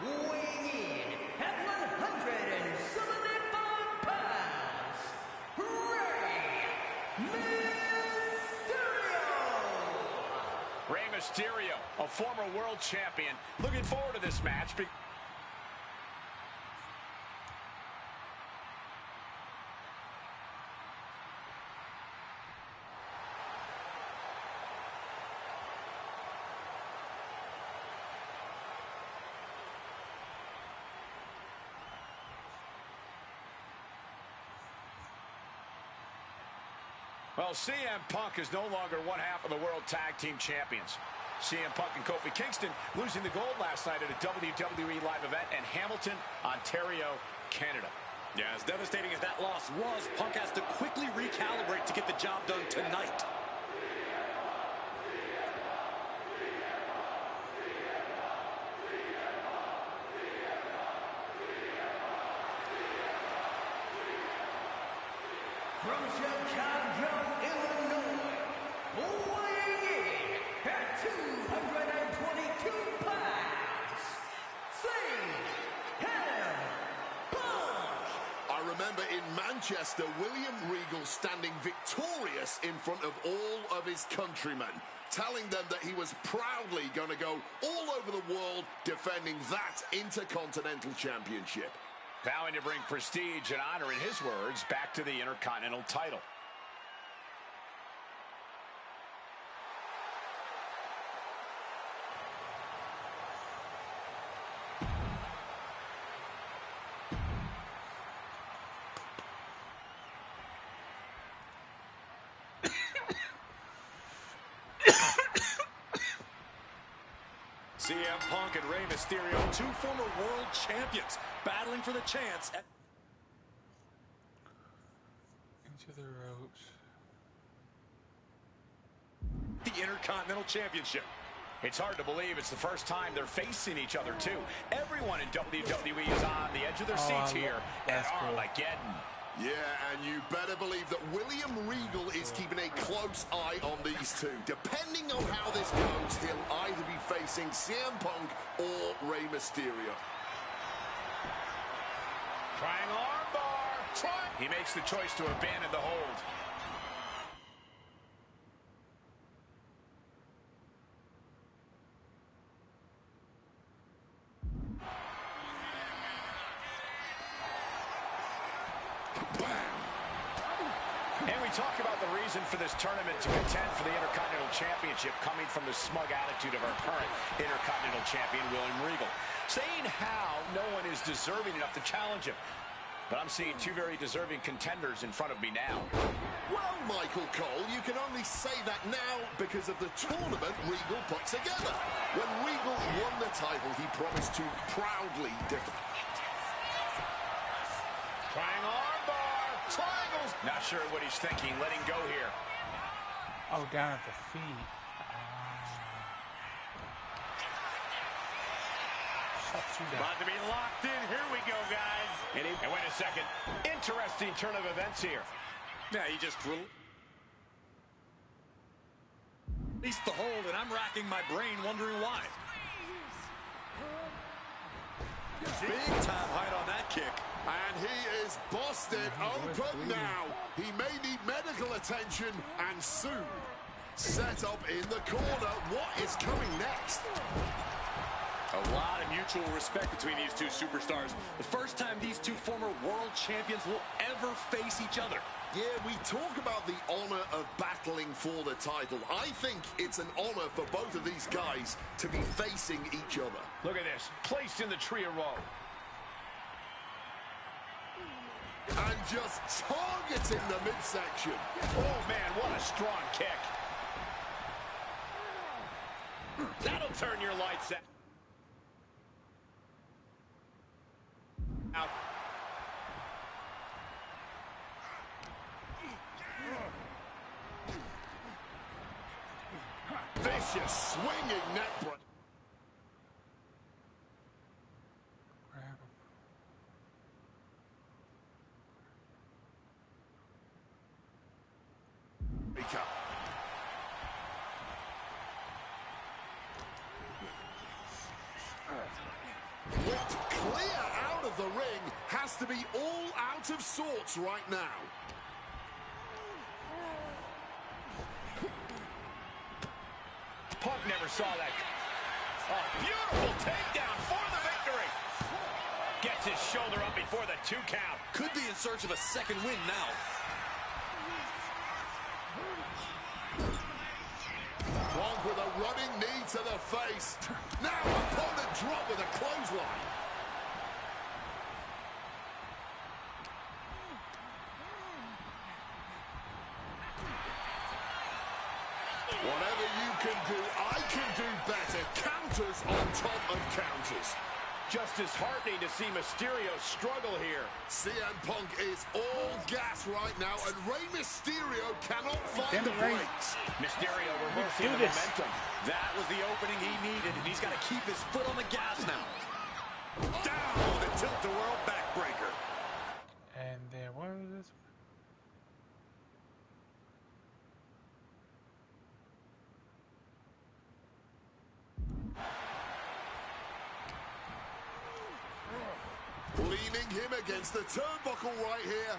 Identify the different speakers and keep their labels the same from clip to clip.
Speaker 1: weighing in at 175 pounds,
Speaker 2: Rey Mysterio, a former world champion. Looking forward to this match. Well, CM Punk is no longer one half of the World Tag Team Champions. CM Punk and Kofi Kingston losing the gold last night at a WWE live event in Hamilton, Ontario, Canada.
Speaker 3: Yeah, as devastating as that loss was, Punk has to quickly recalibrate to get the job done tonight.
Speaker 1: From Chicago, Illinois, weighing in at 222 pounds, CM Punk.
Speaker 4: I remember in Manchester, William Regal standing victorious in front of all of his countrymen, telling them that he was proudly going to go all over the world defending that Intercontinental Championship.
Speaker 2: Vowing to bring prestige and honor, in his words, back to the Intercontinental title.
Speaker 3: CM Punk and Rey Mysterio, two former world champions, battling for the chance at
Speaker 5: Into the ropes.
Speaker 3: the Intercontinental Championship.
Speaker 2: It's hard to believe it's the first time they're facing each other, too. Everyone in WWE is on the edge of their seats here at Armageddon.
Speaker 4: Yeah, and you better believe that William Regal is keeping a close eye on these two. Depending on how this goes, he'll either be facing CM Punk or Rey Mysterio.
Speaker 2: Trying armbar. He makes the choice to abandon the hold. And we talk about the reason for this tournament to contend for the Intercontinental Championship coming from the smug attitude of our current Intercontinental Champion, William Regal, saying how no one is deserving enough to challenge him. But I'm seeing two very deserving contenders in front of me now.
Speaker 4: Well, Michael Cole, you can only say that now because of the tournament Regal put together. When Regal won the title, he promised to proudly defend.
Speaker 2: Trying armbar. Triangles. Not sure what he's thinking. Letting go here.
Speaker 5: Oh, down at the feet.
Speaker 2: About to be locked in. Here we go, guys. And wait a second. Interesting turn of events here.
Speaker 3: Yeah, he just released the hold, and I'm racking my brain wondering why. Big time height on that kick.
Speaker 4: And he is busted open now. He may need medical attention, and soon. Set up in the corner. What is coming next?
Speaker 3: A lot of mutual respect between these two superstars. The first time these two former world champions will ever face each other.
Speaker 4: Yeah, we talk about the honor of battling for the title. I think it's an honor for both of these guys to be facing each other.
Speaker 2: Look at this. Placed in the tree of woe.
Speaker 4: And just targeting the midsection.
Speaker 2: Oh, man, what a strong kick. That'll turn your lights out.
Speaker 4: Vicious swinging neck break. With the ring has to be all out of sorts right now.
Speaker 2: Punk never saw that. Oh, beautiful takedown for the victory. Gets his shoulder up before the 2 count.
Speaker 3: Could be in search of a second win now.
Speaker 4: Punk with a running knee to the face. Now opponent drop with a clothesline. Whatever you can do, I can do better. Counters on top of counters.
Speaker 2: Just disheartening to see Mysterio struggle here.
Speaker 4: CM Punk is all gas right now, and Rey Mysterio cannot find the brakes.
Speaker 2: Mysterio reversing the momentum.
Speaker 3: That was the opening he needed, and he's got to keep his foot on the gas now. Down with a tilt-a-whirl backbreaker.
Speaker 5: And there was...
Speaker 4: Leaning him against the turnbuckle right here.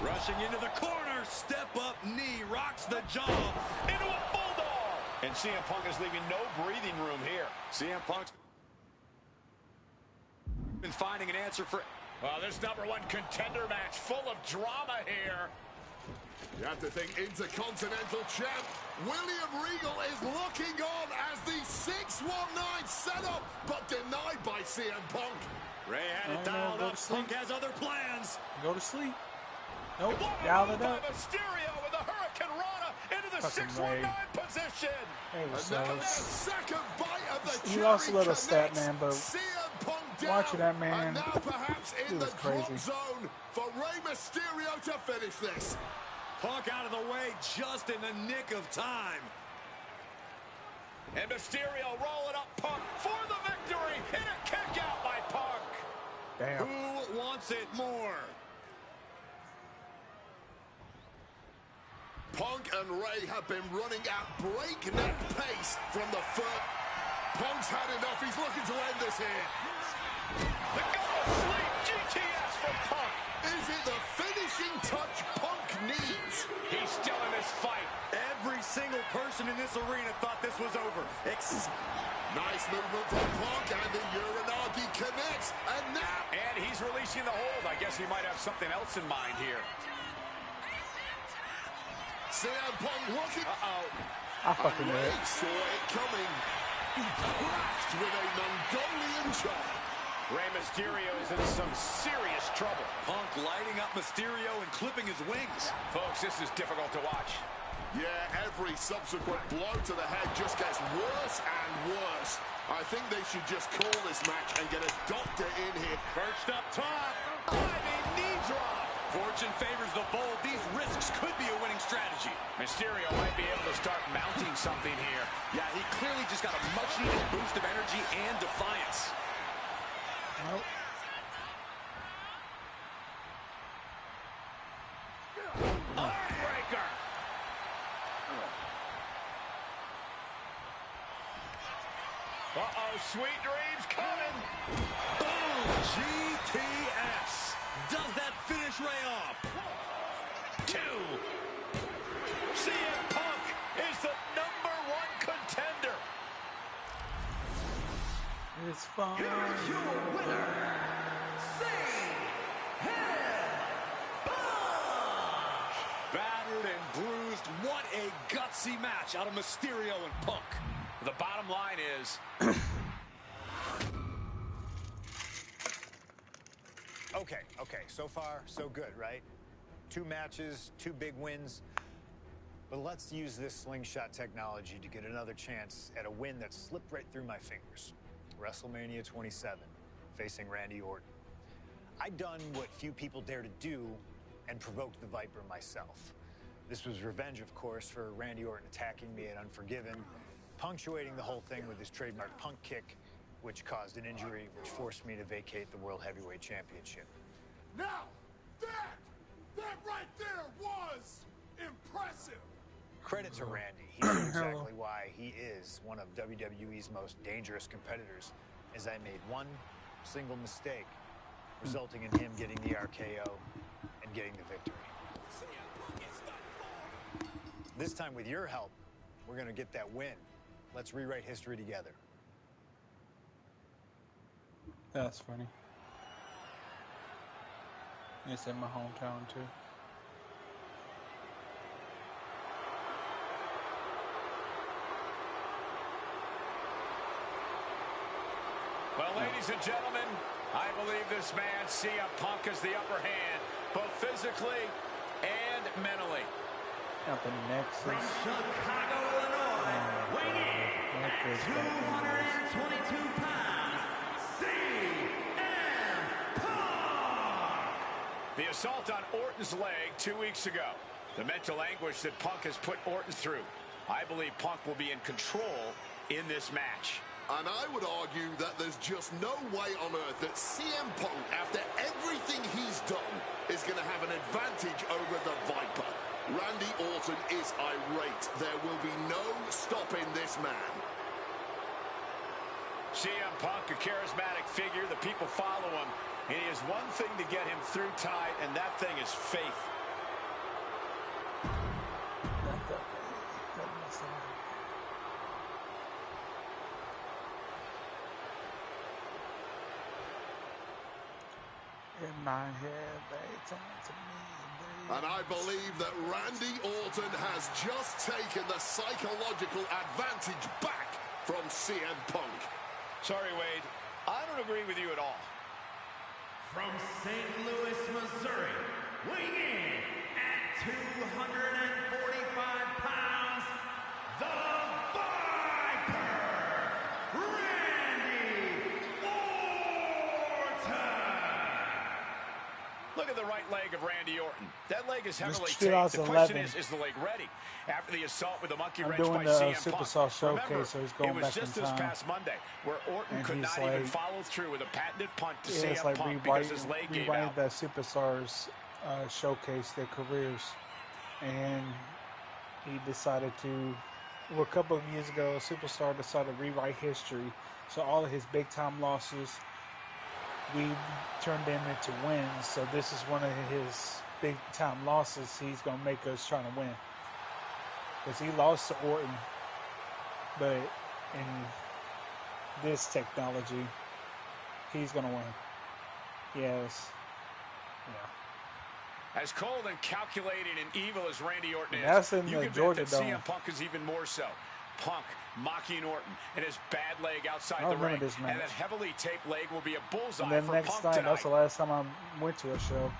Speaker 3: Rushing into the corner, step up knee, rocks the jaw, into a bulldog.
Speaker 2: And CM Punk is leaving no breathing room here.
Speaker 3: CM Punk's been finding an answer for...
Speaker 2: Well, this #1 contender match full of drama here.
Speaker 4: You have to think Intercontinental Champ William Regal is looking on as the 619 setup, but denied by CM Punk.
Speaker 3: Ray had it dialed up. Punk has other plans.
Speaker 5: Go to sleep. Nope.
Speaker 2: What a
Speaker 5: Dial
Speaker 2: move
Speaker 5: it up.
Speaker 2: by Mysterio with the Hurricane Rana into the
Speaker 5: Fucking
Speaker 2: 619
Speaker 5: Ray.
Speaker 2: position.
Speaker 5: Hey, what's
Speaker 4: And now
Speaker 5: up?
Speaker 4: their second bite of the
Speaker 5: He lost a
Speaker 4: cherry
Speaker 5: little stat,
Speaker 4: connects.
Speaker 5: man, but
Speaker 4: CM Punk down.
Speaker 5: watching that man,
Speaker 4: And now perhaps in
Speaker 5: it
Speaker 4: the
Speaker 5: was
Speaker 4: drop
Speaker 5: crazy.
Speaker 4: zone for Rey Mysterio to finish this.
Speaker 3: Punk out of the way just in the nick of time.
Speaker 2: And Mysterio rolling up Punk for the victory. And a kick out by Punk.
Speaker 5: Damn.
Speaker 3: Who wants it more?
Speaker 4: Punk and Ray have been running at breakneck pace from the first. Punk's had enough. He's looking to end this here.
Speaker 2: The go to sleep GTS from Punk.
Speaker 4: Is it the finishing touch Punk needs?
Speaker 2: He's still in this fight.
Speaker 3: Every single person in this arena thought this was over.
Speaker 4: Nice movement from Punk, and the Uranagi connects. And now...
Speaker 2: And he's releasing the hold. I guess he might have something else in mind here.
Speaker 4: CM Punk looking...
Speaker 5: I fucking knew
Speaker 4: Ray
Speaker 5: it.
Speaker 4: saw it coming. He crashed with a Mongolian chop.
Speaker 2: Rey Mysterio is in some serious trouble.
Speaker 3: Punk lighting up Mysterio and clipping his wings.
Speaker 2: Folks, this is difficult to watch.
Speaker 4: Yeah, every subsequent blow to the head just gets worse and worse. I think they should just call this match and get a doctor in here.
Speaker 3: Perched up top. Diving knee drop. Fortune favors the bold. These risks could be a winning strategy.
Speaker 2: Mysterio might be able to start mounting something here.
Speaker 3: Yeah, he clearly just got a much-needed boost of energy and defiance.
Speaker 5: Nope.
Speaker 2: Heartbreaker. Uh-oh, sweet dreams coming.
Speaker 3: Boom! GTS. Does that finish Ray off?
Speaker 2: 2. CM Punk is the #1 contender.
Speaker 5: It's fine.
Speaker 1: Here's your winner, CM Punk.
Speaker 3: Battered and bruised. What a gutsy match out of Mysterio and Punk.
Speaker 2: The bottom line is...
Speaker 6: Okay, so far, so good, right? 2 matches, 2 big wins. But let's use this slingshot technology to get another chance at a win that slipped right through my fingers. WrestleMania 27, facing Randy Orton. I'd done what few people dare to do and provoked the Viper myself. This was revenge, of course, for Randy Orton attacking me at Unforgiven, punctuating the whole thing with his trademark Punk kick, which caused an injury, which forced me to vacate the World Heavyweight Championship.
Speaker 4: Now, that right there was impressive.
Speaker 6: Credit to Randy. He knew exactly why he is one of WWE's most dangerous competitors, as I made one single mistake, resulting in him getting the RKO and getting the victory. This time, with your help, we're going to get that win. Let's rewrite history together.
Speaker 5: That's funny. It's in my hometown too.
Speaker 2: Well, ladies and gentlemen, I believe this man, CM Punk, has the upper hand, both physically and mentally.
Speaker 5: Up in Nexus.
Speaker 1: From Chicago, Illinois, weighing in at 222 pounds, CM Punk!
Speaker 2: The assault on Orton's leg 2 weeks ago. The mental anguish that Punk has put Orton through. I believe Punk will be in control in this match.
Speaker 4: And I would argue that there's just no way on earth that CM Punk, after everything he's done, is going to have an advantage over the Viper. Randy Orton is irate. There will be no stopping this man.
Speaker 2: CM Punk, a charismatic figure. The people follow him. And he has one thing to get him through tonight, and that thing is faith.
Speaker 5: In my head, they turn to me.
Speaker 4: And I believe that Randy Orton has just taken the psychological advantage back from CM Punk.
Speaker 2: Sorry, Wade. I don't agree with you at all.
Speaker 1: From St. Louis, Missouri, weighing in at 245 pounds, the Viper, Randy Orton!
Speaker 2: Look at the right leg of Randy Orton. That leg is heavily
Speaker 5: This
Speaker 2: taped. The question
Speaker 5: 2011.
Speaker 2: is the leg ready? After the assault with the monkey
Speaker 5: I'm
Speaker 2: wrench
Speaker 5: doing
Speaker 2: by
Speaker 5: the
Speaker 2: CM
Speaker 5: Superstar
Speaker 2: Punk.
Speaker 5: Showcase,
Speaker 2: Remember,
Speaker 5: so he's going
Speaker 2: it was
Speaker 5: back
Speaker 2: just
Speaker 5: in
Speaker 2: this
Speaker 5: time.
Speaker 2: past Monday where Orton
Speaker 5: And
Speaker 2: could
Speaker 5: he's
Speaker 2: not
Speaker 5: like-
Speaker 2: even follow through with a patented punt to
Speaker 5: Yeah,
Speaker 2: CM
Speaker 5: it's like
Speaker 2: Punk because his leg gave
Speaker 5: rewriting
Speaker 2: out.
Speaker 5: that Superstars showcase their careers, and he decided to. Well, a couple of years ago, Superstar decided to rewrite history. So all of his big time losses, we turned them into wins. So this is one of his big time losses. He's gonna make us trying to win because he lost to Orton, but in this technology, he's gonna win. Yes. Yeah.
Speaker 2: As cold and calculating and evil as Randy Orton is,
Speaker 5: That's in
Speaker 2: you
Speaker 5: the
Speaker 2: can
Speaker 5: Georgia
Speaker 2: bet that
Speaker 5: Dome.
Speaker 2: CM Punk is even more so. Punk mocking Orton and his bad leg outside
Speaker 5: I
Speaker 2: the
Speaker 5: remember
Speaker 2: ring.
Speaker 5: this match.
Speaker 2: And that heavily taped leg will be a bullseye
Speaker 5: And then
Speaker 2: for
Speaker 5: next
Speaker 2: Punk
Speaker 5: time,
Speaker 2: tonight.
Speaker 5: that's the last time I went to a show.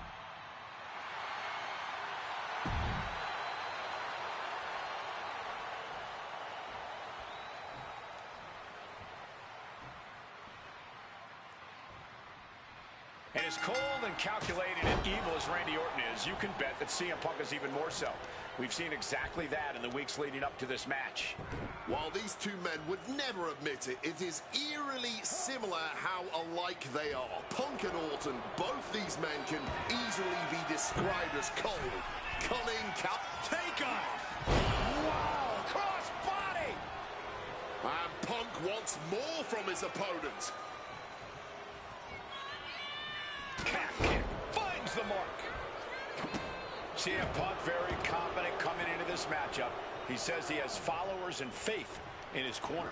Speaker 2: And as cold and calculating and evil as Randy Orton is, you can bet that CM Punk is even more so. We've seen exactly that in the weeks leading up to this match.
Speaker 4: While these two men would never admit it, it is eerily similar how alike they are. Punk and Orton, both these men can easily be described as cold, cunning,
Speaker 2: Take off! Wow! Cross body!
Speaker 4: and Punk wants more from his opponent.
Speaker 2: Calf kick finds the mark. CM Punk very confident coming into this matchup. He says he has followers and faith in his corner.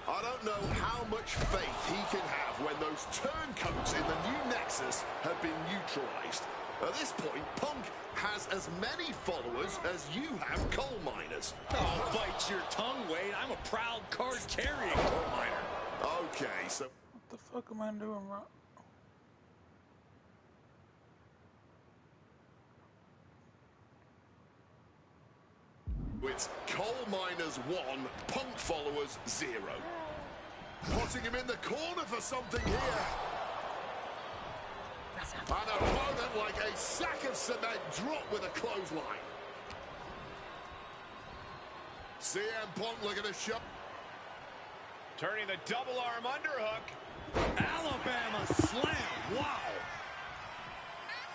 Speaker 4: I don't know how much faith he can have when those turncoats in the new Nexus have been neutralized. At this point, Punk has as many followers as you have coal miners.
Speaker 3: Oh, bite your tongue, Wade. I'm a proud card-carrying coal miner.
Speaker 4: Okay, so
Speaker 5: What the fuck am I doing wrong?
Speaker 4: it's coal miners 1, Punk followers 0. Putting him in the corner for something here. An opponent like a sack of cement dropped with a clothesline. CM Punk looking to shut.
Speaker 2: Turning the double arm underhook.
Speaker 3: Alabama slam. Wow.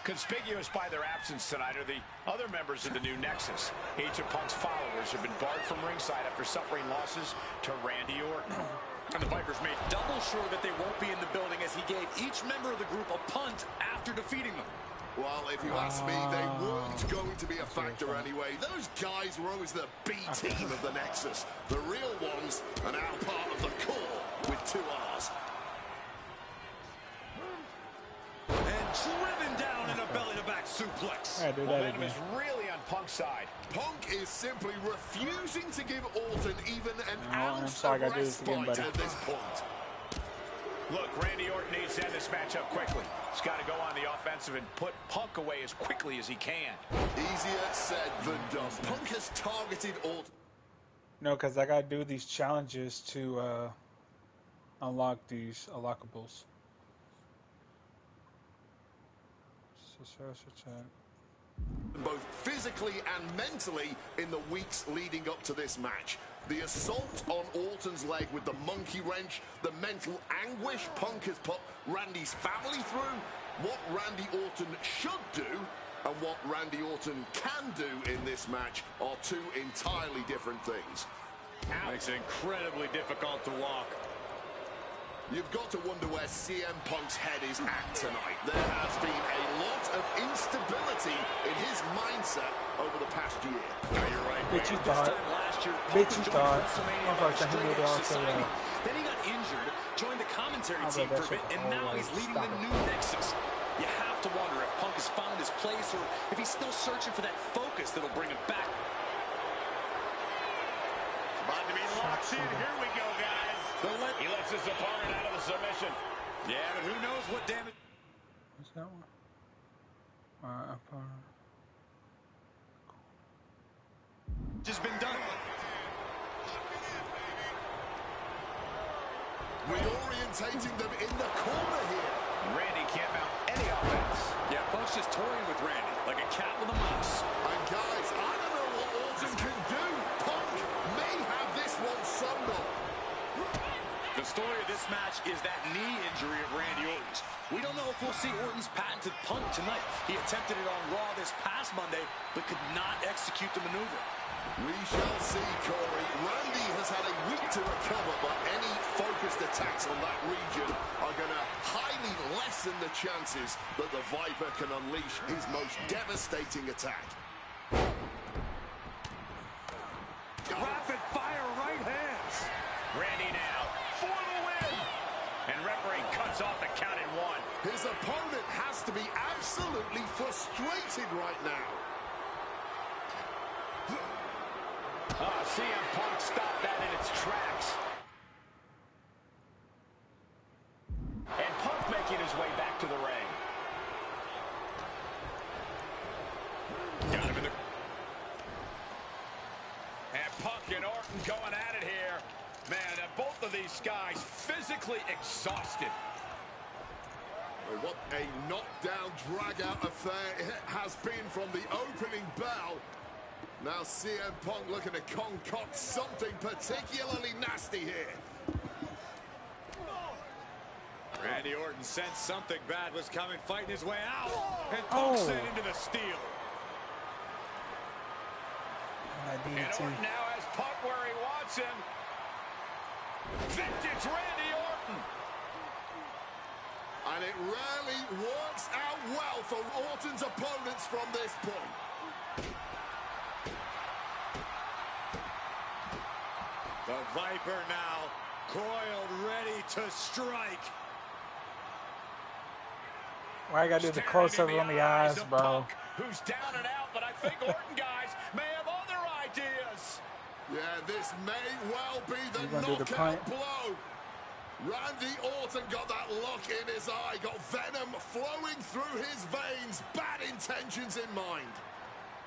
Speaker 2: Conspicuous by their absence tonight are the other members of the new Nexus. Each of Punk's followers have been barred from ringside after suffering losses to Randy Orton.
Speaker 3: And the Vipers made double sure that they won't be in the building as he gave each member of the group a punt after defeating them.
Speaker 4: Well, if you ask me, they weren't going to be a factor anyway. Those guys were always the B team of the Nexus. The real ones are now part of the core with 2 R's.
Speaker 3: And driven down in a belly-to-back suplex.
Speaker 5: I do that
Speaker 2: Momentum
Speaker 5: again.
Speaker 2: is really on Punk's side.
Speaker 4: Punk is simply refusing to give Orton even an
Speaker 5: I'm
Speaker 4: ounce
Speaker 5: sorry, I
Speaker 4: of
Speaker 5: gotta do this again,
Speaker 4: respite
Speaker 5: buddy.
Speaker 4: at this point.
Speaker 2: Look, Randy Orton needs to end this matchup quickly. He's got to go on the offensive and put Punk away as quickly as he can.
Speaker 4: Easier said than done. Punk has targeted Orton.
Speaker 5: No, because I gotta do these challenges to unlock these unlockables.
Speaker 4: Both physically and mentally in the weeks leading up to this match. The assault on Orton's leg with the monkey wrench, the mental anguish Punk has put Randy's family through, what Randy Orton should do and what Randy Orton can do in this match are 2 entirely different things.
Speaker 3: Makes it incredibly difficult to walk.
Speaker 4: You've got to wonder where CM Punk's head is at tonight. There has been a lot of instability in his mindset over the past year.
Speaker 3: No, you're right.
Speaker 5: Bitch, you
Speaker 3: This
Speaker 5: thought.
Speaker 3: time last year,
Speaker 5: Bitch, you
Speaker 3: Punk
Speaker 5: thought.
Speaker 3: joined WrestleMania
Speaker 5: Unfortunately, he
Speaker 3: Straight
Speaker 5: made it
Speaker 3: Edge
Speaker 5: also,
Speaker 3: Society. Then he got injured, joined the commentary
Speaker 5: I'll
Speaker 3: team
Speaker 5: bet
Speaker 3: for a
Speaker 5: that
Speaker 3: bit,
Speaker 5: shit
Speaker 3: and now
Speaker 5: always
Speaker 3: he's leading
Speaker 5: stop
Speaker 3: the
Speaker 5: it.
Speaker 3: new Nexus. You have to wonder if Punk has found his place or if he's still searching for that focus that'll bring him back.
Speaker 1: About to be locked in. Here we go, guys. He lets his opponent out of the submission.
Speaker 3: Yeah, but who knows what damage.
Speaker 5: What's that one?
Speaker 3: Just been done.
Speaker 4: Reorientating them in the corner here.
Speaker 2: Randy can't mount any offense.
Speaker 3: Yeah, Punk's just toying with Randy like a cat with a mouse.
Speaker 4: And guys, I don't know what Orton can do. Punk may have this one summed up.
Speaker 3: The story of this match is that knee injury of Randy Orton's. We don't know if we'll see Orton's patented Punk tonight. He attempted it on Raw this past Monday, but could not execute the maneuver.
Speaker 4: We shall see, Corey. Randy has had a week to recover, but any focused attacks on that region are going to highly lessen the chances that the Viper can unleash his most devastating attack.
Speaker 3: Rapid fire right hands.
Speaker 2: Randy now for the win. And referee cuts off the count in 1.
Speaker 4: His opponent has to be absolutely frustrated right now.
Speaker 2: CM Punk stopped that in its tracks. And Punk making his way back to the ring.
Speaker 3: Got him in the...
Speaker 2: And Punk and Orton going at it here. Man, both of these guys physically exhausted.
Speaker 4: What a knockdown, drag-out affair it has been from the opening bell. Now CM Punk looking to concoct something particularly nasty here.
Speaker 3: Randy Orton sensed something bad was coming, fighting his way out. And Punk sent into the steel.
Speaker 2: And Orton now has Punk where he wants him. Vintage Randy Orton.
Speaker 4: And it rarely works out well for Orton's opponents from this point.
Speaker 3: The Viper now coiled, ready to strike.
Speaker 5: Why I gotta do the close-up on the eyes, bro?
Speaker 2: Punk, who's down and out, but I think Orton guys may have other ideas.
Speaker 4: Yeah, this may well be the
Speaker 5: You gonna do the
Speaker 4: knockout
Speaker 5: punt?
Speaker 4: blow. Randy Orton got that look in his eye, got venom flowing through his veins, bad intentions in mind.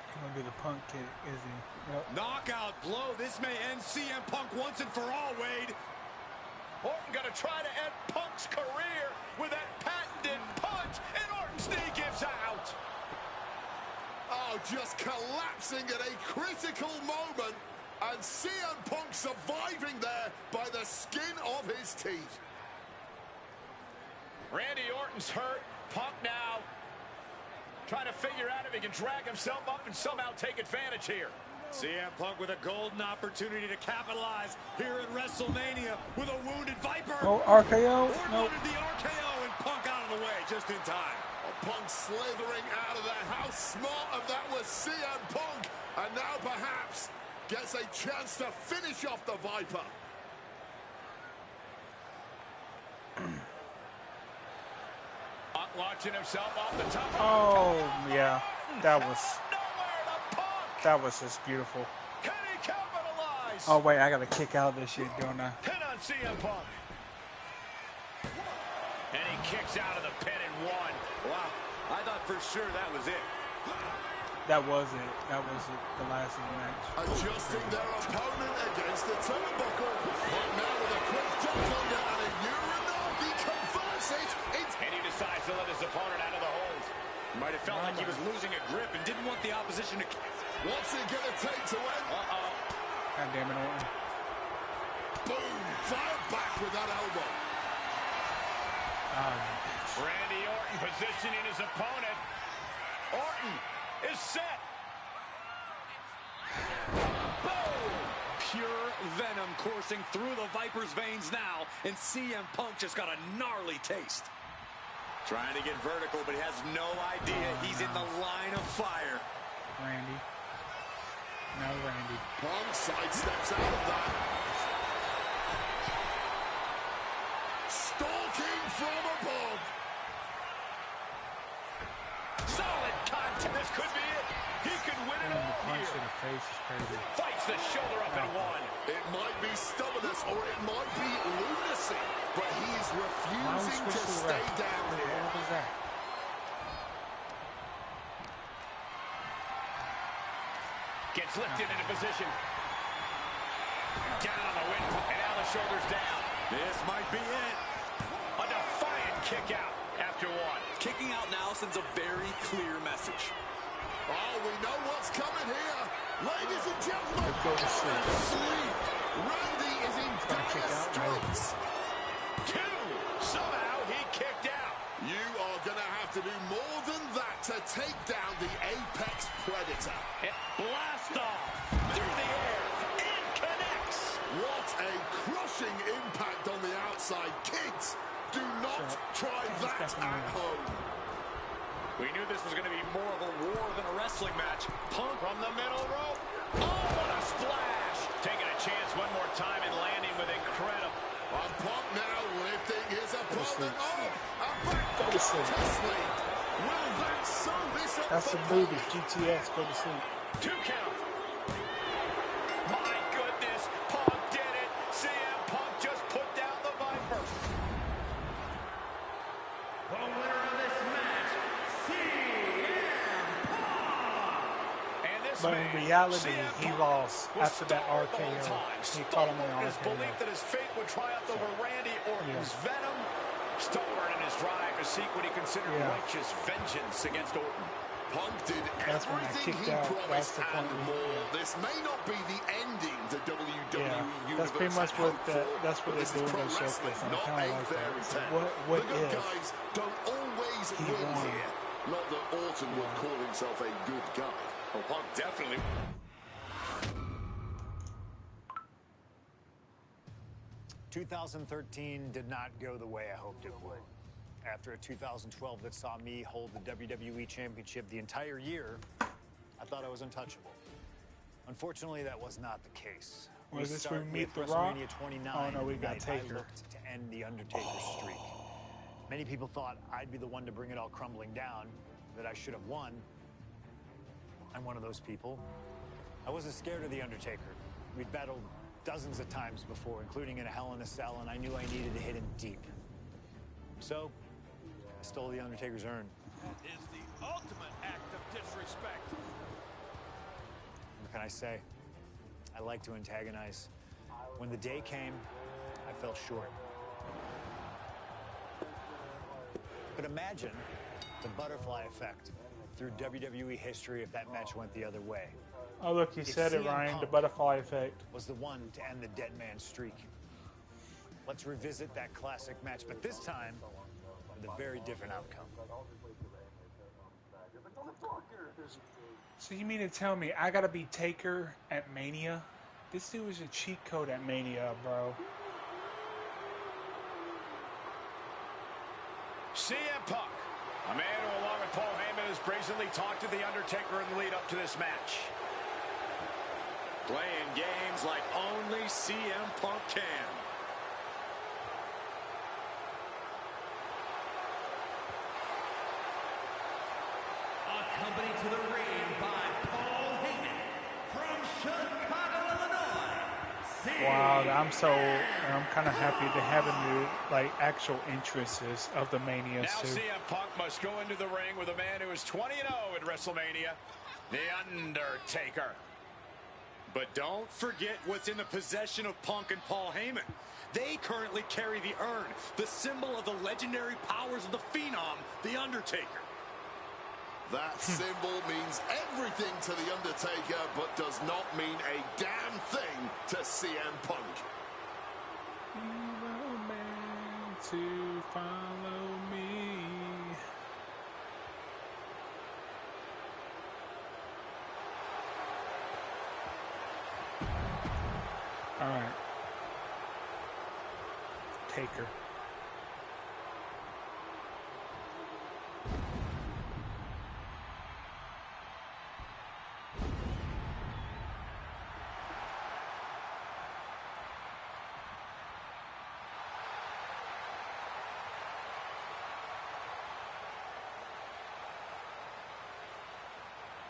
Speaker 5: He's gonna do the Punk kick, is he? Yep.
Speaker 3: Knockout blow. This may end CM Punk once and for all, Wade.
Speaker 2: Orton gonna try to end Punk's career with that patented punch, and Orton's knee gives out.
Speaker 4: Oh, just collapsing at a critical moment, and CM Punk surviving there by the skin of his teeth.
Speaker 2: Randy Orton's hurt. Punk now trying to figure out if he can drag himself up and somehow take advantage here.
Speaker 3: CM Punk with a golden opportunity to capitalize here at WrestleMania with a wounded Viper.
Speaker 5: Oh, RKO.
Speaker 3: Orton
Speaker 5: Nope.
Speaker 3: wanted the RKO and Punk out of the way just in time.
Speaker 4: Punk slithering out of there. How smart of that was CM Punk. And now perhaps gets a chance to finish off the Viper.
Speaker 2: Punk launching himself off the top.
Speaker 5: Oh, yeah. That was
Speaker 2: Nowhere to Punk.
Speaker 5: that was just beautiful.
Speaker 2: Can he capitalize?
Speaker 5: Oh wait, I gotta kick out of this shit, don't I?
Speaker 2: Pin on CM Punk. And he kicks out of the pin and one.
Speaker 3: Wow, I thought for sure that was it.
Speaker 5: That was it. That was it. The last of the match.
Speaker 4: Adjusting their opponent against the turnbuckle. Right now with a quick jump under and a Uranagi converts it.
Speaker 2: And he decides to let his opponent out of the hold.
Speaker 3: Might have felt like he was losing a grip and didn't want the opposition to...
Speaker 4: What's it going to take to end?
Speaker 5: God damn it, Orton.
Speaker 4: Boom. Fired back with that elbow.
Speaker 2: Randy Orton positioning his opponent. Orton is set.
Speaker 3: Boom! Pure venom coursing through the Viper's veins now, and CM Punk just got a gnarly taste. Trying to get vertical, but he has no idea he's in the line of fire.
Speaker 5: Randy. No, Randy.
Speaker 4: Punk sidesteps out of that. Stalking from above.
Speaker 2: Solid contact. This could be it. He could win it
Speaker 5: The
Speaker 2: all
Speaker 5: punch to
Speaker 2: here.
Speaker 5: the face is crazy.
Speaker 2: Fights the shoulder up and one.
Speaker 4: It might be stubbornness or it might be lunacy, but he's
Speaker 5: Why was
Speaker 4: refusing to
Speaker 5: switch to the
Speaker 4: stay
Speaker 5: ref?
Speaker 4: down here.
Speaker 5: What was that?
Speaker 2: Gets lifted into position. Down on the wind, and now the shoulders down.
Speaker 3: This might be it.
Speaker 2: A defiant kick out after one.
Speaker 3: Kicking out now sends a very clear message.
Speaker 4: Oh, we know what's coming here. Ladies and gentlemen,
Speaker 5: Let's go to sleep.
Speaker 4: sleep. Randy is in
Speaker 5: Trying to kick
Speaker 4: dire
Speaker 5: out,
Speaker 4: straits.
Speaker 2: Two. Somehow he kicked out.
Speaker 4: You are going to have to do more than that to take down the Apex Predator.
Speaker 2: It blasts off through the air and connects.
Speaker 4: What a crushing impact on the outside. Kids, do not try that at home.
Speaker 2: We knew this was going to be more of a war than a wrestling match. Punk from the middle rope. Oh, what a splash. Taking a chance one more time and landing with incredible.
Speaker 4: And Punk now lifting his opponent up. And back
Speaker 5: Go to sleep.
Speaker 4: to sleep. Will that sew this up
Speaker 5: That's
Speaker 4: for
Speaker 5: the
Speaker 4: Punk?
Speaker 5: movie, GTS. Go to sleep.
Speaker 2: 2 count. My goodness, Punk did it. CM Punk just put down the Viper. The winner of this match, CM Punk. And this
Speaker 5: But in
Speaker 2: man,
Speaker 5: reality,
Speaker 2: CM
Speaker 5: he
Speaker 2: Punk,
Speaker 5: lost
Speaker 2: was
Speaker 5: after that
Speaker 2: stalwart the
Speaker 5: RKO.
Speaker 2: whole time.
Speaker 5: He caught him
Speaker 2: Stalwart
Speaker 5: on
Speaker 2: in his
Speaker 5: RKO.
Speaker 2: belief that his fate would triumph over Randy Orton's venom. Stalwart in his drive to seek what he considered righteous vengeance against Orton.
Speaker 4: Punk did
Speaker 5: That's when I
Speaker 4: everything
Speaker 5: kicked
Speaker 4: he
Speaker 5: out.
Speaker 4: promised
Speaker 5: That's the
Speaker 4: and
Speaker 5: point.
Speaker 4: more.
Speaker 5: Yeah.
Speaker 4: This may not be the ending the WWE
Speaker 5: Yeah,
Speaker 4: Universe
Speaker 5: that's pretty much
Speaker 4: had
Speaker 5: what
Speaker 4: hoped for,
Speaker 5: that's what
Speaker 4: but
Speaker 5: they're
Speaker 4: this is
Speaker 5: doing
Speaker 4: pro
Speaker 5: in those
Speaker 4: wrestling,
Speaker 5: showcases. I
Speaker 4: not
Speaker 5: kind
Speaker 4: a
Speaker 5: of like
Speaker 4: fairy
Speaker 5: that. So
Speaker 4: tale.
Speaker 5: what
Speaker 4: the good
Speaker 5: if
Speaker 4: guys don't always
Speaker 5: he
Speaker 4: win
Speaker 5: won?
Speaker 4: here. Not that Orton would call himself a good guy.
Speaker 2: Well, Punk definitely.
Speaker 6: 2013 did not go the way I hoped it would. After a 2012 that saw me hold the WWE Championship the entire year, I thought I was untouchable. Unfortunately, that was not the case.
Speaker 5: Was this
Speaker 6: start
Speaker 5: when we meet
Speaker 6: with
Speaker 5: The Rock?
Speaker 6: WrestleMania 29.
Speaker 5: Oh, no, we
Speaker 6: the
Speaker 5: got
Speaker 6: night I
Speaker 5: Taker.
Speaker 6: looked to end The Undertaker's streak. Many people thought I'd be the one to bring it all crumbling down, that I should have won. I'm one of those people. I wasn't scared of The Undertaker. We'd battled dozens of times before, including in a Hell in a Cell, and I knew I needed to hit him deep. So, I stole The Undertaker's urn.
Speaker 3: That is the ultimate act of disrespect.
Speaker 6: What can I say? I like to antagonize. When the day came, I fell short. But imagine the butterfly effect through WWE history if that match went the other way.
Speaker 5: Oh, look, you
Speaker 6: If
Speaker 5: said it,
Speaker 6: CM
Speaker 5: Ryan. The
Speaker 6: Punk
Speaker 5: butterfly effect.
Speaker 6: was the one to end the dead man streak. Let's revisit that classic match, but this time with a very different outcome.
Speaker 5: So you mean to tell me I gotta be Taker at Mania? This dude was a cheat code at Mania, bro.
Speaker 2: CM Punk, a man who, along with Paul Heyman, has brazenly talked to The Undertaker in the lead up to this match.
Speaker 3: Playing games like only CM Punk can.
Speaker 7: Accompanied to the ring by Paul Heyman from Chicago, Illinois.
Speaker 5: Wow, I'm kind of happy to have him do like actual interests of the Manias
Speaker 2: Now
Speaker 5: too.
Speaker 2: CM Punk must go into the ring with a man who is 20-0 at WrestleMania, The Undertaker.
Speaker 3: But don't forget what's in the possession of Punk and Paul Heyman. They currently carry the urn, the symbol of the legendary powers of the Phenom, The Undertaker.
Speaker 4: That symbol means everything to The Undertaker, but does not mean a damn thing to CM Punk.
Speaker 5: You were meant to follow me. All right, Taker.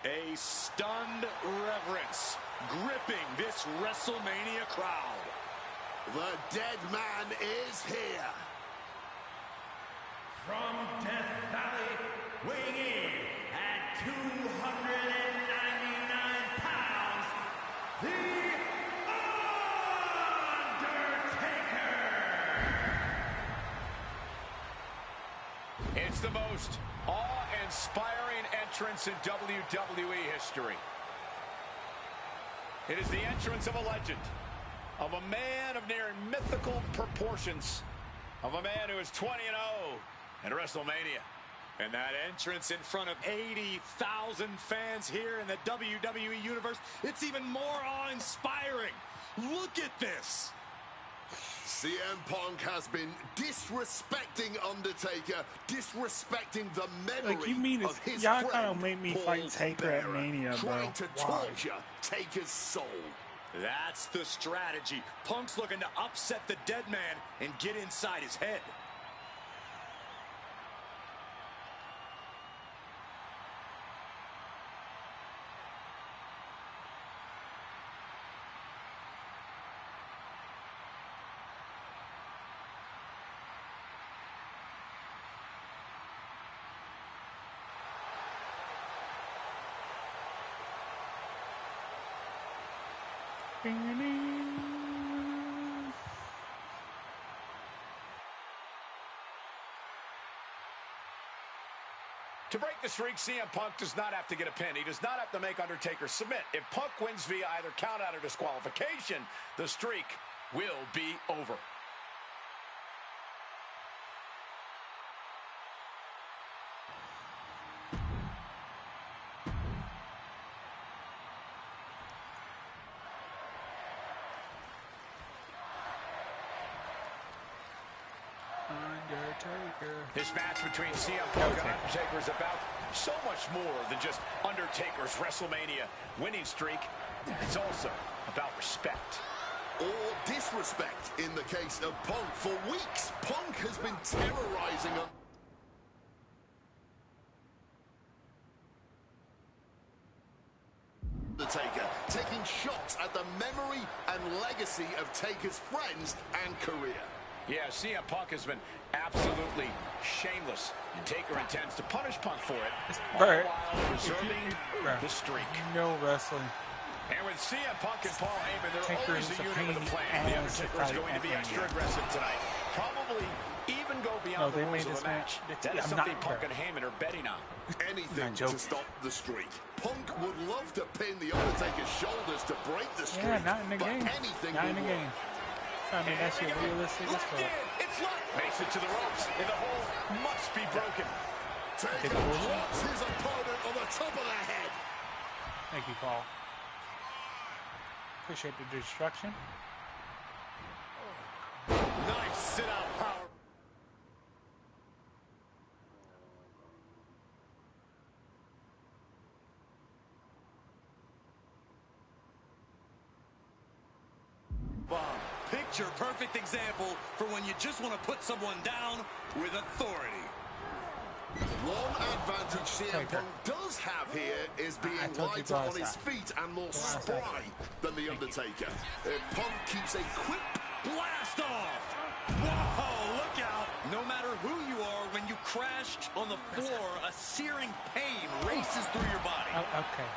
Speaker 3: A stunned reverence gripping this WrestleMania crowd.
Speaker 4: The dead man is here.
Speaker 7: From Death Valley, weighing in at 299 pounds, The Undertaker!
Speaker 2: It's the most awe-inspiring entrance in WWE history. It is the entrance of a legend, of a man of near mythical proportions, of a man who is 20-0 at WrestleMania.
Speaker 3: And that entrance in front of 80,000 fans here in the WWE Universe, it's even more awe-inspiring. Look at this.
Speaker 4: CM Punk has been disrespecting Undertaker, disrespecting the memory
Speaker 5: Like, you mean
Speaker 4: of his
Speaker 5: y'all
Speaker 4: friend,
Speaker 5: kinda make me
Speaker 4: Paul
Speaker 5: fight Taker at
Speaker 4: Bearer,
Speaker 5: Mania, bro.
Speaker 4: trying to
Speaker 5: Why?
Speaker 4: torture Taker's soul.
Speaker 3: That's the strategy. Punk's looking to upset the dead man and get inside his head.
Speaker 2: To break the streak, CM Punk does not have to get a pin. He does not have to make Undertaker submit. If Punk wins via either countout or disqualification, the streak will be over.
Speaker 5: Undertaker.
Speaker 2: This match between CM Punk and Undertaker is about so much more than just Undertaker's WrestleMania winning streak. It's also about respect.
Speaker 4: Or disrespect in the case of Punk. For weeks, Punk has been terrorizing Undertaker, taking shots at the memory and legacy of Taker's friends and career.
Speaker 2: Yeah, CM Punk has been absolutely shameless, and Taker intends to punish Punk for it, all
Speaker 5: Bert,
Speaker 2: while preserving the streak.
Speaker 5: No wrestling.
Speaker 2: And with CM Punk and Paul Heyman, they're
Speaker 5: Taker
Speaker 2: always
Speaker 5: is
Speaker 2: a
Speaker 5: a
Speaker 2: unit with a
Speaker 5: pain
Speaker 2: plan.
Speaker 5: in
Speaker 2: The
Speaker 5: the
Speaker 2: Undertaker
Speaker 5: ass
Speaker 2: is
Speaker 5: to
Speaker 2: going to
Speaker 5: fight
Speaker 2: be
Speaker 5: at
Speaker 2: extra
Speaker 5: Mania.
Speaker 2: aggressive tonight. Probably even go beyond
Speaker 5: they
Speaker 2: the rules
Speaker 5: made
Speaker 2: of
Speaker 5: this
Speaker 2: the match.
Speaker 5: match.
Speaker 2: That is
Speaker 5: I'm
Speaker 2: something
Speaker 5: not,
Speaker 2: Punk
Speaker 5: bro.
Speaker 2: and Heyman are betting on.
Speaker 4: Anything
Speaker 5: Not
Speaker 4: to
Speaker 5: joking.
Speaker 4: stop the streak. Punk would love to pin the Undertaker's shoulders to break the streak.
Speaker 5: Yeah, not in the
Speaker 4: but
Speaker 5: game.
Speaker 4: anything
Speaker 5: Not in the
Speaker 4: will
Speaker 5: game. I mean, that shit realistic as
Speaker 2: Locked
Speaker 5: fuck.
Speaker 2: in. It's locked. Makes it to the ropes, and the hold must be broken.
Speaker 4: Undertaker drops his opponent on the top of the head.
Speaker 5: Thank you, Paul. Appreciate the destruction.
Speaker 2: Nice sit-out power.
Speaker 3: Picture perfect example for when you just want to put someone down with authority.
Speaker 4: One advantage CM Punk does have here is being lighter on his feet and more spry than The Undertaker. Punk keeps a quick
Speaker 3: Blast off! Whoa, look out! No matter who you are, when you crashed on the floor, a searing pain races through your body.
Speaker 5: Okay.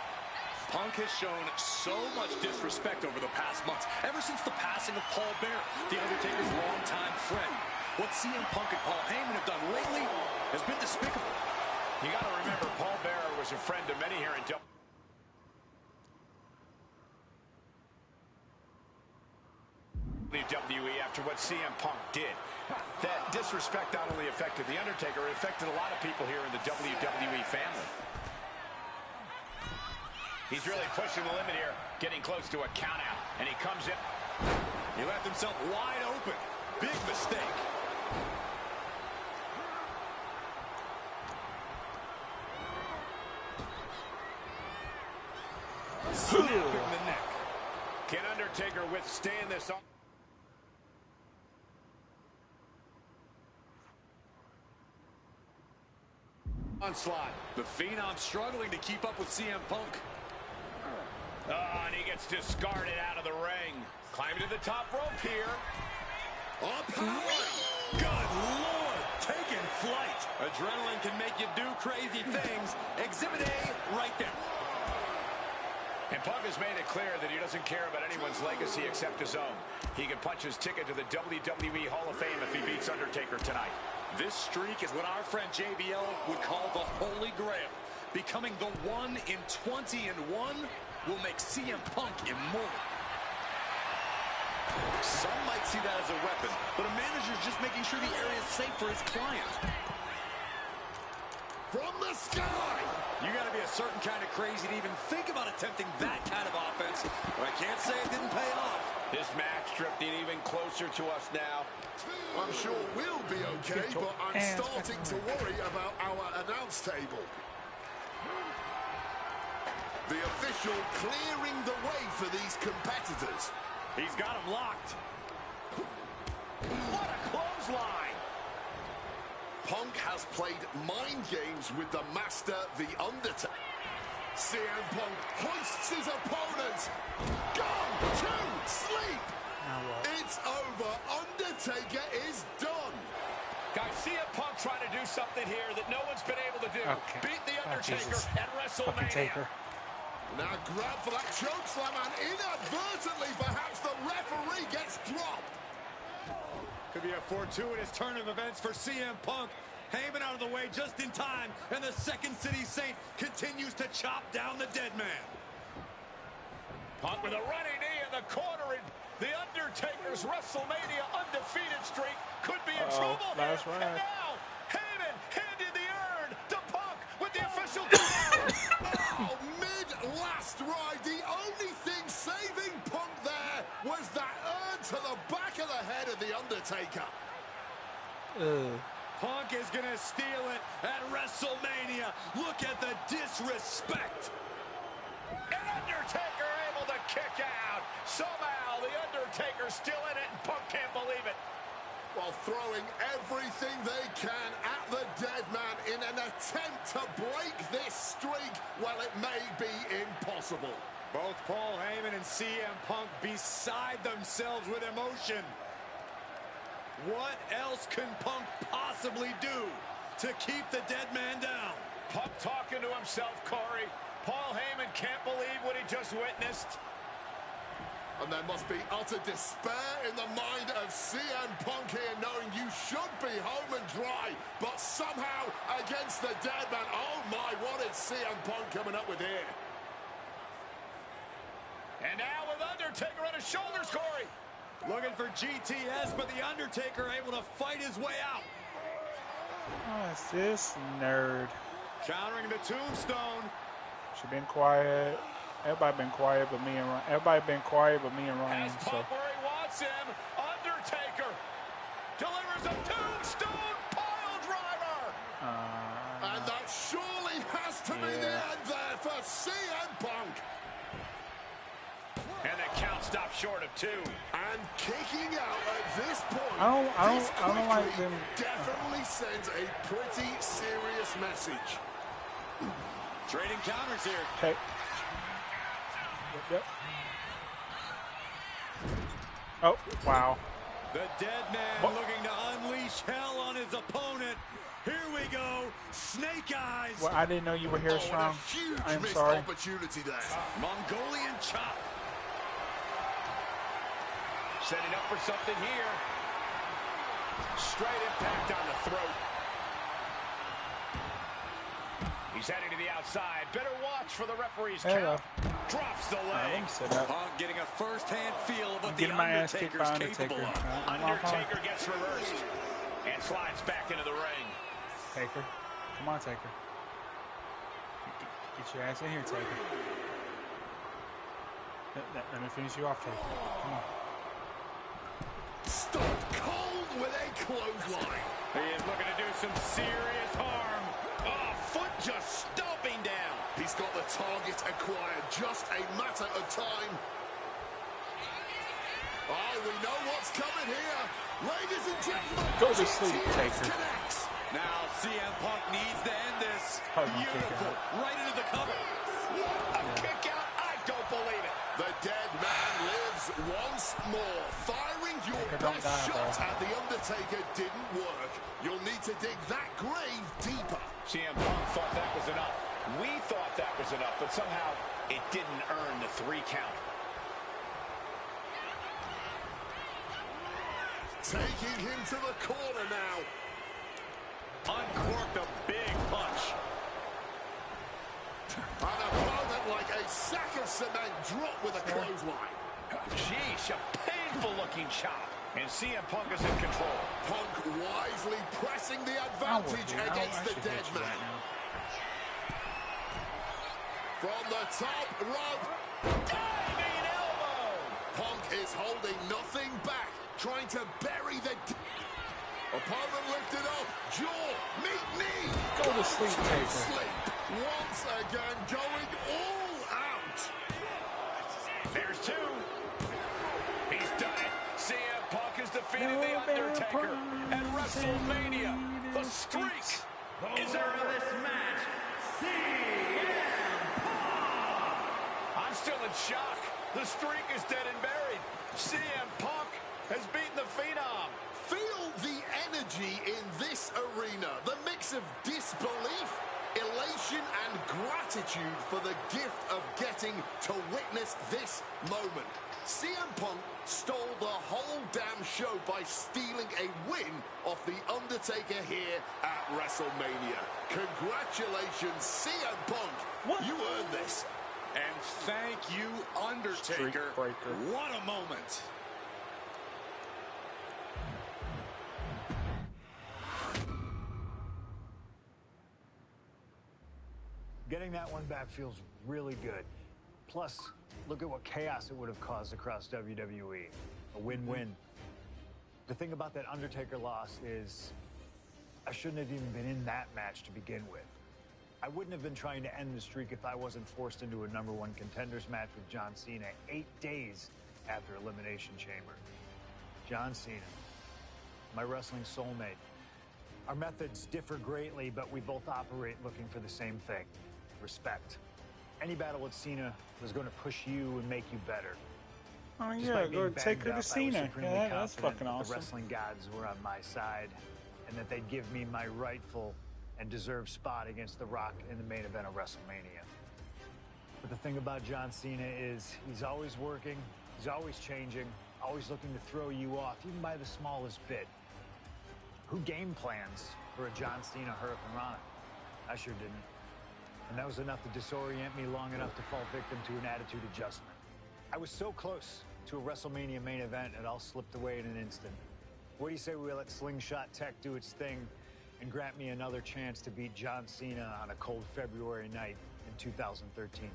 Speaker 3: Punk has shown so much disrespect over the past months, ever since the passing of Paul Bearer, The Undertaker's longtime friend. What CM Punk and Paul Heyman have done lately has been despicable.
Speaker 2: You got to remember, Paul Bearer was a friend to many here in WWE after what CM Punk did. That disrespect not only affected The Undertaker, it affected a lot of people here in the WWE family. He's really pushing the limit here, getting close to a countout, and he comes in.
Speaker 3: He left himself wide open. Big mistake. Snap in the neck.
Speaker 2: Can Undertaker withstand this? Onslaught.
Speaker 3: The Phenom struggling to keep up with CM Punk.
Speaker 2: Oh, and he gets discarded out of the ring. Climbing to the top rope here.
Speaker 4: up high.
Speaker 3: Good Lord, taking flight. Adrenaline can make you do crazy things. Exhibit A right there.
Speaker 2: And Punk has made it clear that he doesn't care about anyone's legacy except his own. He can punch his ticket to the WWE Hall of Fame if he beats Undertaker tonight.
Speaker 3: This streak is what our friend JBL would call the Holy Grail. Becoming the 1 in 20 and 1 will make CM Punk immortal. Some might see that as a weapon, but a manager's just making sure the area is safe for his client.
Speaker 4: From the sky!
Speaker 3: You got to be a certain kind of crazy to even think about attempting that kind of offense. But I can't say it didn't pay off.
Speaker 2: This match drifting even closer to us now.
Speaker 4: I'm sure we'll be okay, but I'm starting to worry about our announce table. The official clearing the way for these competitors.
Speaker 3: He's got him locked.
Speaker 2: What a clothesline!
Speaker 4: Punk has played mind games with the master, The Undertaker. CM Punk hoists his opponent. Gone to sleep. It's over. Undertaker is done.
Speaker 2: Guys, CM Punk trying to do something here that no one's been able to do.
Speaker 5: Okay.
Speaker 2: Beat The Undertaker at WrestleMania.
Speaker 5: Undertaker.
Speaker 4: Now grab for that chokeslam, and inadvertently, perhaps the referee gets dropped.
Speaker 3: Could be a fortuitous turn of events for CM Punk. Heyman out of the way just in time, and the Second City Saint continues to chop down the dead man.
Speaker 2: Punk with a running knee in the corner, and The Undertaker's WrestleMania undefeated streak could be in trouble here.
Speaker 5: That's right.
Speaker 2: And now, Heyman handed the urn to Punk with the official count.
Speaker 4: Oh, mid-last ride, the only thing saving Punk there was that urn to the back of the head of The Undertaker.
Speaker 3: Punk is going to steal it at WrestleMania. Look at the disrespect.
Speaker 2: And Undertaker able to kick out. Somehow, The Undertaker's still in it, and Punk can't believe it.
Speaker 4: While throwing everything they can at the dead man in an attempt to break this streak, well, it may be impossible.
Speaker 3: Both Paul Heyman and CM Punk beside themselves with emotion. What else can Punk possibly do to keep the dead man down?
Speaker 2: Punk talking to himself, Corey. Paul Heyman can't believe what he just witnessed.
Speaker 4: And there must be utter despair in the mind of CM Punk here, knowing you should be home and dry, but somehow against the dead man. Oh my, what is CM Punk coming up with here?
Speaker 2: And now with Undertaker on his shoulders, Corey.
Speaker 3: Looking for GTS, but The Undertaker able to fight his way out.
Speaker 5: Oh, it's this nerd.
Speaker 3: Countering the tombstone.
Speaker 5: She been quiet. Everybody been quiet but me and Ryan. Everybody been quiet but me and Ryan.
Speaker 2: Has
Speaker 5: So
Speaker 2: Punk where he wants him. Undertaker delivers a tombstone pile driver.
Speaker 4: And that surely has to be the end there for CM Punk.
Speaker 2: And the count stops short of 2.
Speaker 4: And kicking out at this point,
Speaker 5: I don't like them.
Speaker 4: definitely sends a pretty serious message.
Speaker 3: Trading counters here.
Speaker 5: Okay. Yep. Oh, wow.
Speaker 3: The dead man looking to unleash hell on his opponent. Here we go. Snake eyes.
Speaker 5: Well, I didn't know you were here,
Speaker 4: Oh, and
Speaker 5: Strong.
Speaker 4: a huge
Speaker 5: I'm
Speaker 4: missed
Speaker 5: sorry.
Speaker 4: opportunity there.
Speaker 3: Mongolian chop.
Speaker 2: Setting up for something here. Straight impact on the throat. He's heading to the outside. Better watch for the referee's
Speaker 5: Hello.
Speaker 2: count. Drops the
Speaker 5: Let
Speaker 2: leg.
Speaker 5: me sit up.
Speaker 3: Punk getting a first-hand feel of what
Speaker 5: I'm
Speaker 3: the
Speaker 5: getting my ass kicked by
Speaker 3: Undertaker's capable
Speaker 5: Undertaker.
Speaker 3: of.
Speaker 2: Undertaker gets reversed and slides back into the ring.
Speaker 5: Taker. Come on, Taker. Get your ass in here, Taker. Let me finish you off, Taker. Come on.
Speaker 4: Stop cold with a clothesline.
Speaker 2: He is looking to do some serious harm. Oh, foot just stomping down.
Speaker 4: He's got the target acquired. Just a matter of time. Oh, we know what's coming here. Ladies and gentlemen,
Speaker 5: Go to sleep,
Speaker 4: GTS
Speaker 5: Taker.
Speaker 4: connects.
Speaker 3: Now CM Punk needs to end this.
Speaker 5: Hug my kick
Speaker 3: Beautiful.
Speaker 5: out.
Speaker 3: Right into the cover.
Speaker 2: A kick out? I don't believe it.
Speaker 4: The dead man lives once more. Firing your
Speaker 5: Taker, don't
Speaker 4: best
Speaker 5: die,
Speaker 4: shot
Speaker 5: bro.
Speaker 4: at The Undertaker didn't work. You'll need to dig that grave deeper.
Speaker 2: CM Punk thought that was enough. We thought that was enough, but somehow it didn't earn the 3 count.
Speaker 4: Taking him to the corner now.
Speaker 2: Uncorked a big punch.
Speaker 4: An opponent like a sack of cement dropped with a clothesline.
Speaker 2: Sheesh, a painful-looking chop. And CM Punk is in control.
Speaker 4: Punk wisely pressing the
Speaker 5: I
Speaker 4: advantage
Speaker 5: should
Speaker 4: against the
Speaker 5: hit
Speaker 4: dead
Speaker 5: you
Speaker 4: man.
Speaker 5: right now.
Speaker 4: From the top rope,
Speaker 2: Diving elbow.
Speaker 4: Punk is holding nothing back, trying to bury the... Opponent lifted up, jaw, meet knee.
Speaker 5: Go to sleep, Taker.
Speaker 4: Sleep. Once again going all out.
Speaker 2: There's 2. He's done it. CM Punk has defeated The Undertaker at WrestleMania. The streak is there.
Speaker 7: This match, CM Punk.
Speaker 2: I'm still in shock. The streak is dead and buried. CM Punk has beaten the Phenom.
Speaker 4: Feel the energy in this arena. The mix of disbelief, elation, and gratitude for the gift of getting to witness this moment. CM Punk stole the whole damn show by stealing a win off The Undertaker here at WrestleMania. Congratulations, CM Punk.
Speaker 5: What?
Speaker 4: You earned this.
Speaker 2: And thank you, Undertaker.
Speaker 5: Streak breaker.
Speaker 2: What a moment.
Speaker 6: Getting that one back feels really good. Plus, look at what chaos it would have caused across WWE. A win-win. The thing about that Undertaker loss is I shouldn't have even been in that match to begin with. I wouldn't have been trying to end the streak if I wasn't forced into a #1 contenders match with John Cena 8 days after Elimination Chamber. John Cena, my wrestling soulmate. Our methods differ greatly, but we both operate looking for the same thing: respect. Any battle with Cena was going to push you and make you better.
Speaker 5: Oh yeah,
Speaker 6: Despite being
Speaker 5: go take her
Speaker 6: banged
Speaker 5: to
Speaker 6: up, I was
Speaker 5: Cena.
Speaker 6: supremely
Speaker 5: Yeah, that's
Speaker 6: confident
Speaker 5: fucking
Speaker 6: that
Speaker 5: awesome.
Speaker 6: The wrestling gods were on my side, and that they'd give me my rightful and deserved spot against The Rock in the main event of WrestleMania. But the thing about John Cena is he's always working, he's always changing, always looking to throw you off, even by the smallest bit. Who game plans for a John Cena hurricanrana? I sure didn't. And that was enough to disorient me long enough to fall victim to an attitude adjustment. I was so close to a WrestleMania main event, it all slipped away in an instant. What do you say we let Slingshot Tech do its thing and grant me another chance to beat John Cena on a cold February night in 2013.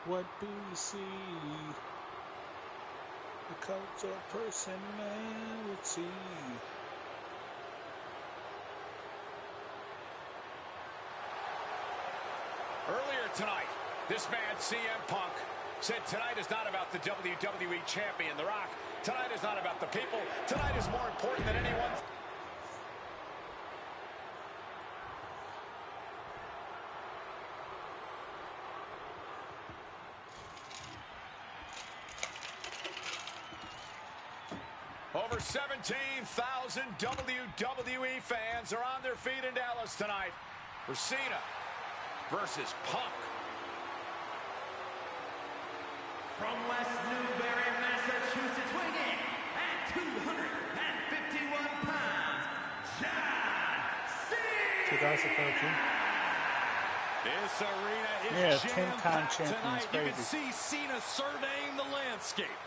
Speaker 5: What do you see? The cult of personality.
Speaker 2: Earlier tonight, this man, CM Punk, said tonight is not about the WWE Champion, The Rock. Tonight is not about the people. Tonight is more important than anyone. Over 17,000 WWE fans are on their feet in Dallas tonight for Cena versus Punk.
Speaker 7: From West Newbury, Massachusetts, weighing at 251 pounds, John Cena!
Speaker 5: 2013.
Speaker 3: This arena
Speaker 5: Yeah,
Speaker 3: is
Speaker 5: 10-time
Speaker 3: jam-packed
Speaker 5: champion.
Speaker 3: tonight.
Speaker 5: It's
Speaker 3: You can
Speaker 5: crazy.
Speaker 3: see Cena surveying the landscape.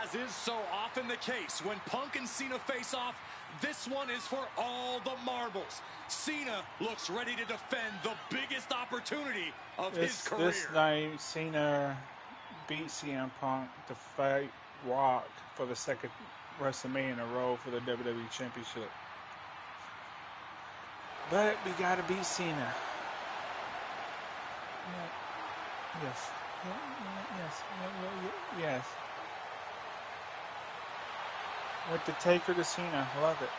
Speaker 3: As is so often the case, when Punk and Cena face off, this one is for all the marbles. Cena looks ready to defend the biggest opportunity of his career.
Speaker 5: This night, Cena beat CM Punk to fight Rock for the second WrestleMania in a row for the WWE Championship. But we gotta beat Cena. Yes. Yes. With the Taker to Cena. Love it.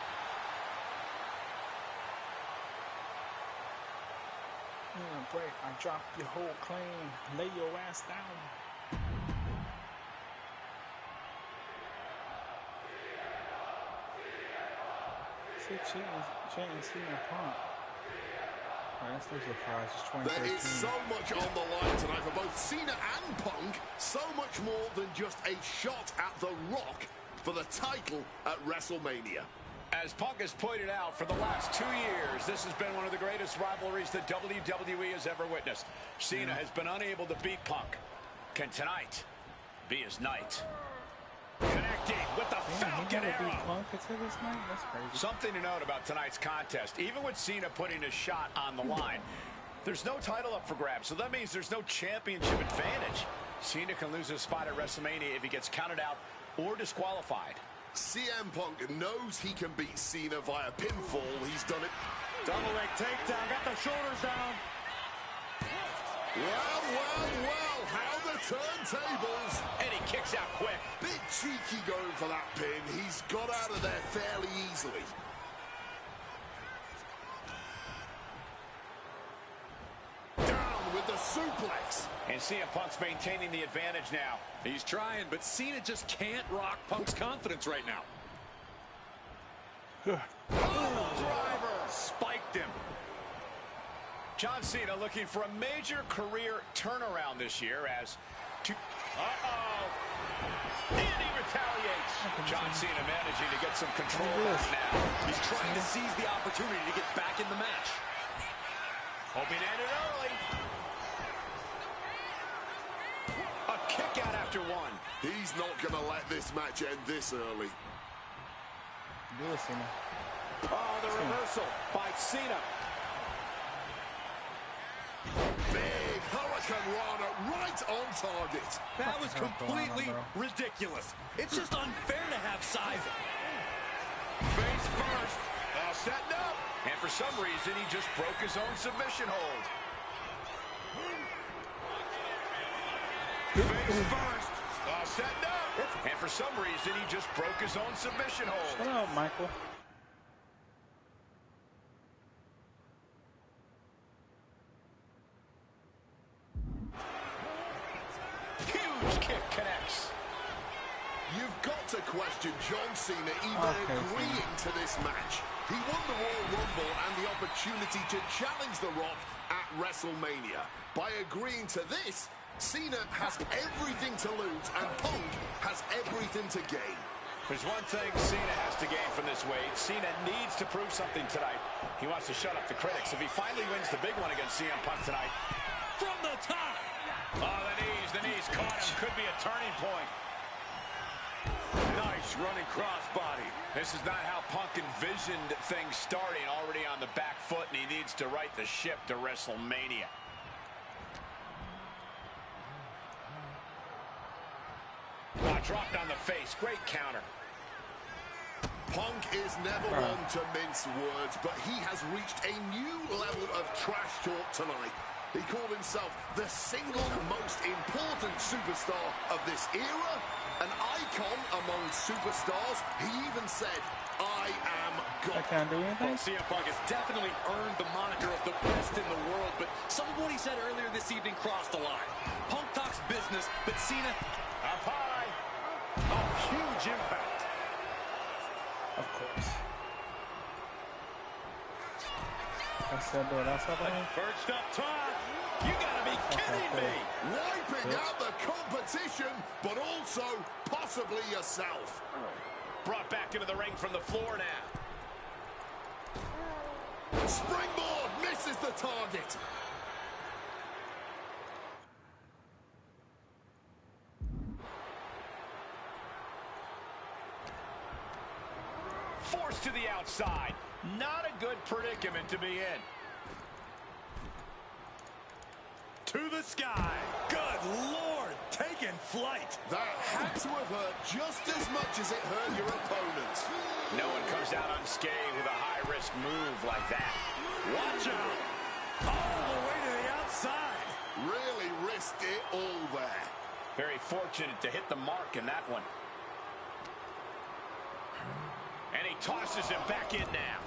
Speaker 5: Break. I drop your whole claim. Lay your ass down. See, chanting Cena Punk. That's no surprise. It's 2013.
Speaker 4: There is so much on the line tonight for both Cena and Punk. So much more than just a shot at The Rock for the title at WrestleMania.
Speaker 2: As Punk has pointed out, for the last 2 years, this has been one of the greatest rivalries that WWE has ever witnessed. Cena has been unable to beat Punk. Can tonight be his night? Connecting with the Falcon Arrow.
Speaker 5: Punk until this night? That's crazy.
Speaker 2: Something to note about tonight's contest, even with Cena putting a shot on the line, there's no title up for grabs, so that means there's no championship advantage. Cena can lose his spot at WrestleMania if he gets counted out or disqualified.
Speaker 4: CM Punk knows he can beat Cena via pinfall. He's done it.
Speaker 3: Double leg takedown, got the shoulders down.
Speaker 4: Well, how the turntables.
Speaker 2: And he kicks out quick.
Speaker 4: Bit cheeky going for that pin. He's got out of there fairly easily. Down with the suplex.
Speaker 2: And CM Punk's maintaining the advantage now.
Speaker 3: He's trying, but Cena just can't rock Punk's confidence right now. Driver spiked him.
Speaker 2: John Cena looking for a major career turnaround this year as... And he retaliates. John Cena managing to get some control back now.
Speaker 3: He's trying to seize the opportunity to get back in the match.
Speaker 2: Hoping to end it early. A kick out after one.
Speaker 4: He's not going to let this match end this early.
Speaker 5: Do it, Cena.
Speaker 2: Oh, the reversal by Cena.
Speaker 4: Big Hurricane Rana right on target.
Speaker 3: That was completely ridiculous. It's just unfair to have size.
Speaker 2: Face first. Setting up. And for some reason, he just broke his own submission hold. Face first. Setting up. And for some reason, he just broke his own submission hold.
Speaker 5: Shut up, Michael.
Speaker 2: Huge kick connects.
Speaker 4: You've got to question John Cena even agreeing to this match. He won the Royal Rumble and the opportunity to challenge The Rock at WrestleMania. By agreeing to this, Cena has everything to lose and Punk has everything to gain.
Speaker 2: There's one thing Cena has to gain from this weight. Cena needs to prove something tonight. He wants to shut up the critics. If he finally wins the big one against CM Punk tonight.
Speaker 3: From the top.
Speaker 2: Oh, the knees caught him. Could be a turning point.
Speaker 3: Nice running crossbody.
Speaker 2: This is not how Punk envisioned things starting. Already on the back foot, and he needs to right the ship to WrestleMania. Dropped on the face. Great counter.
Speaker 4: Punk is never one to mince words, but he has reached a new level of trash talk tonight. He called himself the single most important superstar of this era, an icon among superstars. He even said, I am God.
Speaker 5: I can't do anything?
Speaker 3: Well, CM Punk has definitely earned the moniker of the best in the world, but some of what he said earlier this evening crossed the line. Punk talks business, but Cena...
Speaker 2: Up high. Oh, huge impact.
Speaker 5: Of course. I said that outside the ring.
Speaker 3: Perched up top. You gotta be kidding me.
Speaker 4: Wiping out the competition, but also possibly yourself.
Speaker 2: Brought back into the ring from the floor now.
Speaker 4: Springboard misses the target.
Speaker 2: Forced to the outside. Not a good predicament to be in.
Speaker 3: To the sky. Good Lord, taking flight.
Speaker 4: That had to have hurt just as much as it hurt your opponent.
Speaker 2: No one comes out unscathed with a high-risk move like that.
Speaker 3: Watch out. All the way to the outside.
Speaker 4: Really risked it all there.
Speaker 2: Very fortunate to hit the mark in that one. And he tosses him back in now.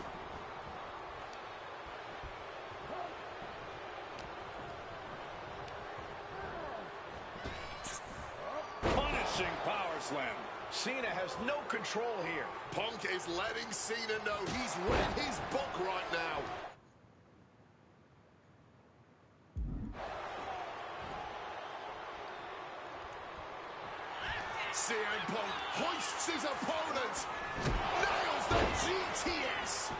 Speaker 3: Punishing power slam.
Speaker 2: Cena has no control here.
Speaker 4: Punk is letting Cena know he's read his book right now. CM Punk hoists his opponent. Nails the GTS.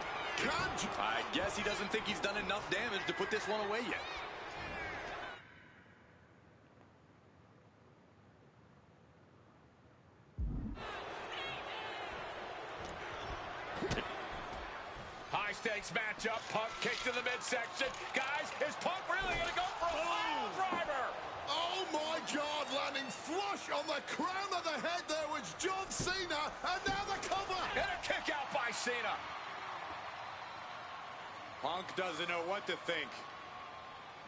Speaker 3: I guess he doesn't think he's done enough damage to put this one away yet.
Speaker 2: High stakes matchup. Punk kick to the midsection. Guys, is Punk really going to go for a pile driver?
Speaker 4: Oh my God, landing flush on the crown of the head there was John Cena, and now the cover.
Speaker 2: And a kick out by Cena.
Speaker 3: Punk doesn't know what to think.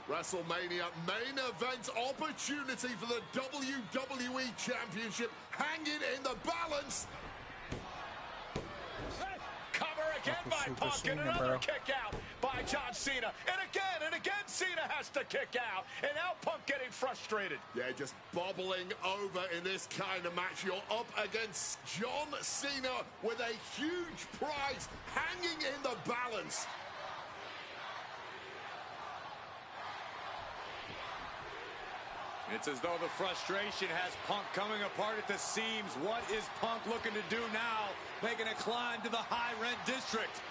Speaker 4: WrestleMania main event opportunity for the WWE Championship hanging in the balance.
Speaker 2: Cover again by Punk, and another kick out by John Cena. And again, Cena has to kick out. And now Punk getting frustrated.
Speaker 4: Yeah, just bobbling over in this kind of match. You're up against John Cena with a huge prize hanging in the balance.
Speaker 3: It's as though the frustration has Punk coming apart at the seams. What is Punk looking to do now? Making a climb to the high-rent district.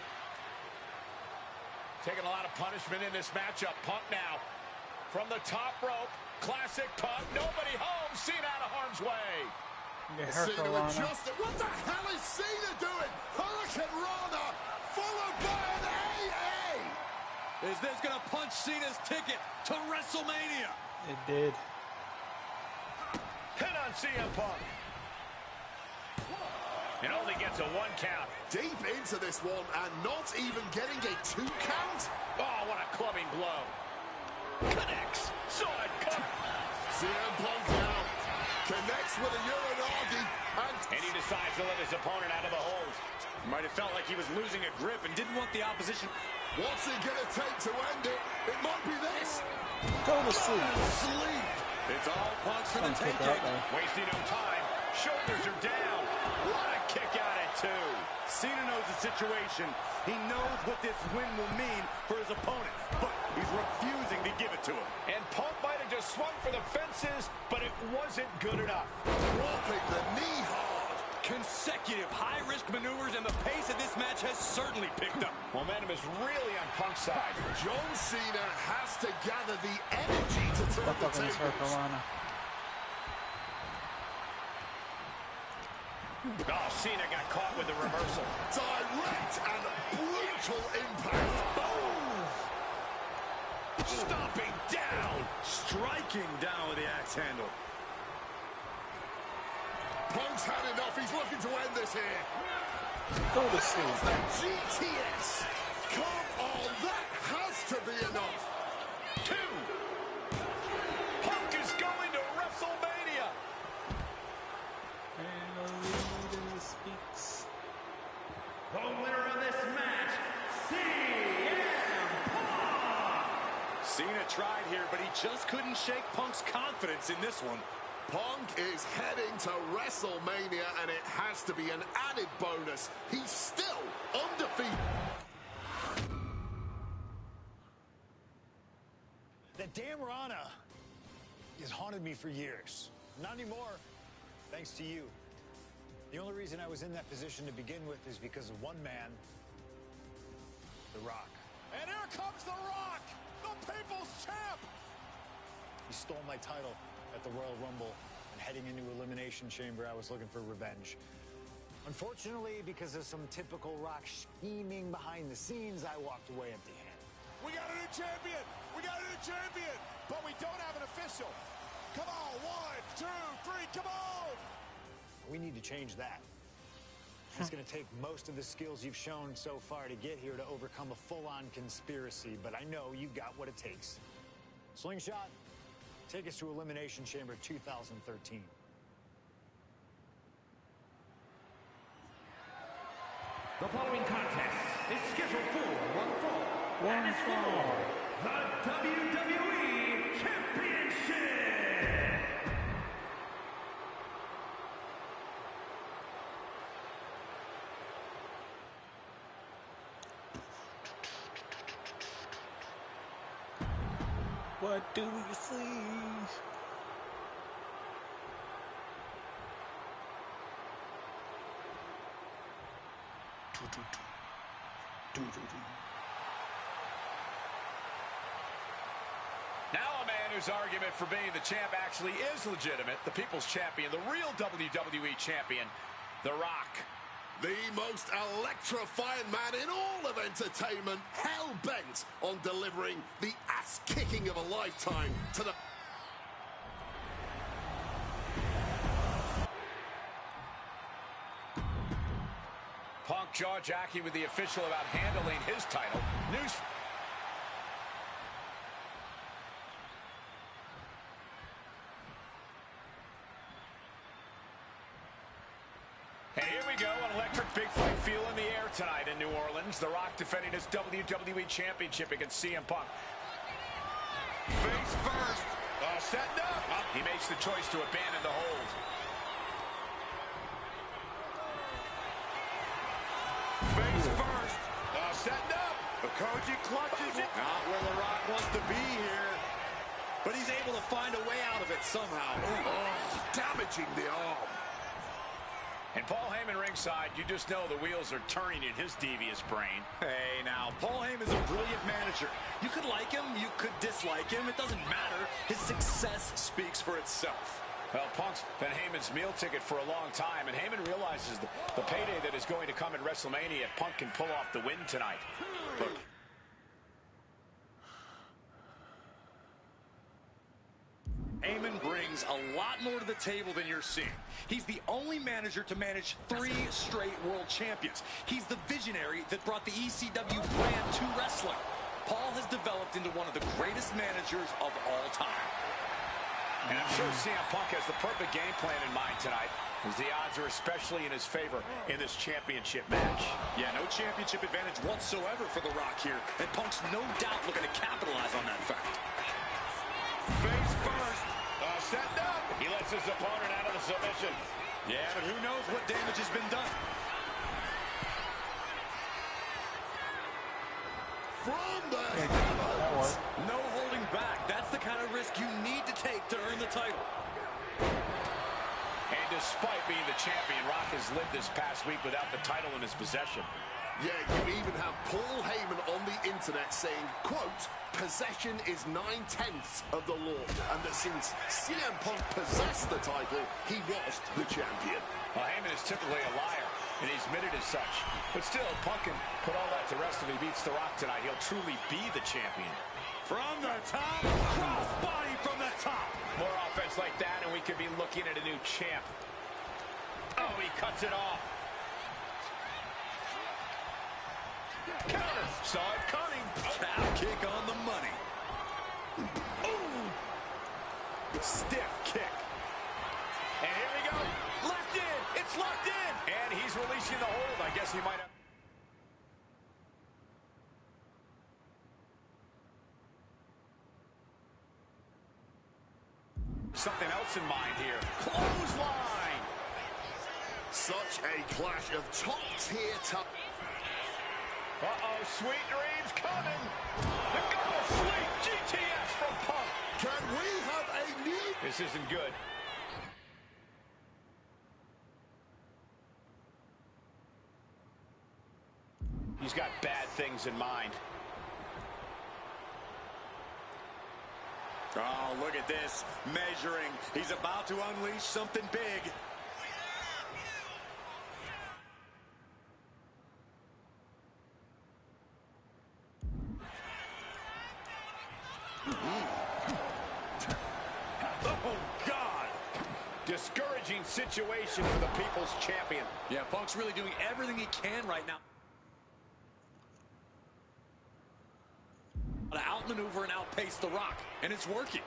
Speaker 2: Taking a lot of punishment in this matchup. Punk now from the top rope. Classic Punk. Nobody home. Cena out of harm's way.
Speaker 4: Cena adjusted. What the hell is Cena doing? Hurricane Rana followed by an AA.
Speaker 3: Is this going to punch Cena's ticket to WrestleMania?
Speaker 5: It did.
Speaker 2: Hit on CM Punk. It only gets a 1 count.
Speaker 4: Deep into this one and not even getting a 2 count.
Speaker 2: Oh, what a clubbing blow. Connects. Sword cut.
Speaker 4: CM Punk now connects with a Uranagi.
Speaker 2: And he decides to let his opponent out of the hold.
Speaker 3: Might have felt like he was losing a grip and didn't want the opposition.
Speaker 4: What's it going to take to end it? It might be this.
Speaker 5: Go to sleep.
Speaker 3: It's all Punk's for the taking.
Speaker 2: Wasting no time. Shoulders are down. What a kick out at 2.
Speaker 3: Cena knows the situation. He knows what this win will mean for his opponent, but he's refusing to give it to him.
Speaker 2: And Punk might have just swung for the fences, but it wasn't good enough.
Speaker 4: Dropping the knee hard.
Speaker 3: Consecutive high-risk maneuvers, and the pace of this match has certainly picked up.
Speaker 2: Momentum is really on Punk's side.
Speaker 4: John Cena has to gather the energy to turn the tables.
Speaker 2: Oh, Cena got caught with the reversal.
Speaker 4: Direct and brutal impact.
Speaker 3: Boom! Stomping down, striking down with the axe handle.
Speaker 4: Punk's had enough. He's looking to end this here.
Speaker 5: Go to sleep.
Speaker 4: The GTS. Come on, that has to be enough.
Speaker 2: 2. Punk is going to WrestleMania.
Speaker 5: And the leader speaks.
Speaker 7: The winner of this match, CM Punk!
Speaker 3: Cena tried here, but he just couldn't shake Punk's confidence in this one.
Speaker 4: Punk is heading to WrestleMania, and it has to be an added bonus. He's still undefeated.
Speaker 6: That damn Rana has haunted me for years. Not anymore, thanks to you. The only reason I was in that position to begin with is because of one man, The Rock.
Speaker 2: And here comes The Rock, the People's Champ.
Speaker 6: He stole my title at the Royal Rumble, and heading into Elimination Chamber, I was looking for revenge. Unfortunately, because of some typical Rock scheming behind the scenes, I walked away empty-handed.
Speaker 2: We got a new champion. We got a new champion. But we don't have an official. Come on, 1, 2, 3, come on.
Speaker 6: We need to change that. It's going to take most of the skills you've shown so far to get here to overcome a full-on conspiracy, but I know you got what it takes. Slingshot, take us to Elimination Chamber 2013.
Speaker 7: The following contest is scheduled for one fall.
Speaker 5: One fall.
Speaker 7: The WWE Championship.
Speaker 5: What do we see?
Speaker 2: Now a man whose argument for being the champ actually is legitimate. The People's Champion, the real WWE Champion, The Rock.
Speaker 4: The most electrifying man in all of entertainment, hell-bent on delivering the ass-kicking of a lifetime to the...
Speaker 2: Punk jaw-jacking with the official about handling his title. News... And here we go, an electric big fight feel in the air tonight in New Orleans. The Rock defending his WWE Championship against CM Punk. Face first. Setting up. He makes the choice to abandon the hold. Face first. Setting up.
Speaker 3: Koji clutches it. Not where The Rock wants to be here. But he's able to find a way out of it somehow.
Speaker 4: Oh, damaging the arm.
Speaker 2: And Paul Heyman ringside, you just know the wheels are turning in his devious brain.
Speaker 3: Hey, now, Paul Heyman's a brilliant manager. You could like him, you could dislike him. It doesn't matter. His success speaks for itself.
Speaker 2: Well, Punk's been Heyman's meal ticket for a long time, and Heyman realizes the payday that is going to come in WrestleMania if Punk can pull off the win tonight. Look.
Speaker 3: Heyman brings a lot more to the table than you're seeing. He's the only manager to manage 3 straight world champions. He's the visionary that brought the ECW brand to wrestling. Paul has developed into one of the greatest managers of all time.
Speaker 2: And I'm sure CM Punk has the perfect game plan in mind tonight, as the odds are especially in his favor in this championship match.
Speaker 3: Yeah, no championship advantage whatsoever for The Rock here, and Punk's no doubt looking to capitalize on that fact.
Speaker 2: Face first. Setting up. He lets his opponent out of the submission.
Speaker 3: Yeah, but who knows what damage has been done.
Speaker 4: From the
Speaker 5: That worked.
Speaker 3: No holding back. That's the kind of risk you need to take to earn the title.
Speaker 2: And despite being the champion, Rock has lived this past week without the title in his possession.
Speaker 4: Yeah, you even have Paul Heyman on the internet saying, quote, possession is 9/10 of the law, and that since CM Punk possessed the title, he was the champion.
Speaker 2: Well, Heyman is typically a liar, and he's admitted as such. But still, Punk can put all that to rest if he beats The Rock tonight. He'll truly be the champion.
Speaker 3: From the top, crossbody from the top.
Speaker 2: More offense like that, and we could be looking at a new champ. Oh, he cuts it off. Counter. Saw it coming.
Speaker 3: Calf kick on the money.
Speaker 2: Ooh. Stiff kick. And here we go. Locked in. It's locked in. And he's releasing the hold. I guess he might have. Something else in mind here. Clothesline.
Speaker 4: Such a clash of top-tier top.
Speaker 2: Uh-oh, sweet dreams coming. The go sleep GTS from Punk.
Speaker 4: Can we have a new...
Speaker 2: This isn't good. He's got bad things in mind.
Speaker 3: Oh, look at this. Measuring. He's about to unleash something big.
Speaker 2: Oh, God. Discouraging situation for the People's Champion.
Speaker 3: Yeah, Punk's really doing everything he can right now to outmaneuver and outpace The Rock, and it's working.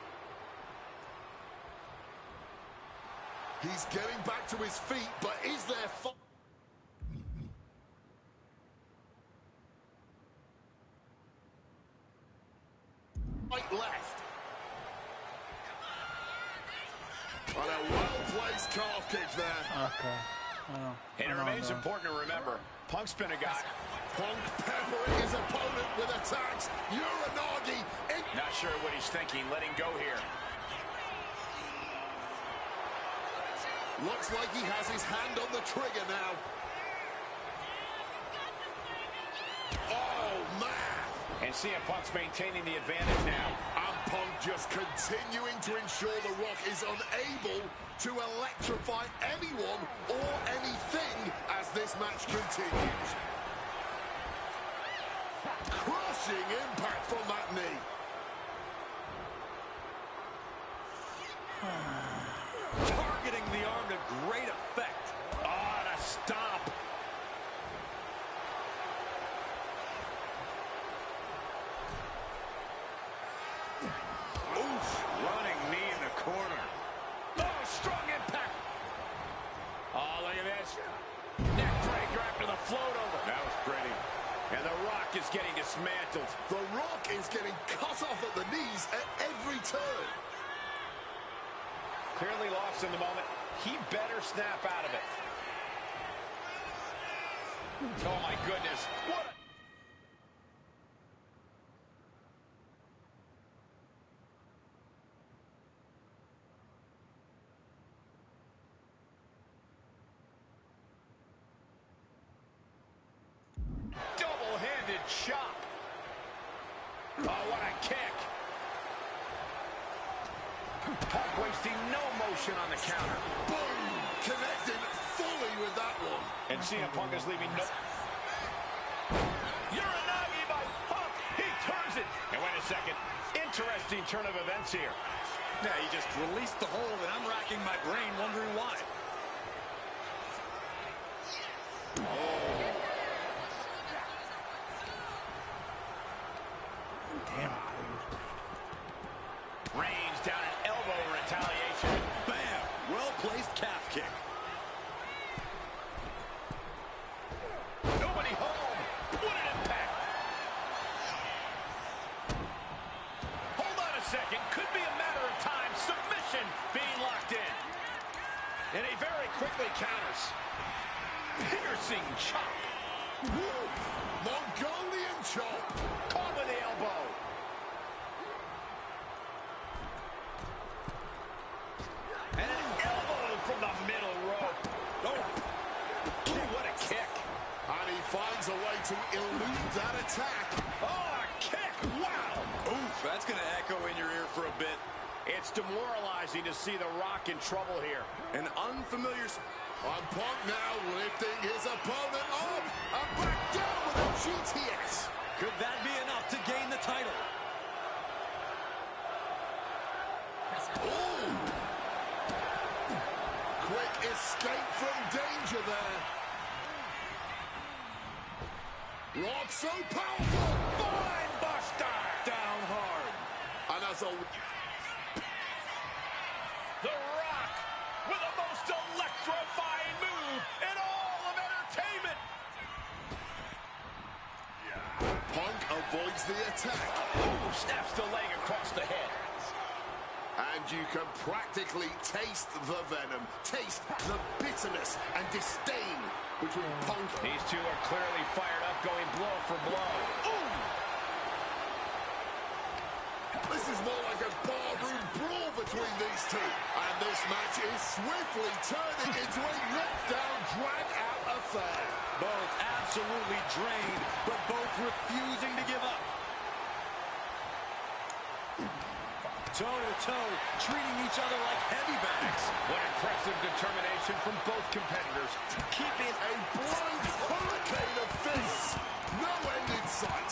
Speaker 4: He's getting back to his feet, but is there... Right left. On a well-placed calf kick there.
Speaker 5: Okay.
Speaker 2: And it remains important to remember, Punk's been a guy.
Speaker 4: Punk peppering his opponent with attacks. Uranagi.
Speaker 2: Not sure what he's thinking. Letting go here.
Speaker 4: Looks like he has his hand on the trigger now. Oh, man.
Speaker 2: And CM Punk's maintaining the advantage now.
Speaker 4: And Punk just continuing to ensure The Rock is unable to electrify anyone or anything as this match continues. Crushing impact from that knee.
Speaker 3: Targeting the arm to great effect.
Speaker 2: Oh, and a stop.
Speaker 3: Oof, running knee in the corner.
Speaker 2: Oh, strong impact. Oh, look at this. Neck breaker after the float over. That was pretty. And The Rock is getting dismantled.
Speaker 4: The Rock is getting cut off at the knees at every turn.
Speaker 2: Clearly lost in the moment. He better snap out of it. Oh, my goodness. What? Double-handed chop. Oh, what a kick. Punk wasting no motion on the counter.
Speaker 4: Boom! Connected fully with that one.
Speaker 2: And CM Punk is leaving no... Uranagi by Punk. He turns it. And wait a second. Interesting turn of events here.
Speaker 3: Yeah, he just released the hold, and I'm racking my brain wondering why.
Speaker 5: Damn it, dude.
Speaker 2: Reigns down an elbow in retaliation.
Speaker 3: Bam! Well-placed calf kick.
Speaker 2: Nobody home. What an impact. Hold on a second. Could be a matter of time. Submission being locked in. And he very quickly counters. Piercing chop.
Speaker 4: Woo! Mongolian chop.
Speaker 2: Caught with the elbow. And an elbow from the middle
Speaker 4: attack.
Speaker 2: Oh, a kick! Wow!
Speaker 3: Oof, that's going to echo in your ear for a bit.
Speaker 1: It's demoralizing to see The Rock in trouble here.
Speaker 2: An unfamiliar...
Speaker 4: And Punk now lifting his opponent up and back down with a GTS.
Speaker 3: Could that be enough to gain the title?
Speaker 4: Ooh. Quick escape from danger there. Rock so powerful.
Speaker 1: Mind buster.
Speaker 3: Down hard.
Speaker 4: And as a...
Speaker 1: The Rock with the most electrifying move in all of entertainment.
Speaker 4: Punk avoids the attack.
Speaker 1: Ooh, snaps the leg across the head.
Speaker 4: And you can practically taste the venom, taste the bitterness and disdain between Punk.
Speaker 1: These two are clearly fired up, going blow for blow. Ooh!
Speaker 4: This is more like a barroom brawl between these two. And this match is swiftly turning into a knockdown, drag-out affair.
Speaker 3: Both absolutely drained, but both refusing to give up. Toe-to-toe, treating each other like heavy bags.
Speaker 1: What impressive determination from both competitors.
Speaker 4: Keeping a blind hurricane of fists. No end in sight.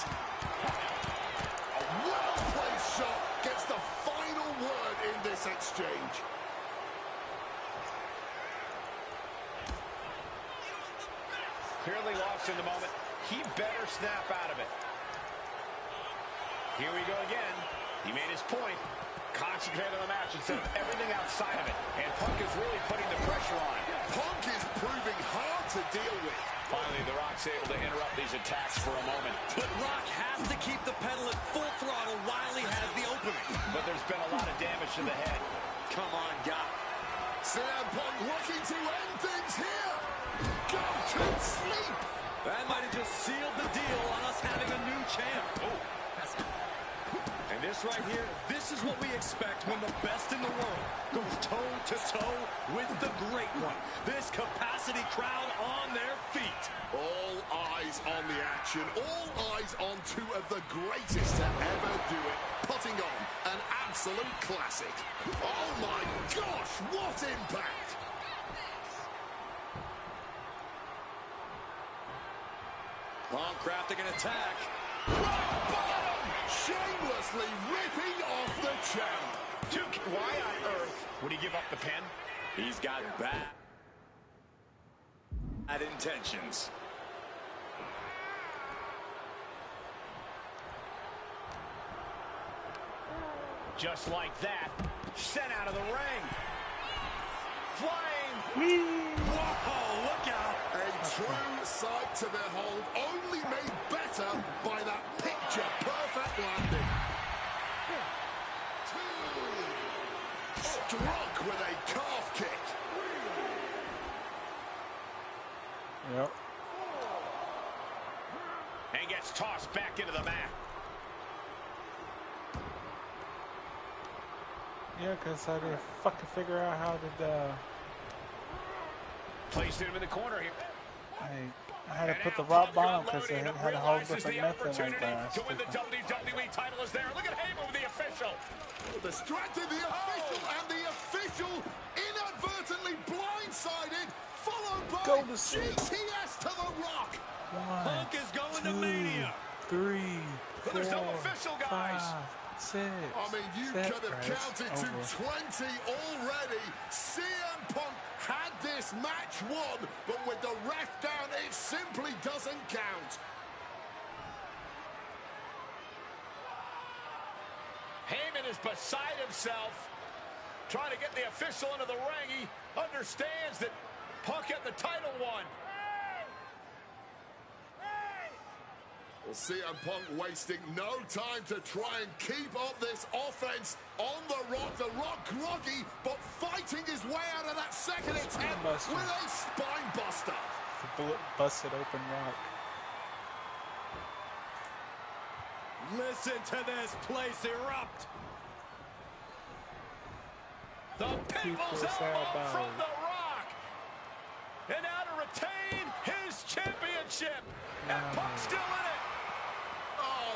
Speaker 4: A well-placed shot gets the final word in this exchange.
Speaker 1: Clearly lost in the moment. He better snap out of it. Here we go again. He made his point. Concentrate on the match instead of everything outside of it. And Punk is really putting the pressure on.
Speaker 4: Punk is proving hard to deal with.
Speaker 1: Finally, The Rock's able to interrupt these attacks for a moment.
Speaker 3: But Rock has to keep the pedal at full throttle while he has the opening.
Speaker 1: But there's been a lot of damage to the head.
Speaker 3: Come on, God.
Speaker 4: CM Punk looking to end things here. Go to sleep.
Speaker 3: That might have just sealed the deal on us having a new champ. Oh. And this right here, this is what we expect when the best in the world goes toe-to-toe with the great one. This capacity crowd on their feet.
Speaker 4: All eyes on the action. All eyes on two of the greatest to ever do it. Putting on an absolute classic. Oh my gosh, what impact!
Speaker 3: Punk crafting an attack.
Speaker 4: Rock bottom! Shamelessly ripping off the champ.
Speaker 1: Why on earth would he give up the pin?
Speaker 3: He's got bad intentions.
Speaker 1: Just like that, sent out of the ring. Flying.
Speaker 3: Whoa, look out.
Speaker 4: A true sight to behold, only made better by that picture-perfect landing. Struck with a calf kick.
Speaker 5: Yep.
Speaker 1: And gets tossed back into the mat.
Speaker 5: Yeah, because I didn't fucking figure out how to,
Speaker 1: Placed him in the corner here.
Speaker 5: I had to put the rock bottom because it had a whole different method like that.
Speaker 1: To win the WWE title is there. Look at Heyman with the official.
Speaker 4: Distracted the official, and the official inadvertently blindsided, followed by
Speaker 5: Go to sleep.
Speaker 4: GTS to the Rock.
Speaker 3: Punk is going to Mania.
Speaker 5: 3,
Speaker 1: But there's no
Speaker 5: 4,
Speaker 1: official, guys.
Speaker 5: 5, 6.
Speaker 4: I mean, you
Speaker 5: Set,
Speaker 4: could have
Speaker 5: right,
Speaker 4: counted
Speaker 5: over.
Speaker 4: to 20 already. CM Punk had this match won, but with the ref down, it simply doesn't count.
Speaker 1: Heyman is beside himself, trying to get the official into the ring. He understands that Punk had the title won.
Speaker 4: Well, CM Punk wasting no time to try and keep up this offense on The Rock. The Rock groggy, but fighting his way out of that second attempt
Speaker 5: buster.
Speaker 4: with a spine buster.
Speaker 5: The bullet busted open Rock.
Speaker 3: Listen to this place erupt.
Speaker 1: The people's
Speaker 5: People's
Speaker 1: elbow
Speaker 5: elbow.
Speaker 1: from The Rock. And now to retain his championship. And Punk's still in it.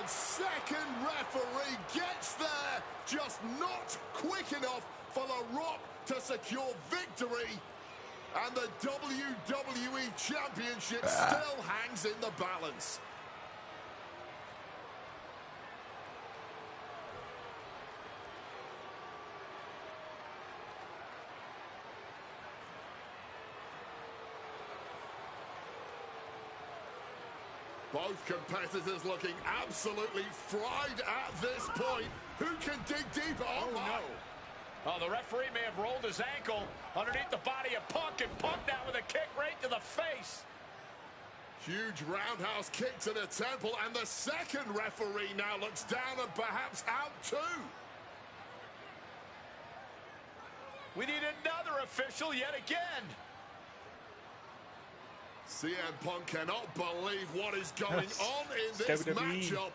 Speaker 4: And second referee gets there, just not quick enough for The Rock to secure victory. And the WWE Championship still hangs in the balance. Both competitors looking absolutely fried at this point. Who can dig deeper? Oh, no.
Speaker 1: Oh, the referee may have rolled his ankle underneath the body of Punk, and Punk now with a kick right to the face.
Speaker 4: Huge roundhouse kick to the temple, and the second referee now looks down and perhaps out too.
Speaker 1: We need another official yet again.
Speaker 4: CM Punk cannot believe what is going on in this matchup.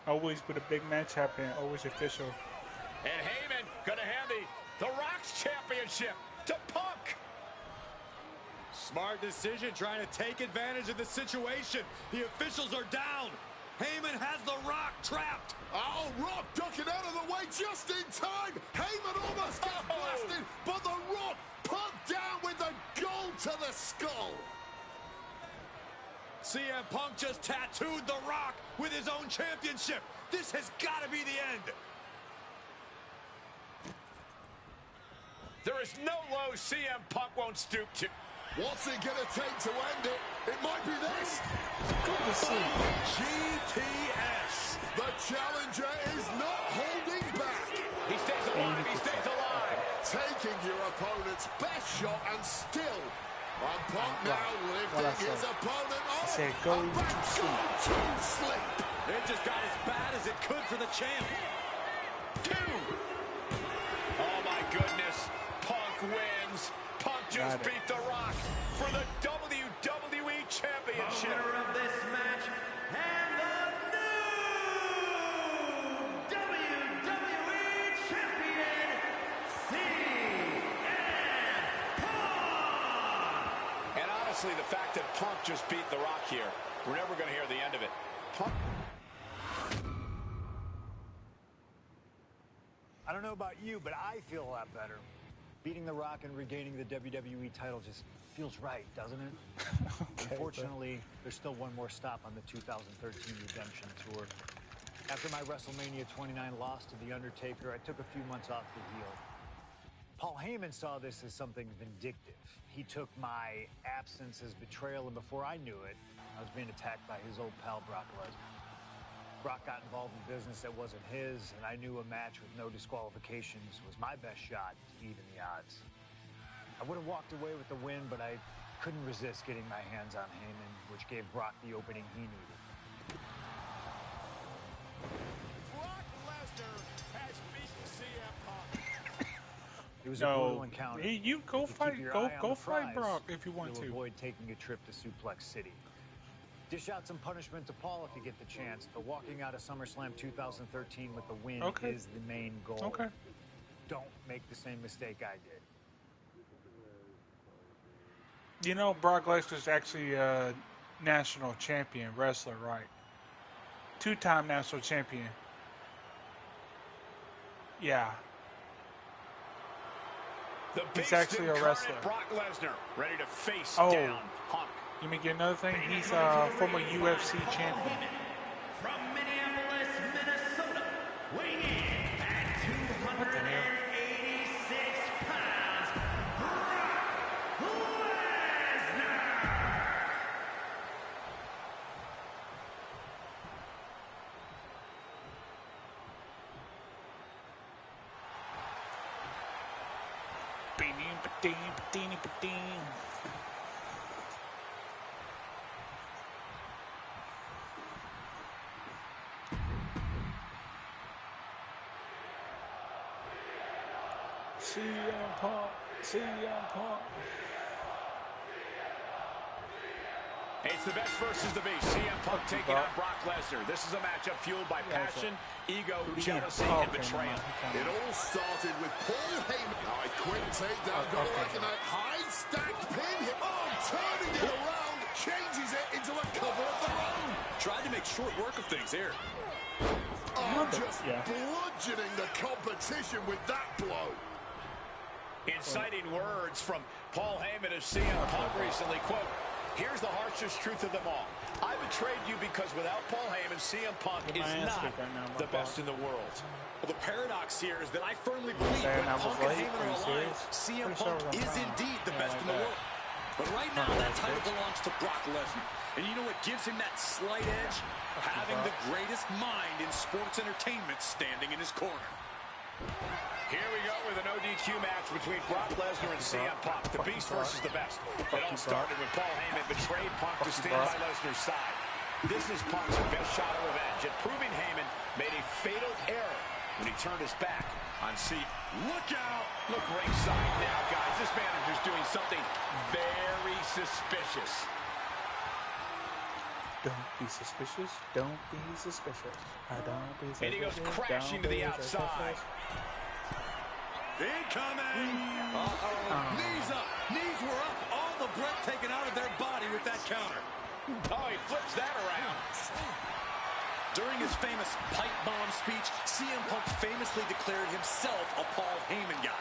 Speaker 5: Always with a big match happening, always official.
Speaker 1: And Heyman gonna hand the Rock's championship to Punk.
Speaker 3: Smart decision, trying to take advantage of the situation. The officials are down. Heyman has the Rock trapped.
Speaker 4: Oh, Rock ducking out of the way just in time. Heyman almost gets blasted, but the Rock put down with the goal to the skull.
Speaker 3: CM Punk just tattooed The Rock with his own championship. This has got to be the end.
Speaker 1: There is no low CM Punk won't stoop to.
Speaker 4: What's it going to take to end it? It might be this.
Speaker 5: Good to see.
Speaker 3: GTS.
Speaker 4: The challenger is not holding back.
Speaker 1: He stays alive. He stays alive.
Speaker 4: Taking your opponent's best shot and still. And Punk now lifting his opponent up.
Speaker 5: I said go to sleep.
Speaker 3: It just got as bad as it could for the champ.
Speaker 1: 2. Oh my goodness. Punk wins. Punk just beat The Rock for the WWE Championship.
Speaker 7: Winner of this match and the new WWE Champion, CM Punk.
Speaker 2: And honestly, the fact that Punk just beat The Rock here, we're never going to hear the end of it. Punk.
Speaker 6: I don't know about you, but I feel a lot better. Beating The Rock and regaining the WWE title just feels right, doesn't it?
Speaker 5: Okay,
Speaker 6: Unfortunately, there's still one more stop on the 2013 Redemption Tour. After my WrestleMania 29 loss to The Undertaker, I took a few months off to heal. Paul Heyman saw this as something vindictive. He took my absence as betrayal, and before I knew it, I was being attacked by his old pal, Brock Lesnar. Brock got involved in business that wasn't his, and I knew a match with no disqualifications was my best shot to even the odds. I would have walked away with the win, but I couldn't resist getting my hands on Heyman, which gave Brock the opening he needed.
Speaker 1: Brock Lesnar has beaten CM Punk.
Speaker 6: It was a brutal encounter.
Speaker 5: Hey, you go
Speaker 6: If you
Speaker 5: fight.
Speaker 6: keep your eye on
Speaker 5: Go
Speaker 6: the
Speaker 5: fight
Speaker 6: prize,
Speaker 5: Brock if you want
Speaker 6: you'll
Speaker 5: to.
Speaker 6: avoid taking a trip to Suplex City. Dish out some punishment to Paul if you get the chance, but walking out of SummerSlam 2013 with the win is the main goal.
Speaker 5: Okay.
Speaker 6: Don't make the same mistake I did.
Speaker 5: You know, Brock Lesnar's actually a national champion wrestler, right? 2-time national champion. Yeah.
Speaker 2: The
Speaker 5: He's actually a wrestler.
Speaker 2: Brock Lesnar ready to face
Speaker 5: Oh.
Speaker 2: down Punk.
Speaker 5: You mean get another thing? He's a former UFC champion.
Speaker 7: From Minneapolis, Minnesota, weighing in at 286 pounds, Brock Lesnar.
Speaker 5: CM Punk. CM Punk.
Speaker 2: It's the best versus the beast. CM Punk taking on Brock Lesnar. This is a matchup fueled by passion, ego, jealousy, and betrayal.
Speaker 4: It all started with Paul Heyman. Now a quick takedown, got to reckon a high stacked pin hit. Oh, turning it around, changes it into a cover of their own.
Speaker 3: Tried to make short work of things here.
Speaker 4: Oh, just bludgeoning the competition with that blow.
Speaker 2: Inciting words from Paul Heyman of CM Punk recently. Quote, "Here's the harshest truth of them all. I betrayed you because without Paul Heyman, CM Punk is not the best in the world."
Speaker 3: Well, the paradox here is that I firmly believe when Punk and Heyman are aligned, CM Punk is indeed the best in the world. But right now, that title belongs to Brock Lesnar. And you know what gives him that slight edge? Having the greatest mind in sports entertainment standing in his corner.
Speaker 2: Here we go with an ODQ match between Brock Lesnar and CM Punk. The Beast versus the Best. It all started when Paul Heyman betrayed Punk to stand by Lesnar's side. This is Punk's best shot of revenge at proving Heyman made a fatal error when he turned his back on CM.
Speaker 3: Look out!
Speaker 2: Look ringside now, guys. This manager's doing something very suspicious.
Speaker 5: Don't be suspicious. Don't be suspicious. Don't be suspicious.
Speaker 2: And he goes crashing to the outside.
Speaker 3: Incoming! Knees up. Knees were up. All the breath taken out of their body with that counter.
Speaker 2: Oh, he flips that around.
Speaker 3: During his famous pipe bomb speech, CM Punk famously declared himself a Paul Heyman guy.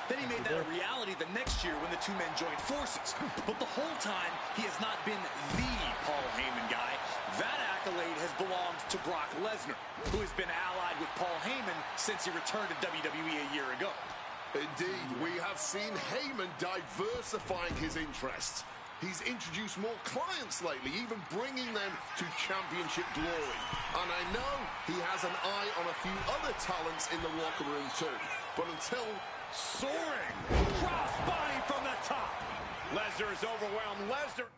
Speaker 3: Then he made that a reality the next year when the two men joined forces. But the whole time, he has not been the Paul Heyman guy. That accolade has belonged to Brock Lesnar, who has been allied with Paul Heyman since he returned to WWE a year ago.
Speaker 4: Indeed, we have seen Heyman diversifying his interests. He's introduced more clients lately, even bringing them to championship glory. And I know he has an eye on a few other talents in the locker room too. But until...
Speaker 3: Soaring! Crossbody from the top!
Speaker 2: Lesnar is overwhelmed. Lesnar...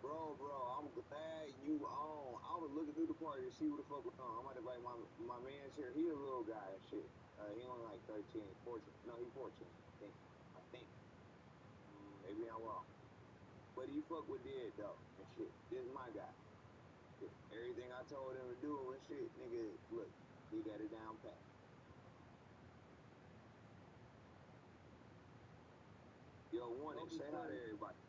Speaker 8: Bro, I'm glad you on. I was looking through the party to see who the fuck was on. I'm about to invite my man's here. He a little guy and shit. He only like 13, 14. No, he 14. I think. Maybe I'm wrong. But he fuck with Dead, though, and shit. This is my guy. Shit. Everything I told him to do and shit, nigga, look, he got it down pat. Yo, Warning, say hi to everybody.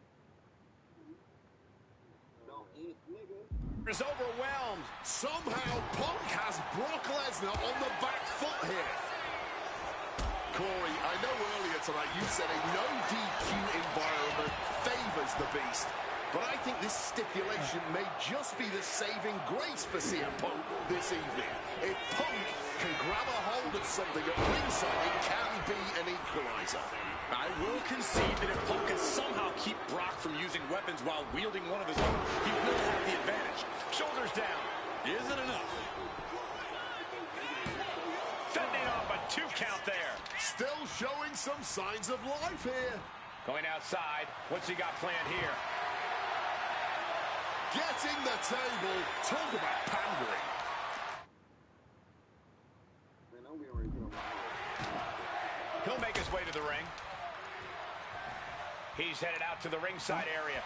Speaker 8: Don't eat, nigga.
Speaker 2: Is overwhelmed.
Speaker 4: Somehow, Punk has Brock Lesnar on the back foot here. Corey, I know earlier tonight you said a no DQ environment favors the Beast, but I think this stipulation may just be the saving grace for CM Punk this evening. If Punk can grab a hold of something at ringside, it can be an equalizer.
Speaker 3: I will concede that if Punk can somehow keep Brock from using weapons while wielding one of his own, he will have the advantage.
Speaker 2: Shoulders down.
Speaker 3: Is it enough?
Speaker 2: Fending off a 2 count there.
Speaker 4: Still showing some signs of life here.
Speaker 2: Going outside. What's he got planned here?
Speaker 4: Getting the table. Talk about pandering.
Speaker 8: Man, I'm getting ready to get on my
Speaker 2: He'll make his way to the ring. He's headed out to the ringside area.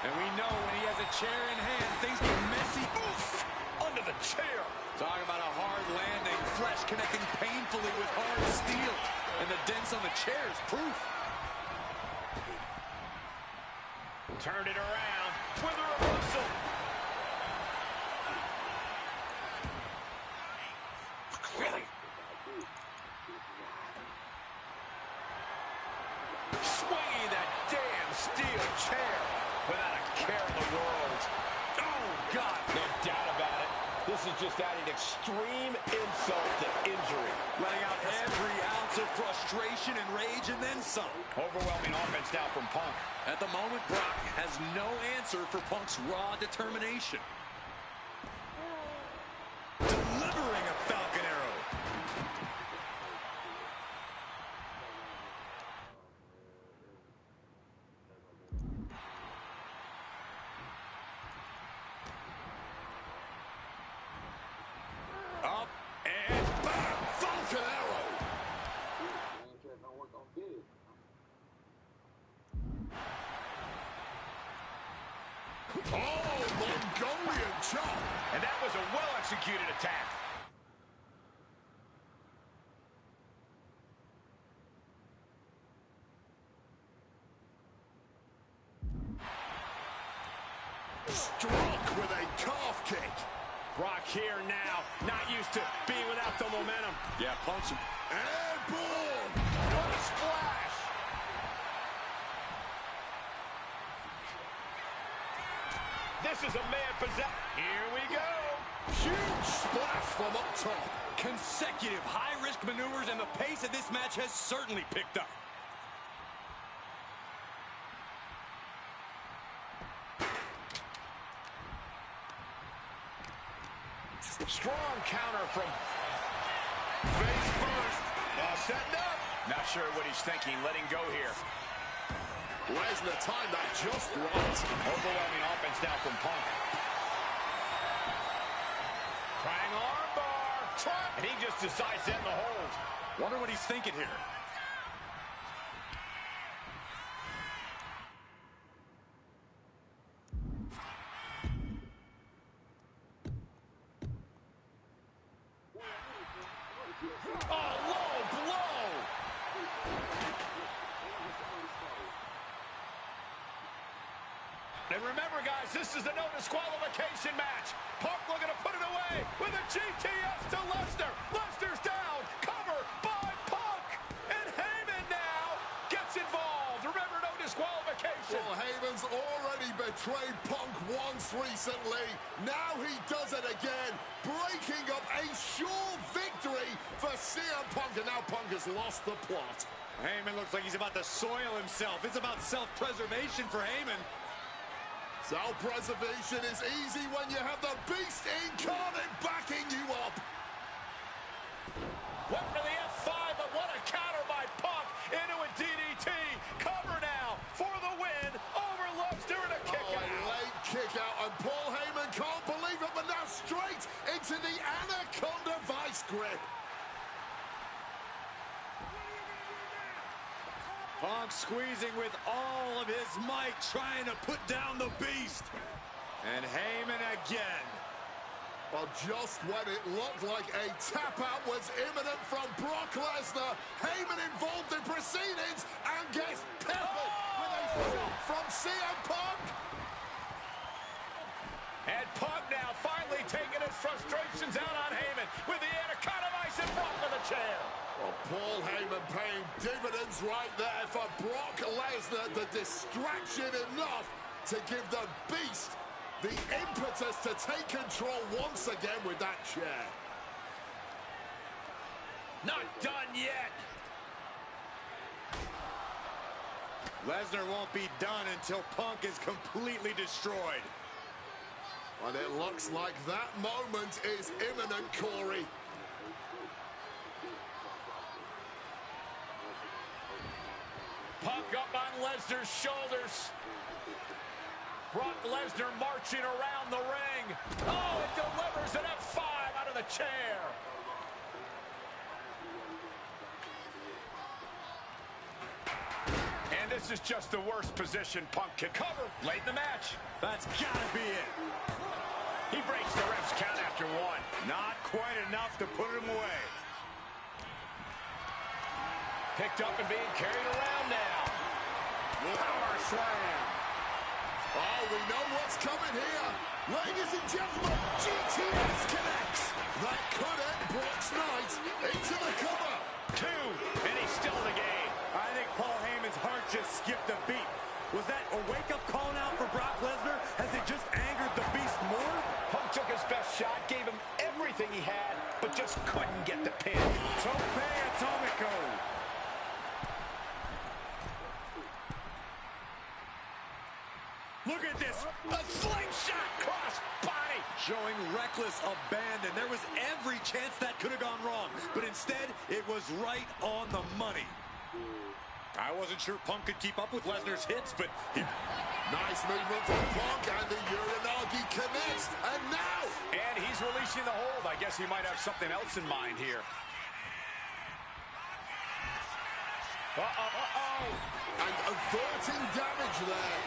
Speaker 3: And we know when he has a chair in hand, things get messy.
Speaker 2: Oof! Under the chair.
Speaker 3: Talk about a hard landing, flesh connecting painfully with hard steel. And the dents on the chair is proof.
Speaker 2: Turned it around with a reversal. Swinging that damn steel chair without a care in the world. Oh, God. No doubt about it. This is just adding extreme insult to injury.
Speaker 3: Letting out every ounce of frustration and rage and then some.
Speaker 2: Overwhelming offense now from Punk.
Speaker 3: At the moment, Brock has no answer for Punk's raw determination. Delivering a Falcon Arrow. Up and back.
Speaker 4: Falcon Arrow.
Speaker 8: don't work on get it.
Speaker 4: Oh, Mongolian chop.
Speaker 2: And that was a well-executed attack.
Speaker 4: Struck with a calf kick.
Speaker 2: Brock here now, not used to being without the momentum.
Speaker 3: Yeah, punch him.
Speaker 4: Airborne!
Speaker 2: What a splash! This is a man possessed. Here we go.
Speaker 4: Huge splash from up top.
Speaker 3: Consecutive high-risk maneuvers, and the pace of this match has certainly picked up.
Speaker 2: Strong counter from face first. Setting up. Not sure what he's thinking, letting go here.
Speaker 4: Lesnar timed that just right.
Speaker 2: Overwhelming offense now from Punk. Trying armbar. And he just decides to end the hold.
Speaker 3: Wonder what he's thinking here.
Speaker 2: Oh, low blow. And remember, guys, this is the no disqualification match. Punk looking to put it away with a GTS to Lesnar. Lesnar's down. Cover by Punk. And Heyman now gets involved. Remember, no disqualification.
Speaker 4: Well, Heyman's already betrayed Punk once recently. Now he does it again, breaking up a sure victory for CM Punk. And now Punk has lost the plot.
Speaker 3: Heyman looks like he's about to soil himself. It's about self-preservation for Heyman.
Speaker 4: Self-preservation is easy when you have the Beast incarnate backing you up.
Speaker 2: Went for the F5, but what a counter by Punk into a DDT. Cover now for the win over Lesnar and a kick out.
Speaker 4: A late kick out, and Paul Heyman can't believe it, but now straight into the Anaconda Vice grip.
Speaker 3: Punk squeezing with all of his might, trying to put down the Beast. And Heyman again.
Speaker 4: Well, just when it looked like a tap-out was imminent from Brock Lesnar, Heyman involved in proceedings and gets peppered with a shot from CM Punk.
Speaker 2: And Punk now finally taking his frustrations out on Heyman with the Anaconda Vice in front of the chair.
Speaker 4: Well, Paul Heyman paying dividends right there for Brock Lesnar. The distraction enough to give the Beast the impetus to take control once again with that chair.
Speaker 2: Not done yet.
Speaker 3: Lesnar won't be done until Punk is completely destroyed.
Speaker 4: And it looks like that moment is imminent, Corey.
Speaker 2: Punk up on Lesnar's shoulders. Brock Lesnar marching around the ring. Oh, it delivers an F5 out of the chair. And this is just the worst position Punk can cover late in the match.
Speaker 3: That's gotta be it.
Speaker 2: He breaks the ref's count after one.
Speaker 3: Not quite enough to put him away.
Speaker 2: Picked up and being carried around now. Power slam.
Speaker 4: Oh, we know what's coming here. Ladies and gentlemen, GTS connects. That could end Brock's night. Into the cover.
Speaker 2: 2, and he's still in the game.
Speaker 3: I think Paul Heyman's heart just skipped a beat. Was that a wake-up call now for Brock Lesnar? Has it just angered the Beast more?
Speaker 2: Punk took his best shot, gave him everything he had, but just couldn't get the pin.
Speaker 3: Tope Atomico. Look at this.
Speaker 2: A slingshot cross body.
Speaker 3: Showing reckless abandon. There was every chance that could have gone wrong, but instead, it was right on the money. I wasn't sure Punk could keep up with Lesnar's hits, but
Speaker 4: Nice movement from Punk, and the Uranagi connects, and now...
Speaker 2: And he's releasing the hold. I guess he might have something else in mind here.
Speaker 4: And averting damage there.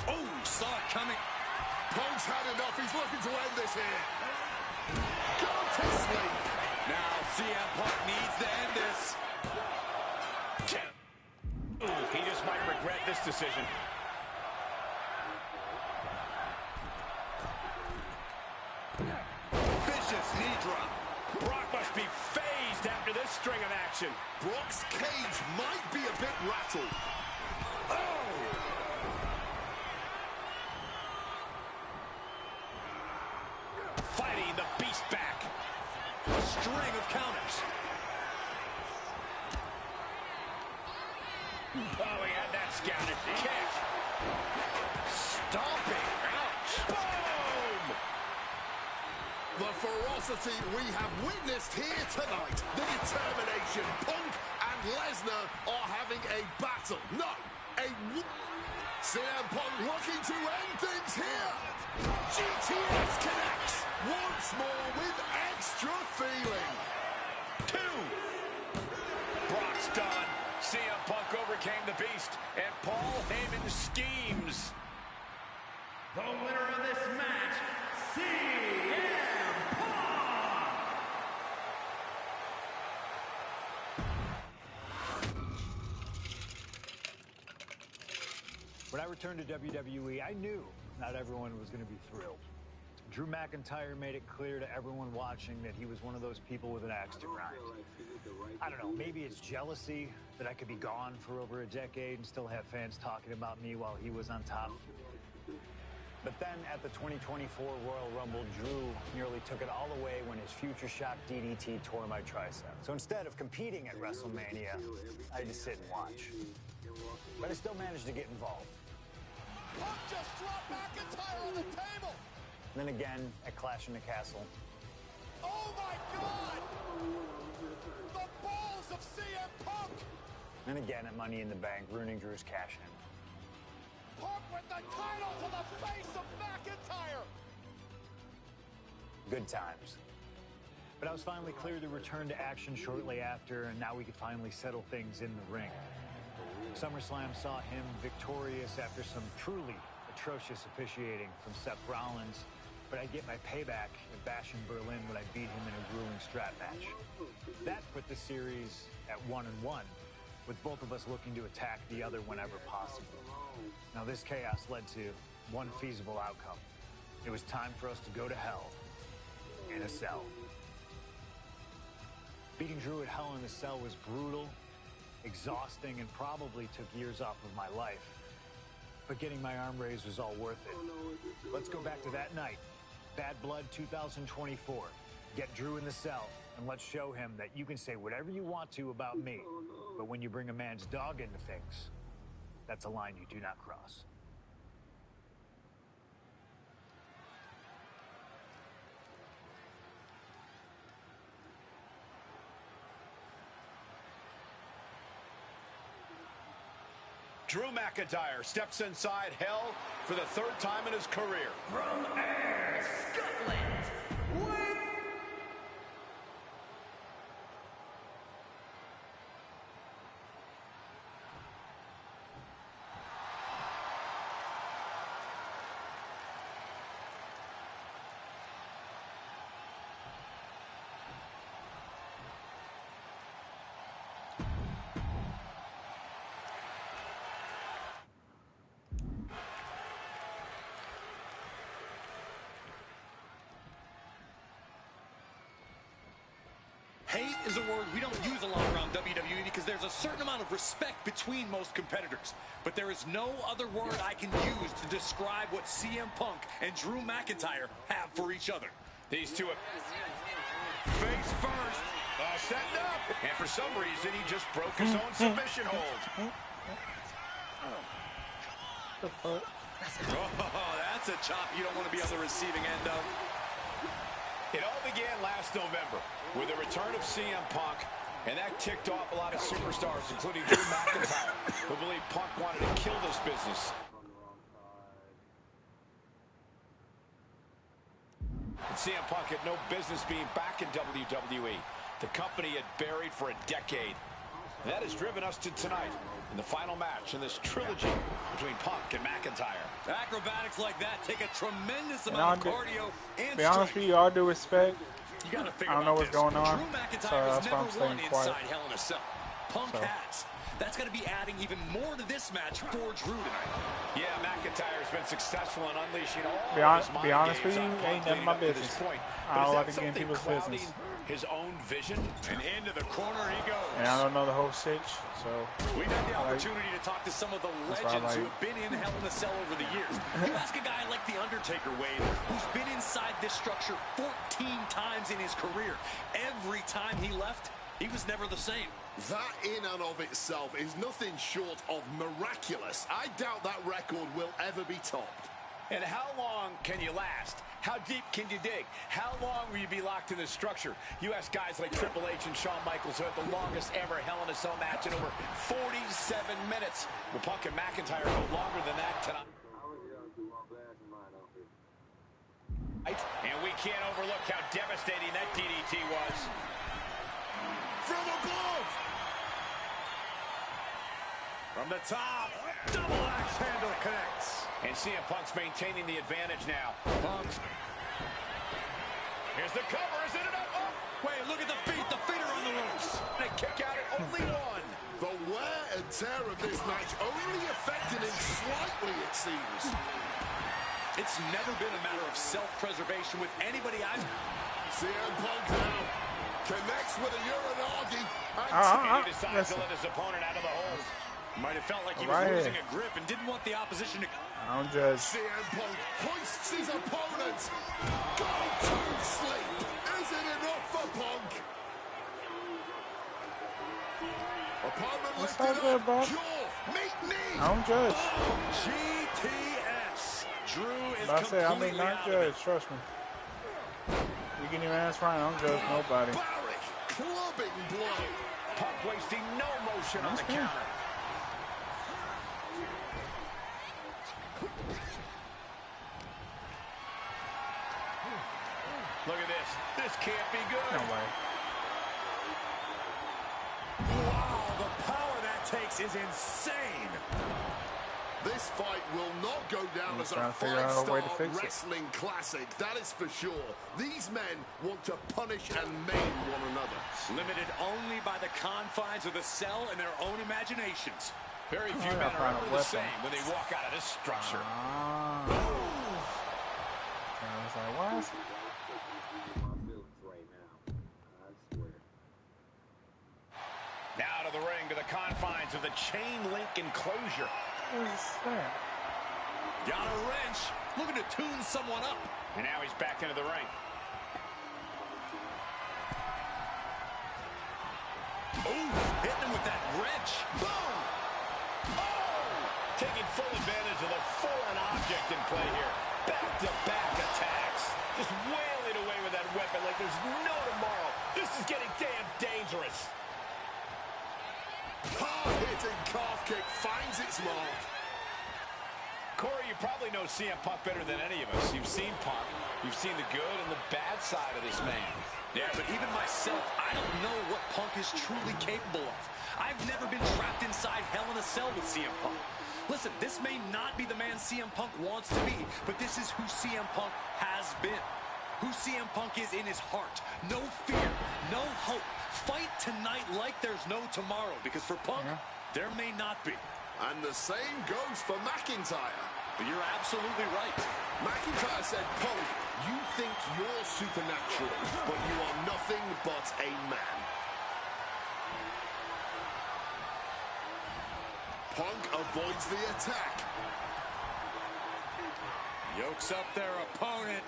Speaker 3: oh, saw it coming.
Speaker 4: Punk's had enough. He's looking to end this here. Go to sleep.
Speaker 3: Now CM Punk needs to end this.
Speaker 2: He just might regret this decision.
Speaker 3: drop.
Speaker 2: Brock must be phased after this string of action.
Speaker 4: Brock's cage might be a bit rattled.
Speaker 2: Oh! Fighting the beast back.
Speaker 3: A string of counters.
Speaker 2: Oh, he had that scouted. Kick. Stomping. Ouch. Boom!
Speaker 4: The ferocity we have witnessed here tonight. The determination. Punk and Lesnar are having a battle. No, a... CM Punk looking to end things here. GTS connects once more with extra feeling.
Speaker 2: 2. Brock's done. CM Punk overcame the beast, and Paul Heyman schemes.
Speaker 7: The winner of this match, CM Punk!
Speaker 6: When I returned to WWE, I knew not everyone was going to be thrilled. Drew McIntyre made it clear to everyone watching that he was one of those people with an axe to grind. I don't know, maybe it's jealousy that I could be gone for over a decade and still have fans talking about me while he was on top. But then at the 2024 Royal Rumble, Drew nearly took it all away when his Future Shock DDT tore my tricep. So instead of competing at WrestleMania, I just sit and watch. But I still managed to get involved.
Speaker 1: Punk just dropped McIntyre on the table.
Speaker 6: Then again at Clash in the Castle.
Speaker 1: Oh my God! The balls of CM Punk!
Speaker 6: Then again at Money in the Bank, ruining Drew's cash-in.
Speaker 1: Punk with the title to the face of McIntyre!
Speaker 6: Good times. But I was finally cleared to return to action shortly after, and now we could finally settle things in the ring. SummerSlam saw him victorious after some truly atrocious officiating from Seth Rollins, but I'd get my payback at Bash in Berlin when I beat him in a grueling strap match. That put the series at 1-1, with both of us looking to attack the other whenever possible. Now this chaos led to one feasible outcome. It was time for us to go to hell in a cell. Beating Drew at Hell in a Cell was brutal, exhausting, and probably took years off of my life. But getting my arm raised was all worth it. Let's go back to that night. Bad Blood 2024. Get Drew in the cell, and let's show him that you can say whatever you want to about me, but when you bring a man's dog into things, that's a line you do not cross.
Speaker 2: Drew McIntyre steps inside Hell for the 3rd time in his career.
Speaker 7: From Ayr, Scotland, Wayne.
Speaker 3: Hate is a word we don't use a lot around WWE because there's a certain amount of respect between most competitors. But there is no other word I can use to describe what CM Punk and Drew McIntyre have for each other.
Speaker 2: These two have face first, setting up, and for some reason he just broke his own submission hold.
Speaker 3: Oh, that's a chop you don't want to be on the receiving end of.
Speaker 2: It all began last November with the return of CM Punk, and that ticked off a lot of superstars, including Drew McIntyre, who believed Punk wanted to kill this business. And CM Punk had no business being back in WWE. The company had buried for a decade. And that has driven us to tonight in the final match in this trilogy between Punk and McIntyre.
Speaker 3: Acrobatics like that take a tremendous amount of cardio and
Speaker 5: be honest with you, all due respect,
Speaker 3: you gotta
Speaker 5: I don't know what's going on,
Speaker 3: Drew McIntyre
Speaker 5: so
Speaker 3: has
Speaker 5: that's why I'm
Speaker 3: never
Speaker 5: staying
Speaker 3: won
Speaker 5: quiet.
Speaker 3: inside Hell in a Cell. Punk has. That's going to be adding even more to this match for Drew tonight.
Speaker 2: Yeah, McIntyre's been successful in unleashing all
Speaker 5: Be honest with you, ain't none of my business. I don't like to get in people's business.
Speaker 2: His own vision, and into the corner he goes.
Speaker 5: And I don't know the whole sitch, so
Speaker 3: we've had the opportunity to talk to some of the legends who have been in Hell in a Cell over the years. You ask a guy like The Undertaker, Wade, who's been inside this structure 14 times in his career. Every time he left, he was never the same.
Speaker 4: That in and of itself is nothing short of miraculous. I doubt that record will ever be topped.
Speaker 2: And how long can you last? How deep can you dig? How long will you be locked in this structure? You ask guys like Triple H and Shawn Michaels who had the longest ever Hell in a Cell match in over 47 minutes. Well, Punk and McIntyre go longer than that tonight. And we can't overlook how devastating that DDT was.
Speaker 4: From above!
Speaker 2: From the top, double axe handle connects. And CM Punk's maintaining the advantage now. Punk's. Here's the cover, is it enough? Oh, wait, look at the feet. The feet are on the ropes. They kick out at only one.
Speaker 4: The wear and tear of this match only affected him slightly, it seems.
Speaker 3: It's never been a matter of self-preservation with anybody I've...
Speaker 4: CM Punk now connects with a Uranagi.
Speaker 2: And he decides to let his opponent out of the holes.
Speaker 3: Might have felt like he was losing a grip and didn't want the opposition to...
Speaker 5: I don't judge.
Speaker 4: CM Punk hoists his opponent. Go to sleep. Is it enough for Punk? Opponent lifted up. Jaw, meet knee.
Speaker 5: I don't judge.
Speaker 3: GTS. Drew is
Speaker 5: completely I may not judge, trust me. You get your ass right, I don't judge nobody.
Speaker 4: Barbaric clubbing blow.
Speaker 2: Punk wasting no motion on the counter. Look at this. This can't be good.
Speaker 5: No way.
Speaker 2: Wow, the power that takes is insane.
Speaker 4: This fight will not go down as a five-star wrestling classic, that is for sure. These men want to punish and maim one another.
Speaker 3: Limited only by the confines of the cell and their own imaginations.
Speaker 2: Very few men are ever the same when they walk out of this structure.
Speaker 5: I was like, what?
Speaker 2: Now to the ring, to the confines of the chain link enclosure.
Speaker 5: What is that?
Speaker 3: Got a wrench, looking to tune someone up.
Speaker 2: And now he's back into the ring.
Speaker 3: Ooh, hitting him with that wrench.
Speaker 2: Boom! Oh! Taking full advantage of the foreign object in play here. Back-to-back attacks. Just wailing away with that weapon like there's no tomorrow. This is getting damn dangerous.
Speaker 4: Hard-hitting calf kick finds its mark.
Speaker 2: Corey, you probably know CM Punk better than any of us. You've seen Punk. You've seen the good and the bad side of this man.
Speaker 3: Yeah, but even myself, I don't know what Punk is truly capable of. I've never been trapped inside Hell in a Cell with CM Punk. Listen, this may not be the man CM Punk wants to be, but this is who CM Punk has been. Who CM Punk is in his heart. No fear, no hope. Fight tonight like there's no tomorrow, because for Punk, there may not be.
Speaker 4: And the same goes for McIntyre.
Speaker 3: But you're absolutely right.
Speaker 4: McIntyre said, Punk, you think you're supernatural, but you are nothing but a man. Punk avoids the attack.
Speaker 3: Yokes up their opponent.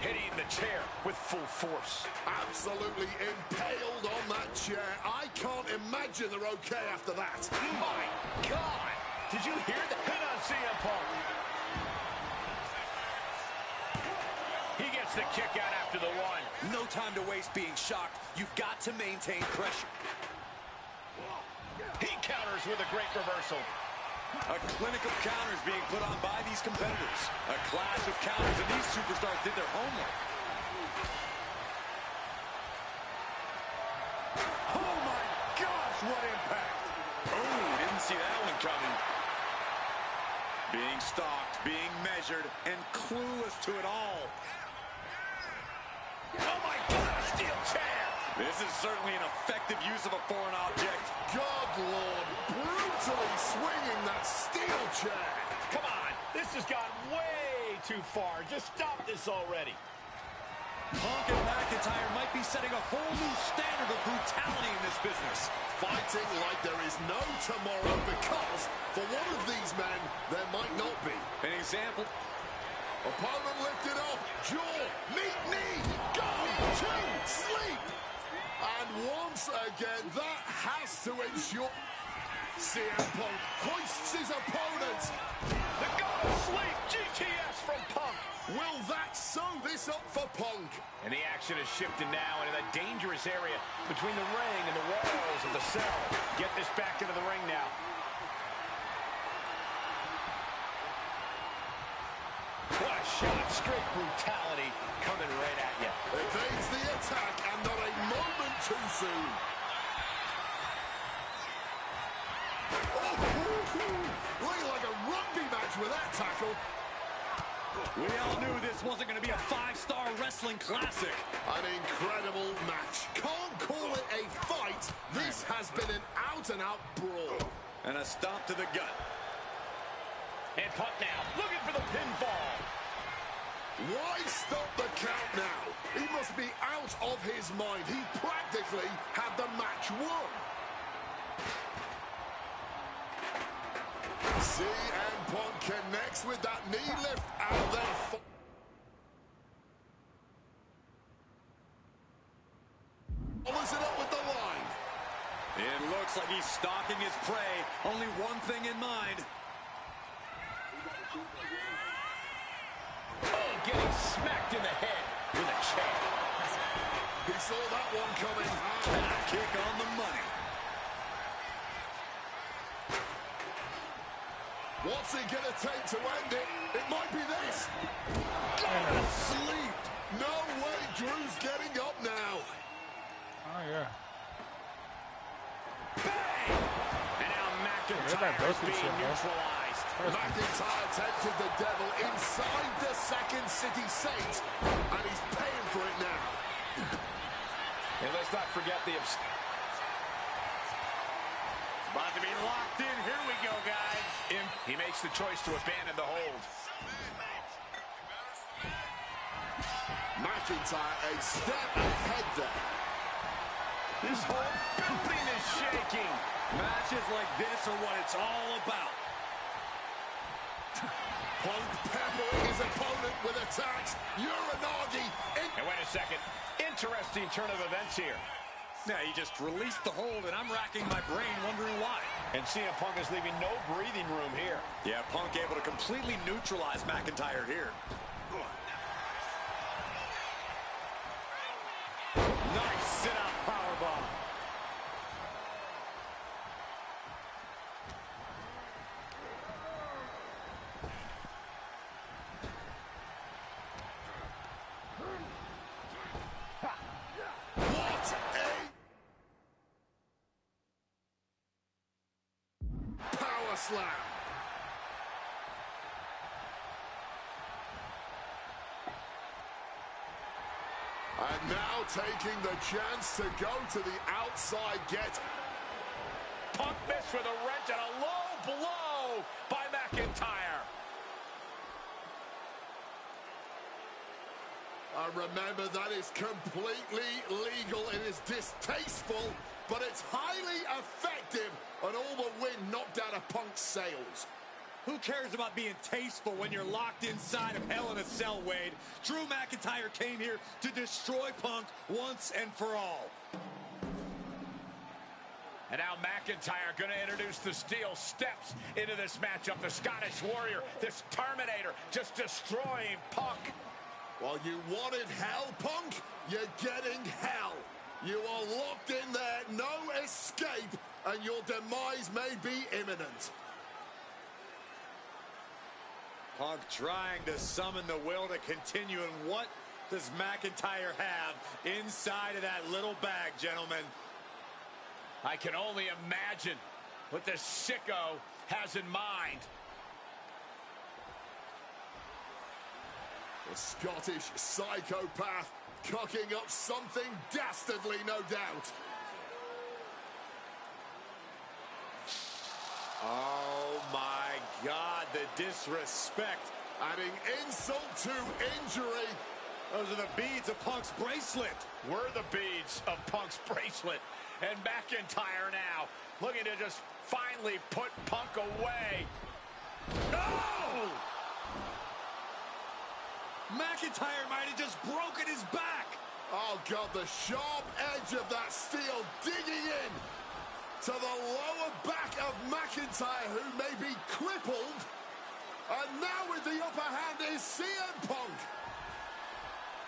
Speaker 2: Hitting the chair with full force.
Speaker 4: Absolutely impaled on that chair. I can't imagine they're okay after that.
Speaker 2: My God! Did you hear the hit on CM Punk? He gets the kick out after the one.
Speaker 3: No time to waste being shocked. You've got to maintain pressure.
Speaker 2: He counters with a great reversal.
Speaker 3: A clinic of counters being put on by these competitors. A clash of counters, and these superstars did their homework.
Speaker 2: Oh my gosh, what impact!
Speaker 3: Oh, didn't see that one coming. Being stalked, being measured, and clueless to it all.
Speaker 2: Oh my God, a steel chair!
Speaker 3: This is certainly an effective use of a foreign object.
Speaker 4: God, Lord, brutally swinging that steel chair.
Speaker 2: Come on, this has gone way too far. Just stop this already.
Speaker 3: Punk and McIntyre might be setting a whole new standard of brutality in this business.
Speaker 4: Fighting like there is no tomorrow because for one of these men, there might not be.
Speaker 3: An example.
Speaker 4: Opponent lifted up, jaw, meet knee, go to sleep. And once again, that has to ensure CM Punk hoists his opponent.
Speaker 2: The go to sleep GTS from Punk.
Speaker 4: Will that sew this up for Punk?
Speaker 2: And the action has shifted now into the dangerous area between the ring and the walls of the cell. Get this back into the ring now. What a shot. Straight brutality coming right at you.
Speaker 4: Evades the attack and not a moment too soon. Looking like a rugby match with that tackle.
Speaker 3: We all knew this wasn't going to be a 5-star wrestling classic.
Speaker 4: An incredible match. Can't call it a fight. This has been an out-and-out brawl.
Speaker 3: And a stomp to the gut.
Speaker 2: And Punk now looking for the pinfall.
Speaker 4: Why stop the count now? He must be out of his mind. He practically had the match won. CM Punk connects with that knee lift and then follows it up with the line.
Speaker 3: It looks like he's stalking his prey. Only one thing in mind.
Speaker 2: Oh, getting smacked in the head with a chair.
Speaker 4: He saw that one coming.
Speaker 3: Kick on the money.
Speaker 4: What's he going to take to end it? It might be this.
Speaker 3: Sleep.
Speaker 4: No way Drew's getting up now.
Speaker 5: Oh, yeah.
Speaker 2: Bang! And now McIntyre is being neutralized.
Speaker 4: McIntyre tempted the devil inside the Second City Saint, and he's paying for it now.
Speaker 2: And let's not forget the... About to be locked in. Here we go, guys. He makes the choice to abandon the hold.
Speaker 4: McIntyre a step ahead there.
Speaker 2: This whole building is shaking.
Speaker 3: Matches like this are what it's all about.
Speaker 4: Punk peppering his opponent with attacks. Uranagi.
Speaker 2: And wait a second. Interesting turn of events here.
Speaker 3: Now, he just released the hold, and I'm racking my brain wondering why.
Speaker 2: And CM Punk is leaving no breathing room here.
Speaker 3: Yeah, Punk able to completely neutralize McIntyre here. Nice sit-out powerbomb.
Speaker 4: Slam. And now taking the chance to go to the outside get.
Speaker 2: Punk missed with a wrench and a low blow by McIntyre.
Speaker 4: Remember, that is completely legal. It is distasteful, but it's highly effective, and all the wind knocked out of Punk's sails.
Speaker 3: Who cares about being tasteful when you're locked inside of Hell in a Cell, Wade? Drew McIntyre came here to destroy Punk once and for all.
Speaker 2: And now McIntyre going to introduce the steel steps into this matchup. The Scottish Warrior, this Terminator, just destroying Punk.
Speaker 4: Well, you wanted hell, Punk? You're getting hell. You are locked in there, no escape, and your demise may be imminent.
Speaker 3: Punk trying to summon the will to continue, and what does McIntyre have inside of that little bag, gentlemen?
Speaker 2: I can only imagine what this sicko has in mind.
Speaker 4: The Scottish psychopath Cooking up something dastardly, no doubt.
Speaker 1: Oh, my God, the disrespect.
Speaker 4: Adding insult to injury.
Speaker 1: Those are the beads of Punk's bracelet.
Speaker 2: Were the beads of Punk's bracelet. And McIntyre now looking to just finally put Punk away.
Speaker 1: No! McIntyre might have just broken his back.
Speaker 4: Oh, God, the sharp edge of that steel digging in to the lower back of McIntyre, who may be crippled. And now with the upper hand is CM Punk.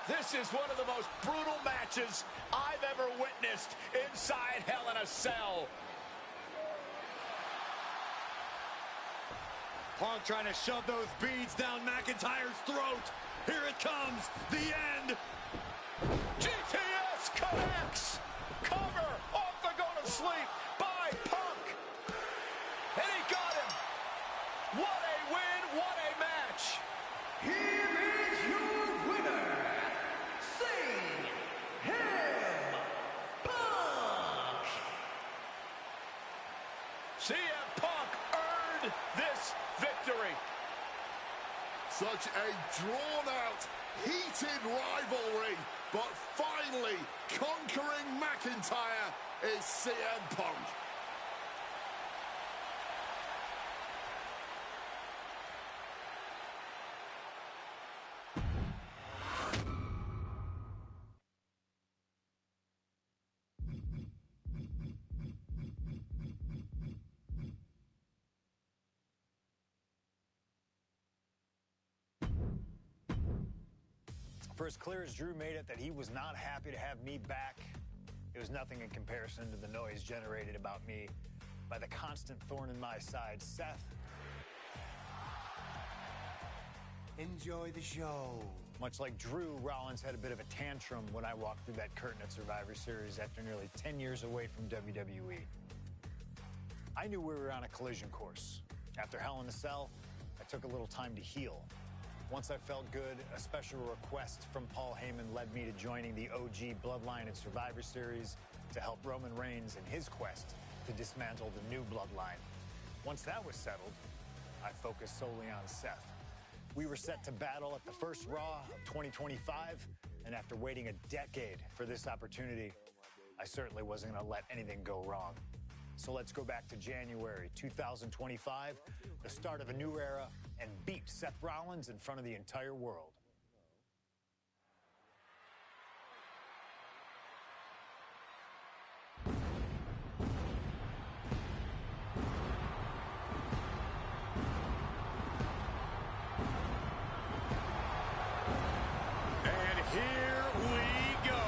Speaker 2: This is one of the most brutal matches I've ever witnessed inside Hell in a Cell.
Speaker 1: Punk trying to shove those beads down McIntyre's throat. Here it comes, the end.
Speaker 2: GTS connects. Cover off the go to sleep by Punk. And he got him. What a win, what a match.
Speaker 7: Here is your winner, CM Punk.
Speaker 2: CM Punk earned this victory.
Speaker 4: Such a drawn-out, heated rivalry, but finally conquering McIntyre is CM Punk.
Speaker 6: For as clear as Drew made it that he was not happy to have me back, it was nothing in comparison to the noise generated about me by the constant thorn in my side, Seth.
Speaker 7: Enjoy the show.
Speaker 6: Much like Drew, Rollins had a bit of a tantrum when I walked through that curtain at Survivor Series after nearly 10 years away from WWE. I knew we were on a collision course. After Hell in a Cell, I took a little time to heal. Once I felt good, a special request from Paul Heyman led me to joining the OG Bloodline at Survivor Series to help Roman Reigns in his quest to dismantle the new Bloodline. Once that was settled, I focused solely on Seth. We were set to battle at the first Raw of 2025, and after waiting a decade for this opportunity, I certainly wasn't going to let anything go wrong. So let's go back to January 2025, the start of a new era, and beat Seth Rollins in front of the entire world.
Speaker 1: And here we go.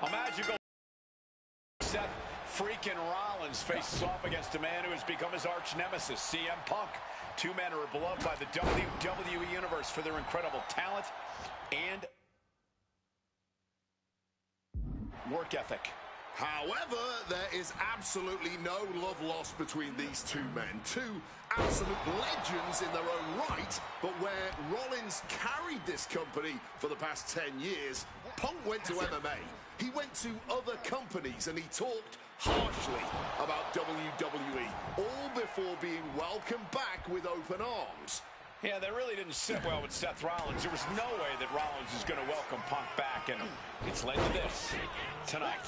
Speaker 2: A magical Seth freaking Rollins faces off against a man who has become his arch nemesis, CM Punk. Two men who are beloved by the WWE Universe for their incredible talent and work ethic.
Speaker 4: However, there is absolutely no love lost between these two men. Two absolute legends in their own right, but where Rollins carried this company for the past 10 years, Punk went to MMA. He went to other companies and he talked harshly about WWE, all before being welcomed back with open arms.
Speaker 2: Yeah, that really didn't sit well with Seth Rollins. There was no way that Rollins was going to welcome Punk back, and it's led to this tonight.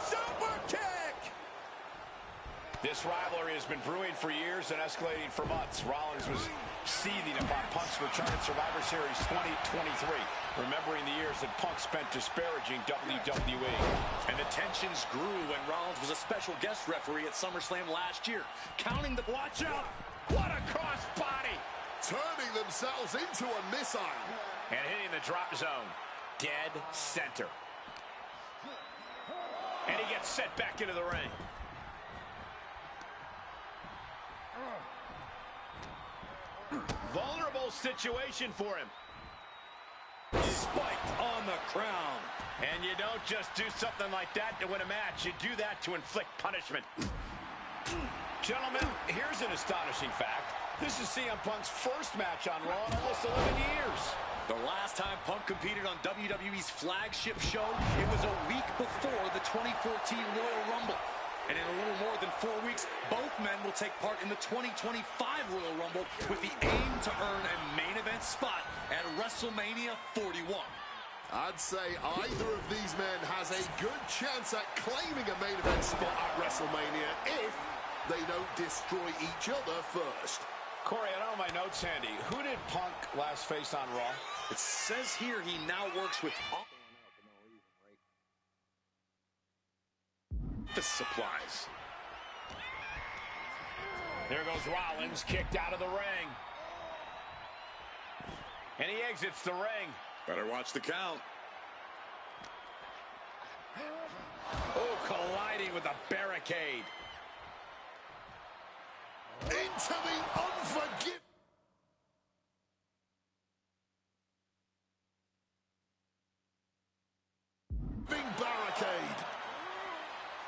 Speaker 1: Super kick!
Speaker 2: This rivalry has been brewing for years and escalating for months. Rollins was seething upon Punk's return at Survivor Series 2023, remembering the years that Punk spent disparaging WWE.
Speaker 3: And the tensions grew when Rollins was a special guest referee at SummerSlam last year, counting the...
Speaker 2: Watch out! What a crossbody!
Speaker 4: Turning themselves into a missile.
Speaker 2: And hitting the drop zone. Dead center. And he gets set back into the ring.
Speaker 1: whole situation for him.
Speaker 3: Spiked on the crown.
Speaker 1: And you don't just do something like that to win a match. You do that to inflict punishment. Gentlemen, here's an astonishing fact. This is CM Punk's first match on Raw in almost 11 years.
Speaker 3: The last time Punk competed on WWE's flagship show, it was a week before the 2014 Royal Rumble. And in a little more than 4 weeks, both men will take part in the 2025 Royal Rumble with the aim to earn a main event spot at WrestleMania 41.
Speaker 4: I'd say either of these men has a good chance at claiming a main event spot at WrestleMania if they don't destroy each other first.
Speaker 1: Corey, I don't have my notes handy. Who did Punk last face on Raw?
Speaker 3: It says here he now works with office supplies.
Speaker 1: There goes Rollins, kicked out of the ring. And he exits the ring.
Speaker 3: Better watch the count.
Speaker 1: Oh, colliding with a barricade.
Speaker 4: Into the unforgivable. Barricade.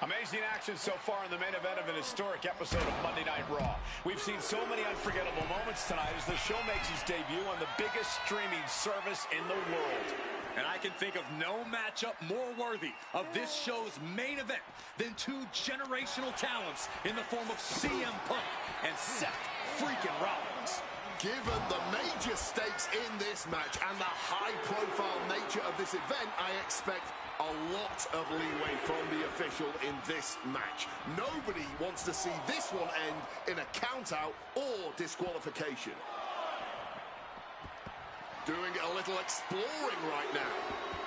Speaker 1: Amazing action so far in the main event of an historic episode of Monday Night Raw. We've seen so many unforgettable moments tonight as the show makes its debut on the biggest streaming service in the world.
Speaker 3: And I can think of no matchup more worthy of this show's main event than two generational talents in the form of CM Punk and Seth freaking Rollins.
Speaker 4: Given the major stakes in this match and the high-profile nature of this event, I expect a lot of leeway from the official in this match. Nobody wants to see this one end in a count-out or disqualification. Doing a little exploring right now.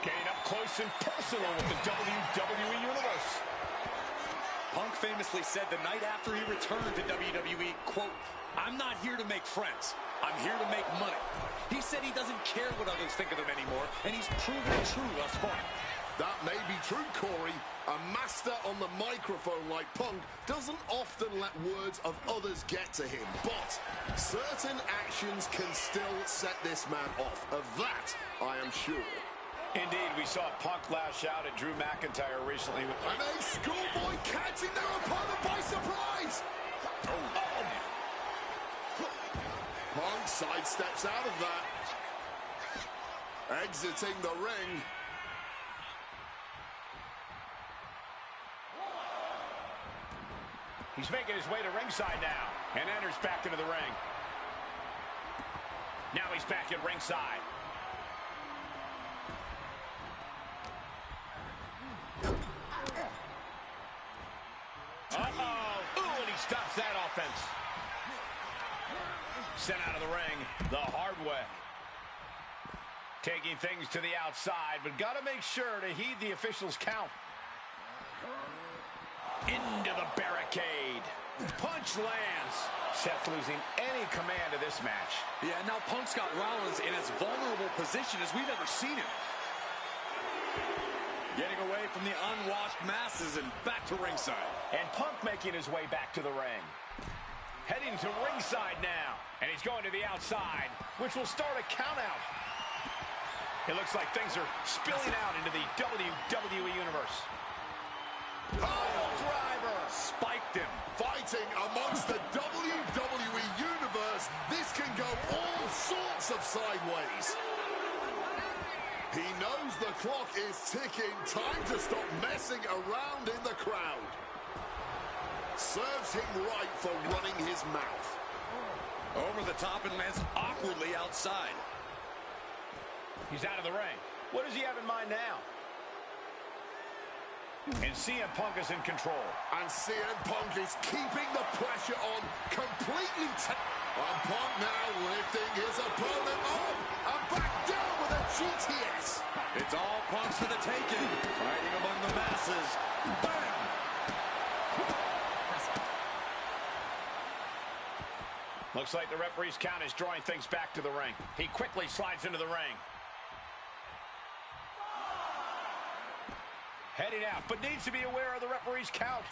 Speaker 1: Getting up close and personal with the WWE Universe.
Speaker 3: Punk famously said the night after he returned to WWE, quote, "I'm not here to make friends. I'm here to make money." He said he doesn't care what others think of him anymore, and he's proven it true thus far.
Speaker 4: That may be true, Corey. A master on the microphone like Punk doesn't often let words of others get to him, but certain actions can still set this man off. Of that, I am sure.
Speaker 1: Indeed, we saw Punk lash out at Drew McIntyre recently.
Speaker 4: And a schoolboy catching their opponent by surprise. Punk sidesteps out of that. Exiting the ring.
Speaker 1: He's making his way to ringside now and enters back into the ring. Now he's back at ringside. Uh-oh. Ooh, and he stops that offense. Sent out of the ring the hard way. Taking things to the outside, but got to make sure to heed the official's count. Into the barricade. Punch lands. Seth losing any command of this match.
Speaker 3: Yeah, now Punk's got Rollins in as vulnerable position as we've ever seen him. Getting away from the unwashed masses and back to ringside.
Speaker 1: And Punk making his way back to the ring. Heading to ringside now. And he's going to the outside, which will start a countout. It looks like things are spilling out into the WWE Universe.
Speaker 4: Pile driver.
Speaker 3: Spiked him.
Speaker 4: Fighting amongst the WWE Universe. This can go all sorts of sideways. He knows the clock is ticking. Time to stop messing around in the crowd. Serves him right for running his mouth.
Speaker 3: Over the top and lands awkwardly outside.
Speaker 1: He's out of the ring. What does he have in mind now? And CM Punk is in control.
Speaker 4: And CM Punk is keeping the pressure on completely. And Punk now lifting his opponent up and back down with a GTS.
Speaker 3: It's all Punk's for the taking. Fighting among the masses. Bam!
Speaker 1: Looks like the referee's count is drawing things back to the ring. He quickly slides into the ring. Heading out, but needs to be aware of the referee's count.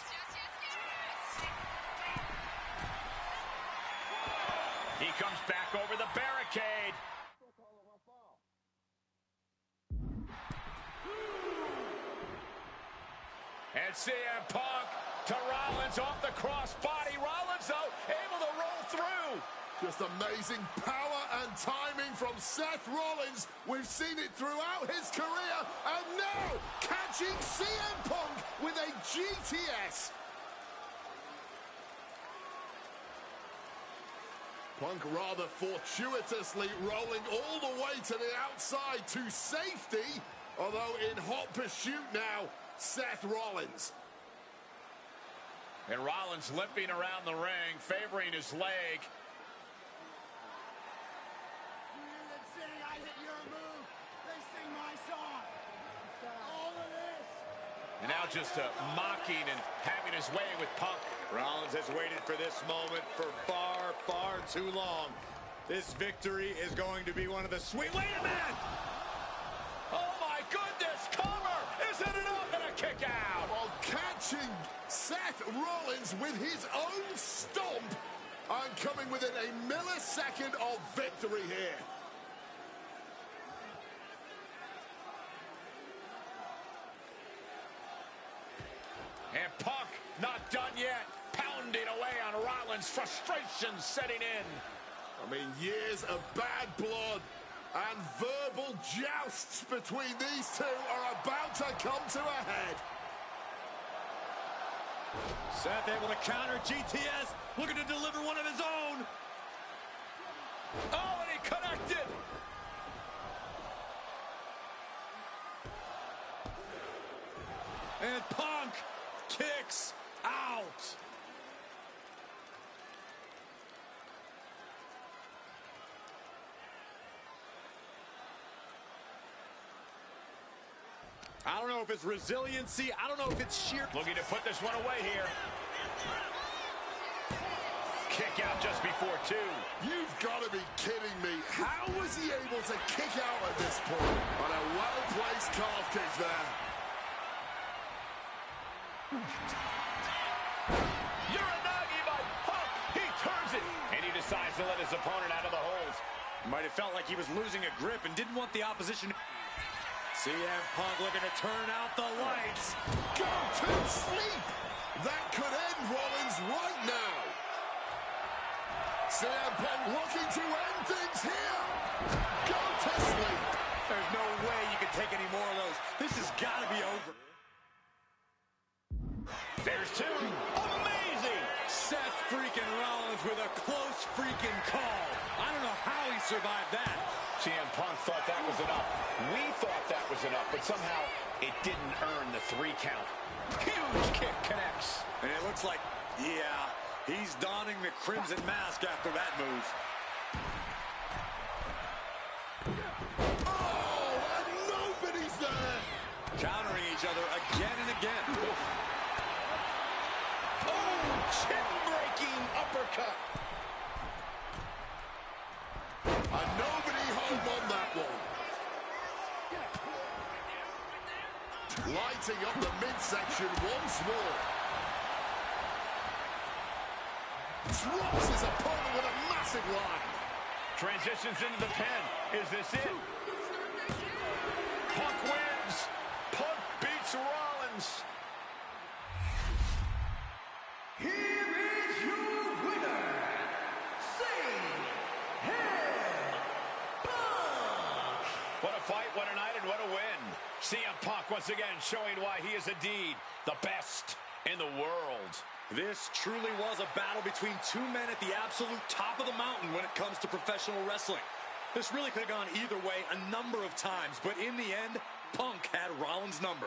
Speaker 1: He comes back back over the barricade. And CM Punk to Rollins off the crossbody. Rollins, though, able to roll through.
Speaker 4: Just amazing power and timing from Seth Rollins. We've seen it throughout his career. And now, catching CM Punk with a GTS. Punk rather fortuitously rolling all the way to the outside to safety. Although in hot pursuit now, Seth Rollins.
Speaker 1: And Rollins limping around the ring, favoring his leg. And now just mocking and having his way with Punk.
Speaker 3: Rollins has waited for this moment for far, far too long. This victory is going to be one of the sweet... Wait a minute!
Speaker 1: Oh my goodness, cover! Isn't it up and a kick out?
Speaker 4: While catching Seth Rollins with his own stomp and coming within a millisecond of victory here.
Speaker 1: And Punk not done yet, pounding away on Rollins, frustration setting in.
Speaker 4: I mean, years of bad blood and verbal jousts between these two are about to come to a head.
Speaker 3: Seth able to counter GTS, looking to deliver one of his own.
Speaker 1: Oh, and he connected.
Speaker 3: And Punk kicks out. I don't know if it's resiliency. I don't know if it's sheer...
Speaker 1: Looking to put this one away here. Kick out just before two.
Speaker 4: You've got to be kidding me. How was he able to kick out at this point? On a well-placed calf kick there.
Speaker 1: Uranagi by Punk. He turns it. And he decides to let his opponent out of the hold.
Speaker 3: Might have felt like he was losing a grip and didn't want the opposition... CM Punk looking to turn out the lights.
Speaker 4: Go to sleep. That could end Rollins right now. CM Punk looking to end things here. Go to sleep.
Speaker 3: There's no way you can take any more of those. This has got to be over.
Speaker 1: There's two. Amazing.
Speaker 3: Seth freaking Rollins with a close freaking call. I don't know how he survived that.
Speaker 1: CM Punk thought that was enough. We thought that was enough, but somehow it didn't earn the 3 count. Huge kick connects.
Speaker 3: And it looks like, yeah, he's donning the crimson mask after that move.
Speaker 4: Oh, and nobody's there.
Speaker 3: Countering each other again and again.
Speaker 1: Oh, chin-breaking uppercut.
Speaker 4: And nobody home on that one. Lighting up the midsection once more. Drops his opponent with a massive line.
Speaker 1: Transitions into the pin. Is this it? Punk wins. Punk beats Rollins.
Speaker 7: Here is your winner,
Speaker 1: What a fight, what a night, and what a win. CM Punk once again showing why he is indeed the best in the world.
Speaker 3: This truly was a battle between two men at the absolute top of the mountain when it comes to professional wrestling. This really could have gone either way a number of times, but in the end, Punk had Rollins' number.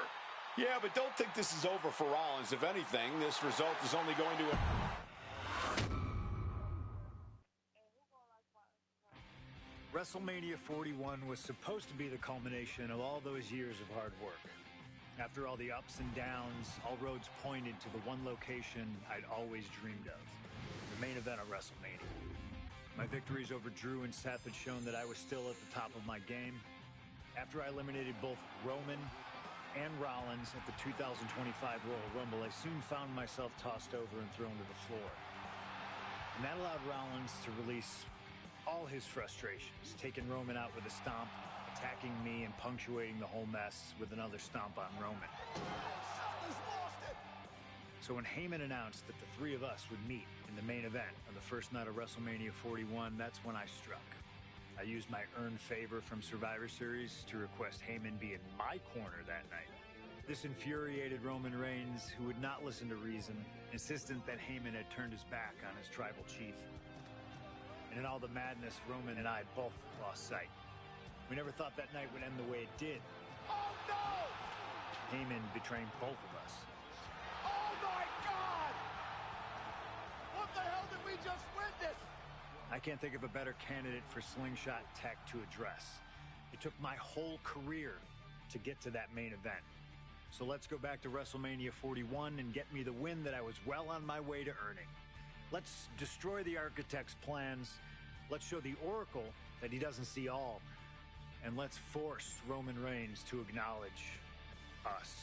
Speaker 2: Yeah, but don't think this is over for Rollins. If anything, this result is only going to...
Speaker 6: WrestleMania 41 was supposed to be the culmination of all those years of hard work. After all the ups and downs, all roads pointed to the one location I'd always dreamed of, the main event of WrestleMania. My victories over Drew and Seth had shown that I was still at the top of my game. After I eliminated both Roman and Rollins at the 2025 Royal Rumble, I soon found myself tossed over and thrown to the floor. And that allowed Rollins to release all his frustrations, taking Roman out with a stomp, attacking me, and punctuating the whole mess with another stomp on Roman. So when Heyman announced that the three of us would meet in the main event on the first night of WrestleMania 41, that's when I struck. I used my earned favor from Survivor Series to request Heyman be in my corner that night. This infuriated Roman Reigns, who would not listen to reason, insistent that Heyman had turned his back on his tribal chief. And in all the madness, Roman and I both lost sight. We never thought that night would end the way it did.
Speaker 2: Oh, no!
Speaker 6: Heyman betraying both of us.
Speaker 2: Oh, my God! What the hell did we just witness?
Speaker 6: I can't think of a better candidate for slingshot tech to address. It took my whole career to get to that main event. So let's go back to WrestleMania 41 and get me the win that I was well on my way to earning. Let's destroy the architect's plans. Let's show the Oracle that he doesn't see all. And let's force Roman Reigns to acknowledge us.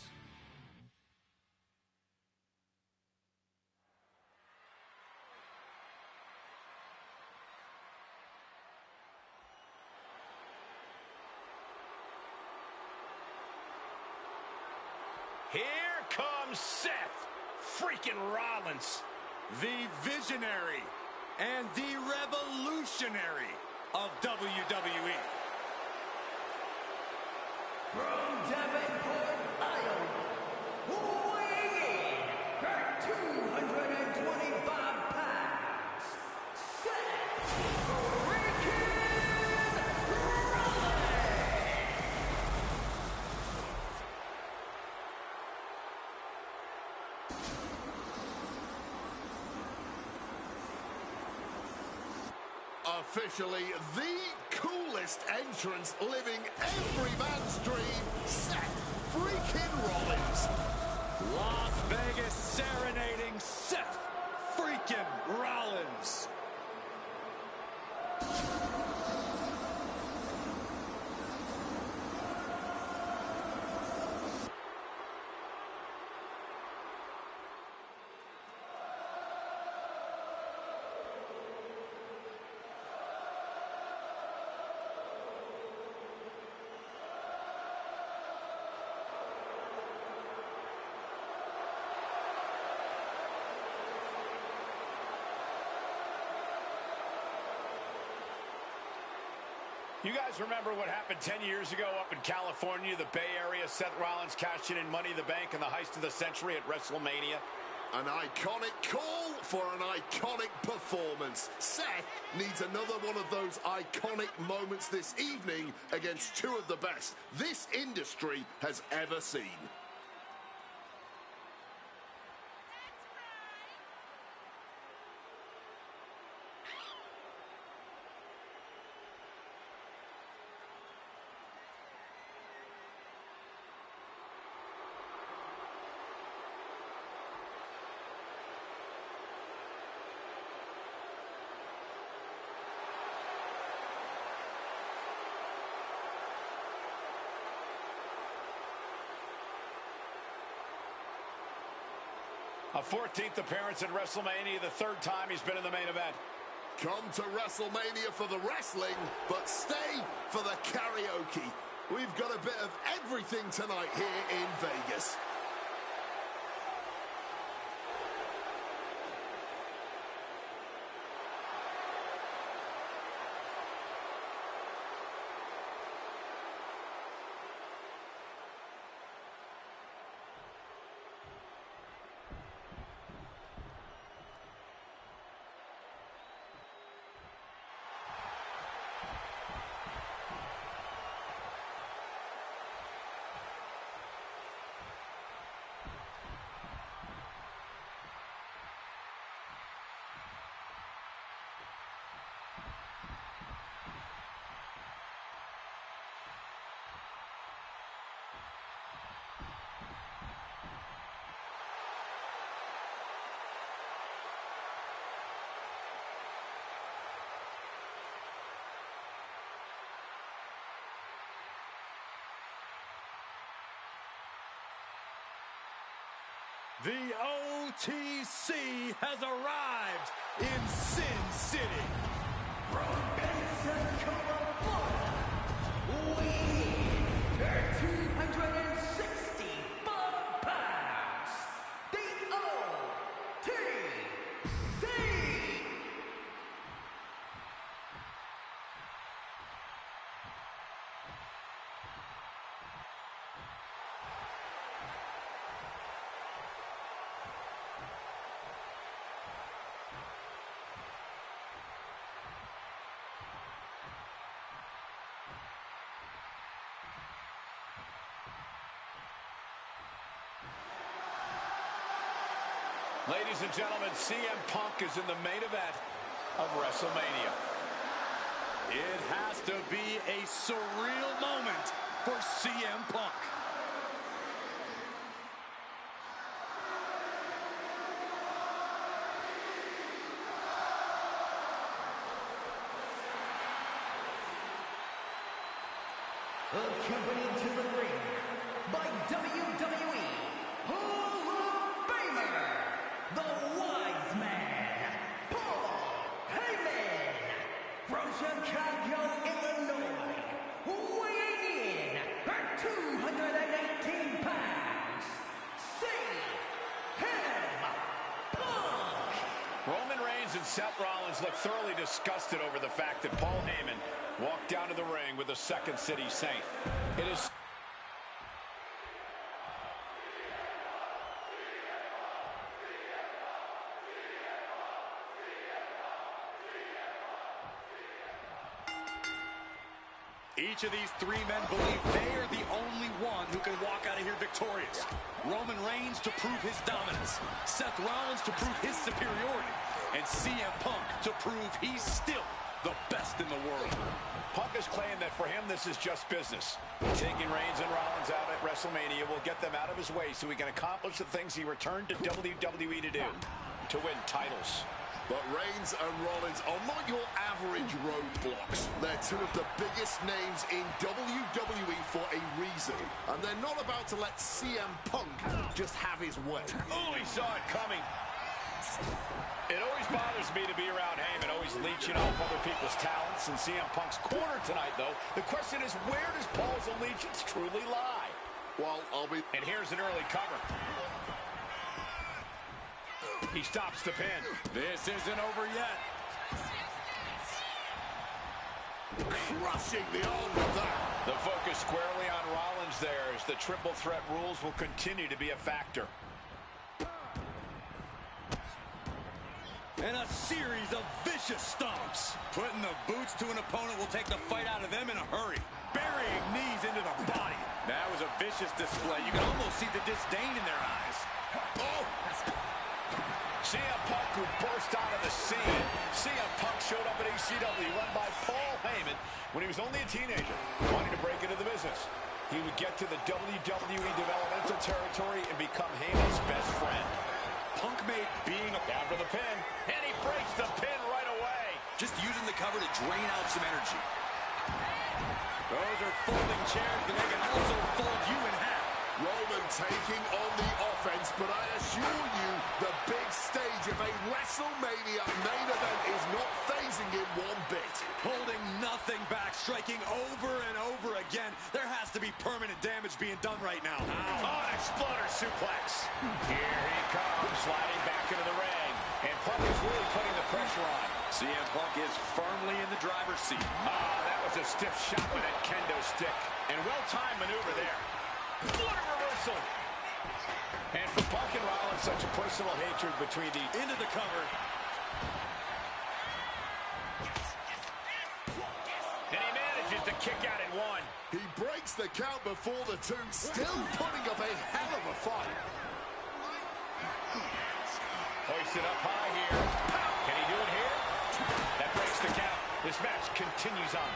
Speaker 2: Here comes Seth freaking Rollins.
Speaker 3: The visionary and the revolutionary of WWE.
Speaker 7: From Davenport, Iowa, weighing in at 225 pounds, Seth freaking Rollins!
Speaker 4: Officially the coolest entrance living every man's dream, Seth freaking Rollins.
Speaker 3: Las Vegas serenading Seth freaking Rollins.
Speaker 2: You guys remember what happened 10 years ago up in California, the Bay Area? Seth Rollins cashing in Money in the Bank in the heist of the century at WrestleMania.
Speaker 4: An iconic call for an iconic performance. Seth needs another one of those iconic moments this evening against two of the best this industry has ever seen.
Speaker 2: A 14th appearance at WrestleMania, the third time he's been in the main event.
Speaker 4: Come to WrestleMania for the wrestling, but stay for the karaoke. We've got a bit of everything tonight here in Vegas.
Speaker 3: The OTC has arrived in Sin City.
Speaker 7: From 165 pounds, the OTC.
Speaker 2: Ladies and gentlemen, CM Punk is in the main event of WrestleMania.
Speaker 3: It has to be a surreal moment for CM Punk.
Speaker 7: Accompanied to the ring by WWE Hall of Famer, the Wise Man, Paul Heyman, from Chicago, Illinois, weighing in at 218 pounds, CM Punk.
Speaker 2: Roman Reigns and Seth Rollins look thoroughly disgusted over the fact that Paul Heyman walked down to the ring with the Second City Saint. It is...
Speaker 3: Each of these three men believe they are the only one who can walk out of here victorious. Roman Reigns to prove his dominance, Seth Rollins to prove his superiority, and CM Punk to prove he's still the best in the world.
Speaker 2: Punk has claimed that for him, this is just business. Taking Reigns and Rollins out at WrestleMania will get them out of his way so he can accomplish the things he returned to WWE to do, to win titles.
Speaker 4: But Reigns and Rollins are not your average roadblocks. They're two of the biggest names in WWE for a reason. And they're not about to let CM Punk just have his way.
Speaker 2: Oh, he saw it coming. It always bothers me to be around Heyman, always leeching off other people's talents. In CM Punk's corner tonight, though, the question is, where does Paul's allegiance truly lie?
Speaker 4: Well,
Speaker 2: And here's an early cover. He stops the pin.
Speaker 3: This isn't over yet.
Speaker 4: Crushing the arm with that.
Speaker 2: The focus squarely on Rollins there as the triple threat rules will continue to be a factor.
Speaker 3: And a series of vicious stomps. Putting the boots to an opponent will take the fight out of them in a hurry. Burying knees into the body. That was a vicious display. You can almost see the disdain in their eyes.
Speaker 2: Oh! CM Punk, who burst out of the scene. CM Punk showed up at ECW, run by Paul Heyman, when he was only a teenager, wanting to break into the business. He would get to the WWE developmental territory and become Heyman's best friend.
Speaker 3: Punk made being
Speaker 2: down for the pin, and he breaks the pin right away.
Speaker 3: Just using the cover to drain out some energy. Those are folding chairs, but they can also fold you in half.
Speaker 4: Roman taking on the offense, but I assure you, the big stage of a WrestleMania main event is not phasing him one bit.
Speaker 3: Holding nothing back, striking over and over again. There has to be permanent damage being done right now.
Speaker 2: Oh, an exploder suplex. Here he comes, sliding back into the ring. And Punk is really putting the pressure on.
Speaker 3: CM Punk is firmly in the driver's seat.
Speaker 2: That was a stiff shot with that kendo stick. And well-timed maneuver there. What a reversal. And for Punk and Rollins, such a personal hatred between the...
Speaker 3: Into the cover.
Speaker 2: And he manages to kick out in one.
Speaker 4: He breaks the count before the two, still putting up a hell of a fight.
Speaker 2: Hoisted up high here. Can he do it here? That breaks the count. This match continues on.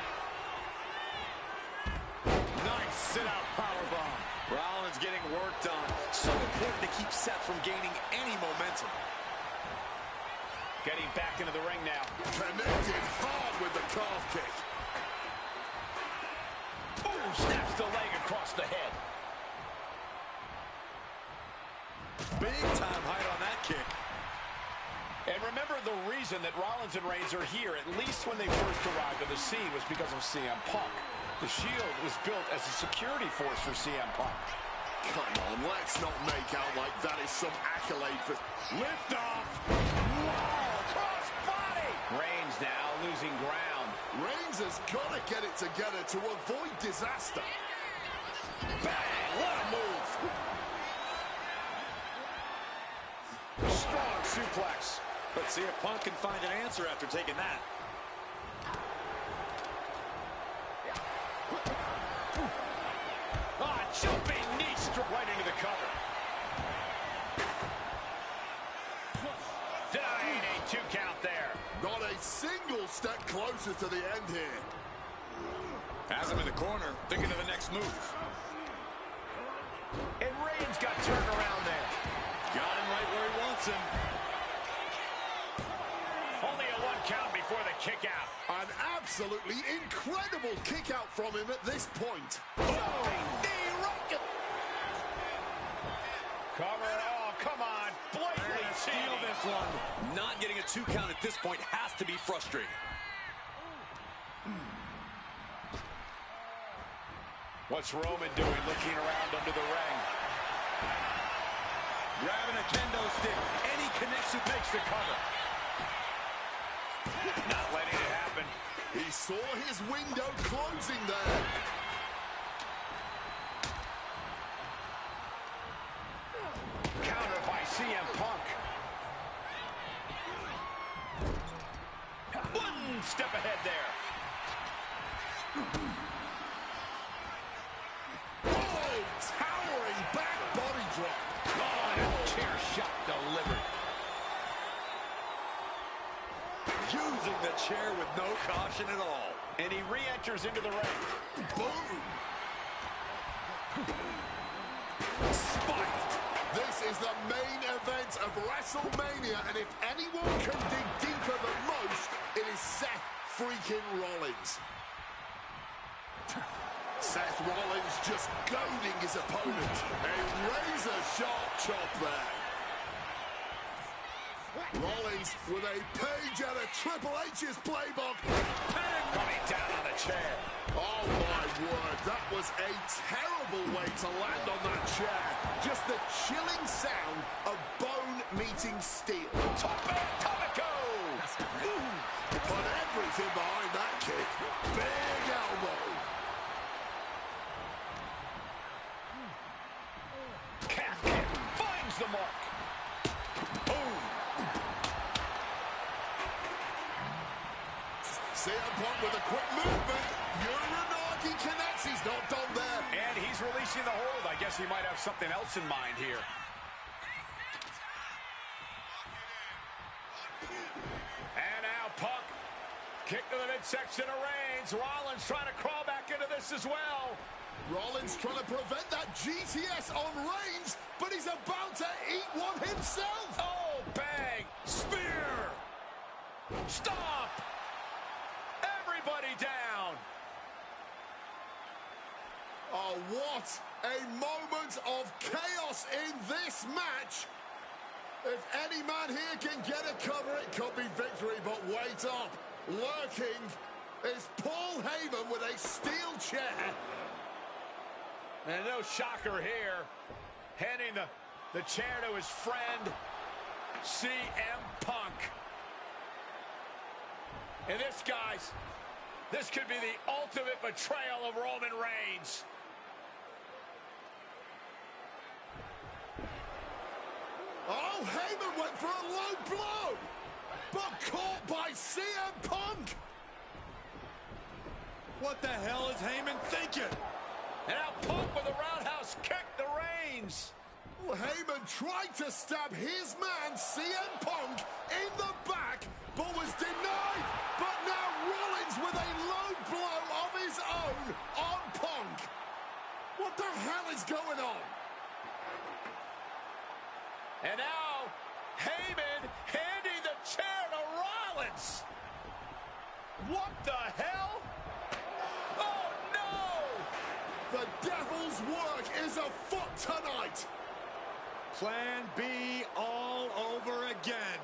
Speaker 3: Nice sit-out powerbomb. Rollins getting work done. So important to keep Seth from gaining any momentum.
Speaker 2: Getting back into the ring now.
Speaker 4: Connected hard with the calf kick.
Speaker 2: Ooh, snaps the leg across the head.
Speaker 3: Big time height on that kick.
Speaker 2: And remember, the reason that Rollins and Reigns are here, at least when they first arrived on the scene, was because of CM Punk. The Shield was built as a security force for CM Punk.
Speaker 4: Come on, let's not make out like that is some accolade for...
Speaker 2: Lift off! Whoa! Cross body!
Speaker 1: Reigns now losing ground.
Speaker 4: Reigns has got to get it together to avoid disaster.
Speaker 2: Bang! What a move! Strong suplex.
Speaker 3: Let's see if Punk can find an answer after taking that.
Speaker 2: Jumping knee straight right into the cover.
Speaker 1: Denying a 2 count there.
Speaker 4: Not a single step closer to the end here.
Speaker 3: Has him in the corner, thinking of the next move.
Speaker 1: And Reigns got turned around there.
Speaker 3: Got him right where he wants him.
Speaker 1: Only a 1 count before the kick out.
Speaker 4: An absolutely incredible kick out from him at this point.
Speaker 1: Cover it all. Come on. Blatantly
Speaker 3: Steal this one. Not getting a 2 count at this point has to be frustrating.
Speaker 2: What's Roman doing looking around under the ring?
Speaker 3: Grabbing a kendo stick. Any connection
Speaker 1: Makes the cover. Not letting it happen.
Speaker 4: He saw his window closing there.
Speaker 1: Counter by CM Punk. 1 step ahead there.
Speaker 4: Oh, towering back body drop.
Speaker 1: Oh, and a chair shot delivered.
Speaker 3: using the chair with no caution at all.
Speaker 1: And he re-enters into the ring.
Speaker 4: Boom. Spiked. This is the main event of WrestleMania, and if anyone can dig deeper than most, it is Seth freaking Rollins. Seth Rollins just goading his opponent. A razor-sharp chop there. Rollins with a page out of Triple H's playbook.
Speaker 1: Coming down on the chair.
Speaker 4: Oh my word, that was a terrible way to land on that chair. Just the chilling sound of bone meeting steel.
Speaker 1: Topico!
Speaker 4: Put everything behind that kick. Big elbow.
Speaker 1: Calf kick finds the mark. Boom!
Speaker 4: CM Punk with a quick movement. Uranagi connects. He's not done there.
Speaker 1: And he's releasing the hold. I guess he might have something else in mind here. And now Punk. Kick to the midsection of Reigns. Rollins trying to crawl back into this as well.
Speaker 4: Rollins trying to prevent that GTS on Reigns, but he's about to eat one himself.
Speaker 1: Oh, bang! Spear! Stop! Everybody down!
Speaker 4: Oh, what a moment of chaos in this match. If any man here can get a cover, it could be victory, but wait up. Lurking is Paul Heyman with a steel chair.
Speaker 1: And no shocker here. Handing the chair to his friend, CM Punk. And this, guys, this could be the ultimate betrayal of Roman Reigns.
Speaker 4: Oh, Heyman went for a low blow, but caught by CM Punk.
Speaker 3: What the hell is Heyman thinking?
Speaker 1: And now Punk with a roundhouse kick to Reigns.
Speaker 4: Well, Heyman tried to stab his man, CM Punk, in the back, but was denied. But now Rollins with a low blow of his own on Punk. What the hell is going on?
Speaker 1: And now Heyman handing the chair to Rollins. What the hell? Oh, no!
Speaker 4: The devil's work is afoot tonight.
Speaker 3: Plan B all over again.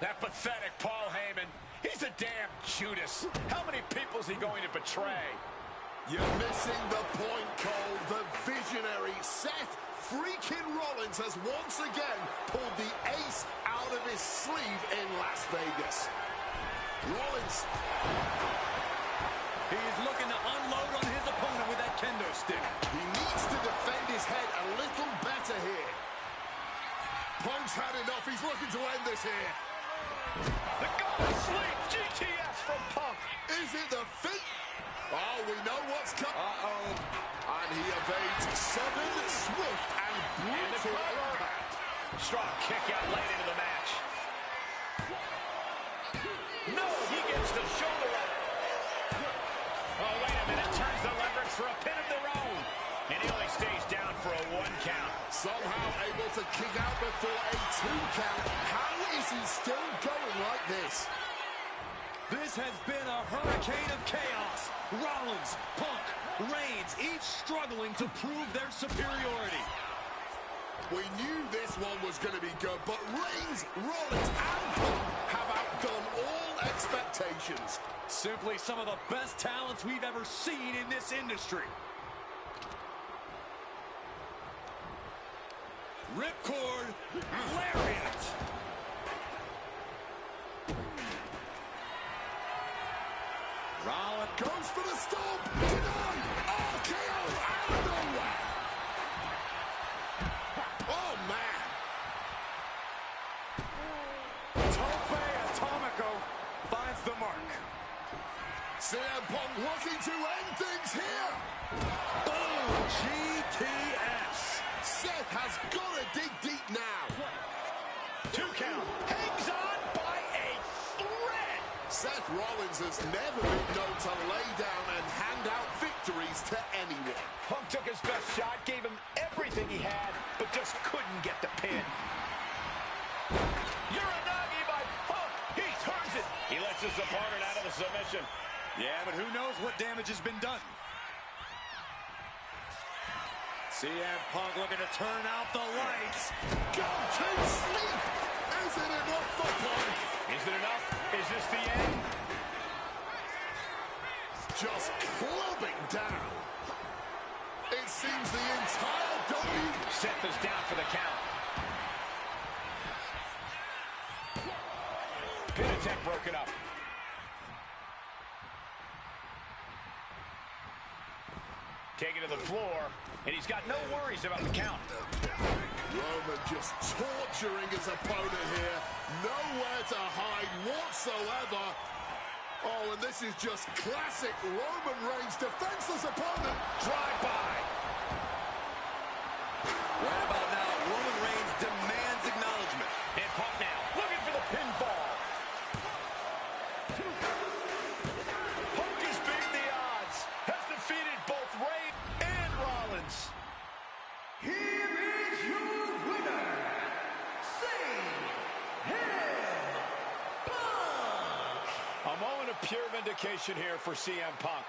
Speaker 1: That pathetic Paul Heyman. He's a damn Judas. How many people is he going to betray?
Speaker 4: You're missing the point, Cole. The visionary Seth freaking Rollins has once again pulled the ace out of his sleeve in Las Vegas. Rollins.
Speaker 3: He's looking to unload on his opponent with that kendo stick.
Speaker 4: He needs to defend his head a little better here. Punk's had enough. He's looking to end this here.
Speaker 1: The God of Sleep, GTS from Punk.
Speaker 4: Is it the feet? Oh, we know what's coming. Uh-oh. And he evades sudden, swift, and brutal impact.
Speaker 1: Strong kick out late into the match. No, he gets the shoulder up. Oh, wait a minute. Turns the leverage for a pin of their own. And he only stays down for a 1 count.
Speaker 4: Somehow able to kick out before a 2 count. How is he still going like this?
Speaker 3: This has been a hurricane of chaos. Rollins, Punk, Reigns, each struggling to prove their superiority.
Speaker 4: We knew this one was going to be good, but Reigns, Rollins, and Punk have outdone all expectations.
Speaker 3: Simply some of the best talents we've ever seen in this industry. Ripcord, lariat.
Speaker 4: Rollins goes for the stomp. Denied. RKO out of nowhere. Oh, man.
Speaker 3: Tope Atomico finds the mark.
Speaker 4: CM Punk looking to end things here.
Speaker 3: Boom! GTS.
Speaker 4: Seth has got to dig deep now.
Speaker 1: 2 count. Hangs on by a thread.
Speaker 4: Seth Rollins has never been known to lay down and hand out victories to anyone.
Speaker 1: Punk took his best shot, gave him everything he had, but just couldn't get the pin. Uranagi by Punk. He turns it. He lets his opponent out of the submission.
Speaker 3: Yeah, but who knows what damage has been done. CM Punk looking to turn out the lights.
Speaker 4: Go to sleep. Is it enough for Punk?
Speaker 1: Is it enough? Is this the end?
Speaker 4: Just clubbing down. It seems the entire W.
Speaker 1: Seth is down for the count. Pin attempt broken up. Taken to the floor, and he's got no worries about the count.
Speaker 4: Roman just torturing his opponent here. Nowhere to hide whatsoever. Oh, and this is just classic Roman Reigns' defenseless opponent.
Speaker 1: Drive by.
Speaker 3: Right about now, Roman Reigns demands acknowledgement.
Speaker 1: And Punk now, looking for the pinfall. Punk has beaten the odds. Has defeated both Reigns and Rollins.
Speaker 7: Here is your winner, CM Punk.
Speaker 1: A moment of pure vindication here for CM Punk.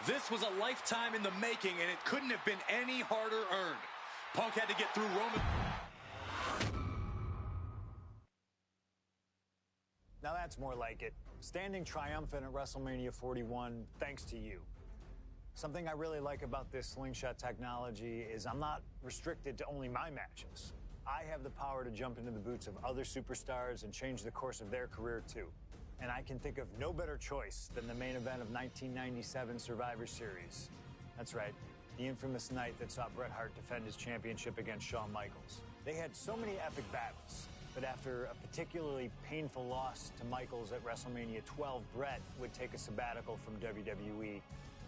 Speaker 3: This was a lifetime in the making, and it couldn't have been any harder earned. Punk had to get through Roman.
Speaker 6: Now that's more like it. Standing triumphant at WrestleMania 41 thanks to you. Something I really like about this slingshot technology is I'm not restricted to only my matches. I have the power to jump into the boots of other superstars and change the course of their career too. And I can think of no better choice than the main event of 1997 Survivor Series. That's right, the infamous night that saw Bret Hart defend his championship against Shawn Michaels. They had so many epic battles, but after a particularly painful loss to Michaels at WrestleMania 12, Bret would take a sabbatical from WWE,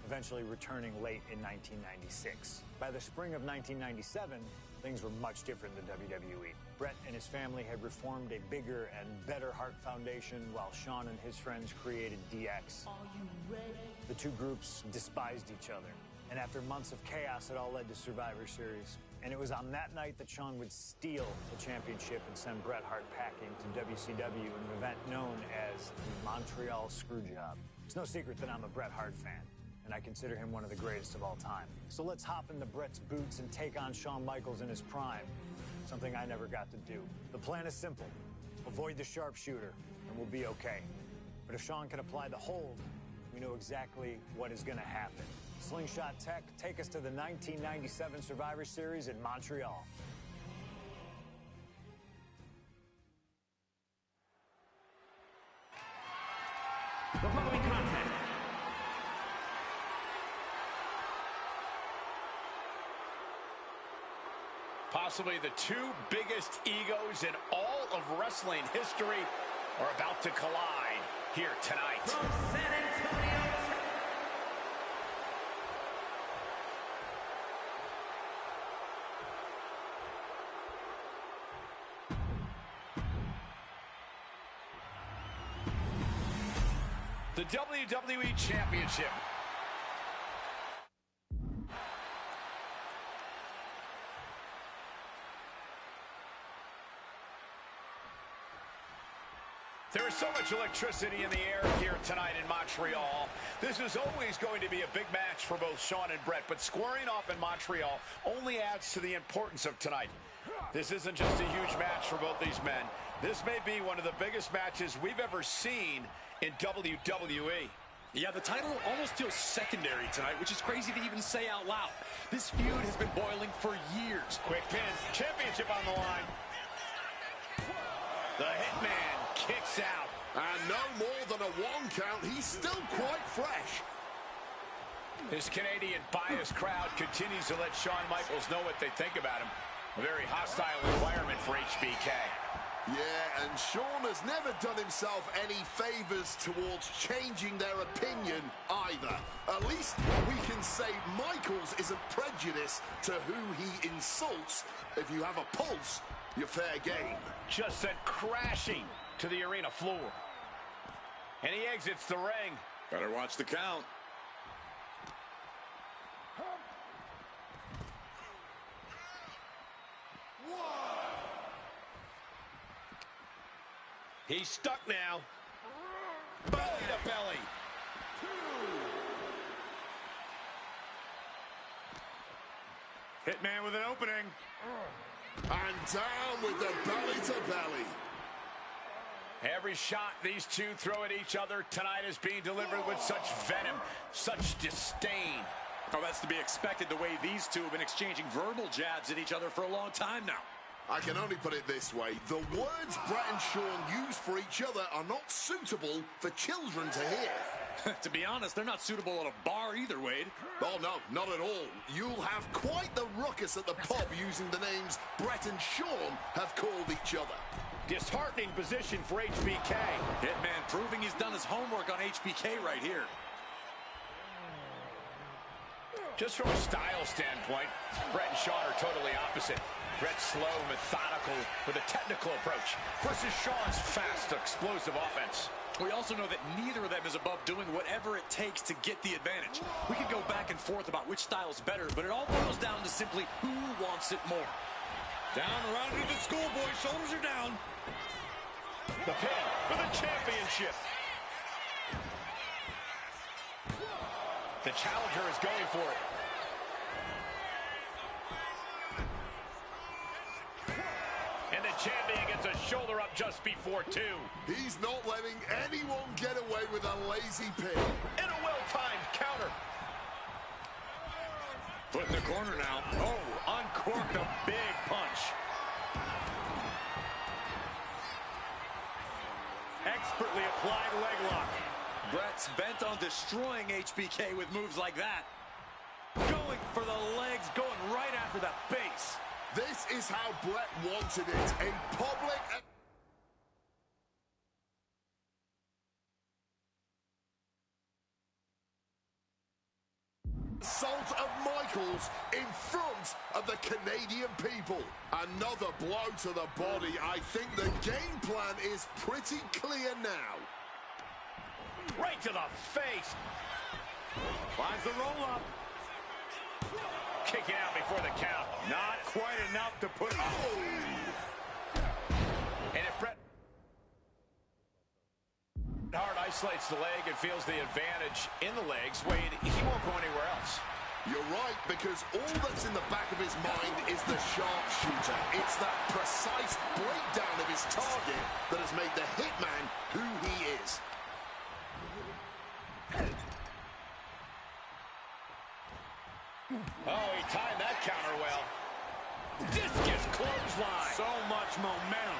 Speaker 6: eventually returning late in 1996. By the spring of 1997, things were much different than WWE. Bret and his family had reformed a bigger and better Hart Foundation, while Shawn and his friends created DX.
Speaker 7: Are you ready?
Speaker 6: The two groups despised each other, and after months of chaos, it all led to Survivor Series. And it was on that night that Shawn would steal the championship and send Bret Hart packing to WCW in an event known as the Montreal Screwjob. It's no secret that I'm a Bret Hart fan, and I consider him one of the greatest of all time. So let's hop into Bret's boots and take on Shawn Michaels in his prime, something I never got to do. The plan is simple. Avoid the sharpshooter, and we'll be okay. But if Sean can apply the hold, we know exactly what is going to happen. Slingshot Tech, take us to the 1997 Survivor Series in Montreal.
Speaker 7: The following contest.
Speaker 2: Possibly the two biggest egos in all of wrestling history are about to collide here tonight.
Speaker 7: From San Antonio.
Speaker 2: The WWE Championship. There is so much electricity in the air here tonight in Montreal. This is always going to be a big match for both Shawn and Bret, but squaring off in Montreal only adds to the importance of tonight. This isn't just a huge match for both these men. This may be one of the biggest matches we've ever seen in WWE.
Speaker 3: Yeah, the title almost feels secondary tonight, which is crazy to even say out loud. This feud has been boiling for years.
Speaker 2: Quick pin, championship on the line. The Hitman kicks out.
Speaker 4: And no more than a 1 count. He's still quite fresh.
Speaker 2: This Canadian biased crowd continues to let Shawn Michaels know what they think about him. A very hostile environment for HBK.
Speaker 4: Yeah, and Shawn has never done himself any favors towards changing their opinion either. At least we can say Michaels isn't prejudiced to who he insults. If you have a pulse, you're fair game.
Speaker 2: Just sent crashing to the arena floor. And he exits the ring.
Speaker 3: Better watch the count.
Speaker 2: He's stuck now. Belly to belly.
Speaker 6: Hitman with an opening.
Speaker 4: And down with the belly to belly.
Speaker 2: Every shot these two throw at each other tonight is being delivered with such venom, such disdain.
Speaker 3: Oh, that's to be expected the way these two have been exchanging verbal jabs at each other for a long time now.
Speaker 4: I can only put it this way. The words Bret and Shawn use for each other are not suitable for children to hear.
Speaker 3: To be honest, they're not suitable at a bar either, Wade.
Speaker 4: Oh, no, not at all. You'll have quite the ruckus at the pub using the names Bret and Shawn have called each other.
Speaker 2: Disheartening position for HBK.
Speaker 3: Hitman proving he's done his homework on HBK right here.
Speaker 2: Just from a style standpoint, Bret and Shawn are totally opposite. Bret's slow, methodical, with a technical approach versus Shawn's fast, explosive offense.
Speaker 3: We also know that neither of them is above doing whatever it takes to get the advantage. We could go back and forth about which style's better, but it all boils down to simply who wants it more.
Speaker 2: Down around to the schoolboy, shoulders are down. The pin for the championship. The challenger is going for it. And the champion gets a shoulder up just before 2.
Speaker 4: He's not letting anyone get away with a lazy pin.
Speaker 2: And a well-timed counter.
Speaker 3: Put in the corner now.
Speaker 2: Oh, uncorked a big punch. Expertly applied leg lock.
Speaker 3: Bret's bent on destroying HBK with moves like that. Going for the legs, going right after the base.
Speaker 4: This is how Bret wanted it. A public assault of Michaels in front of the Canadian people. Another blow to the body. I think the game plan is pretty clear now.
Speaker 2: Right to the face. Finds the roll-up. Kicking out before the count. Not quite enough to put... Oh! And if Bret Hart
Speaker 1: isolates the leg and feels the advantage in the legs. Wade, he won't go anywhere else.
Speaker 4: You're right, because all that's in the back of his mind is the sharpshooter. It's that precise breakdown of his target that has made the Hitman who he is.
Speaker 1: Oh, he timed that counter well. Discus clothesline.
Speaker 3: So much momentum.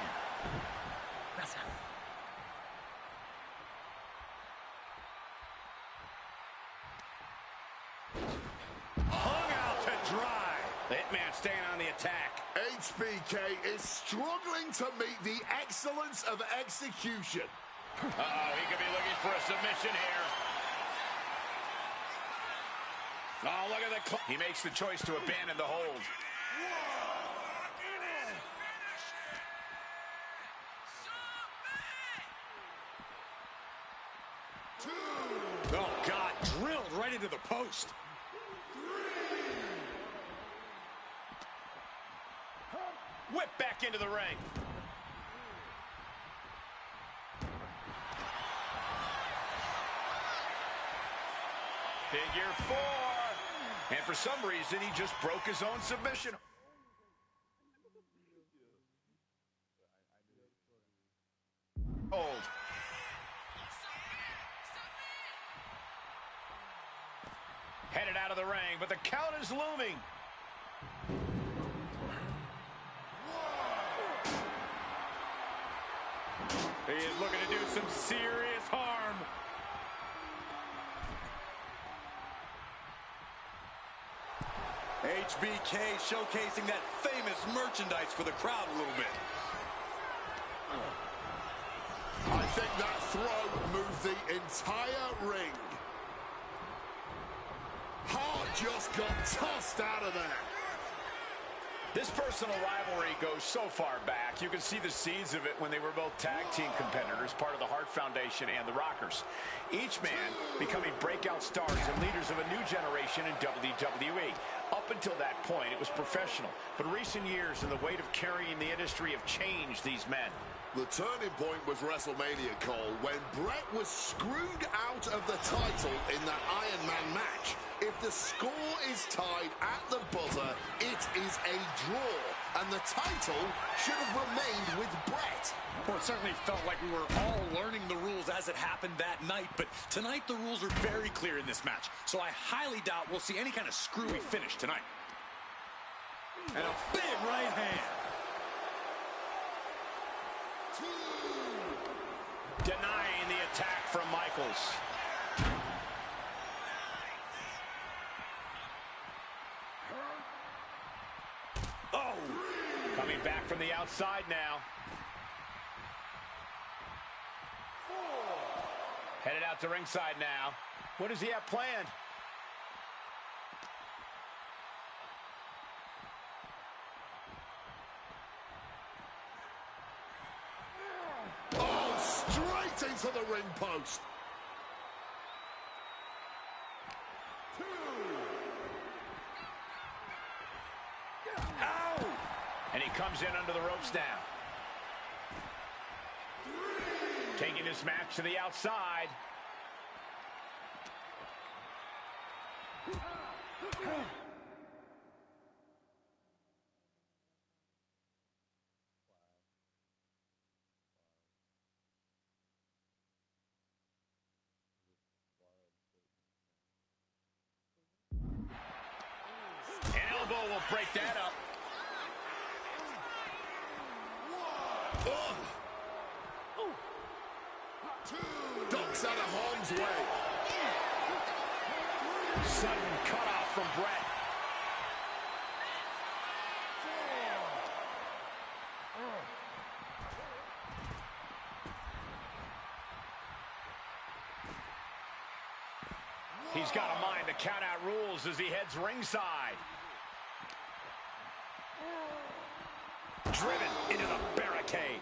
Speaker 3: Hung out to dry.
Speaker 1: The Hitman staying on the attack.
Speaker 4: HBK is struggling to meet the excellence of execution.
Speaker 1: Uh-oh, he could be looking for a submission here. Oh, look at the... He makes the choice to abandon the hold.
Speaker 3: Oh, God, drilled right into the post.
Speaker 1: Whip back into the ring. Figure 4. And for some reason, he just broke his own submission. Hold. Headed out of the ring, but the count is looming.
Speaker 3: He is looking to do some serious harm. HBK showcasing that famous merchandise for the crowd a little bit.
Speaker 4: I think that throw moved the entire ring. Hart just got tossed out of there.
Speaker 1: This personal rivalry goes so far back. You can see the seeds of it when they were both tag team competitors, part of the Hart Foundation and the Rockers. Each man becoming breakout stars and leaders of a new generation in WWE. Up until that point, it was professional. But recent years and the weight of carrying the industry have changed these men.
Speaker 4: The turning point was WrestleMania, Cole, when Bret was screwed out of the title in that Iron Man match. If the score is tied at the buzzer, it is a draw, and the title should have remained with Bret.
Speaker 3: Well, it certainly felt like we were all learning the rules as it happened that night, but tonight the rules are very clear in this match, so I highly doubt we'll see any kind of screwy finish tonight. And a big right hand.
Speaker 1: Denying the attack from Michaels. Oh! Coming back from the outside now. Headed out to ringside now. What does he have planned?
Speaker 4: Straight into the ring post.
Speaker 1: Ow! And he comes in under the ropes now. Taking this match to the outside. An elbow will break that up.
Speaker 4: Ducks out of harm's way.
Speaker 1: Sudden cutoff from Bret. He's got to mind the count-out rules as he heads ringside. Driven into the barricade.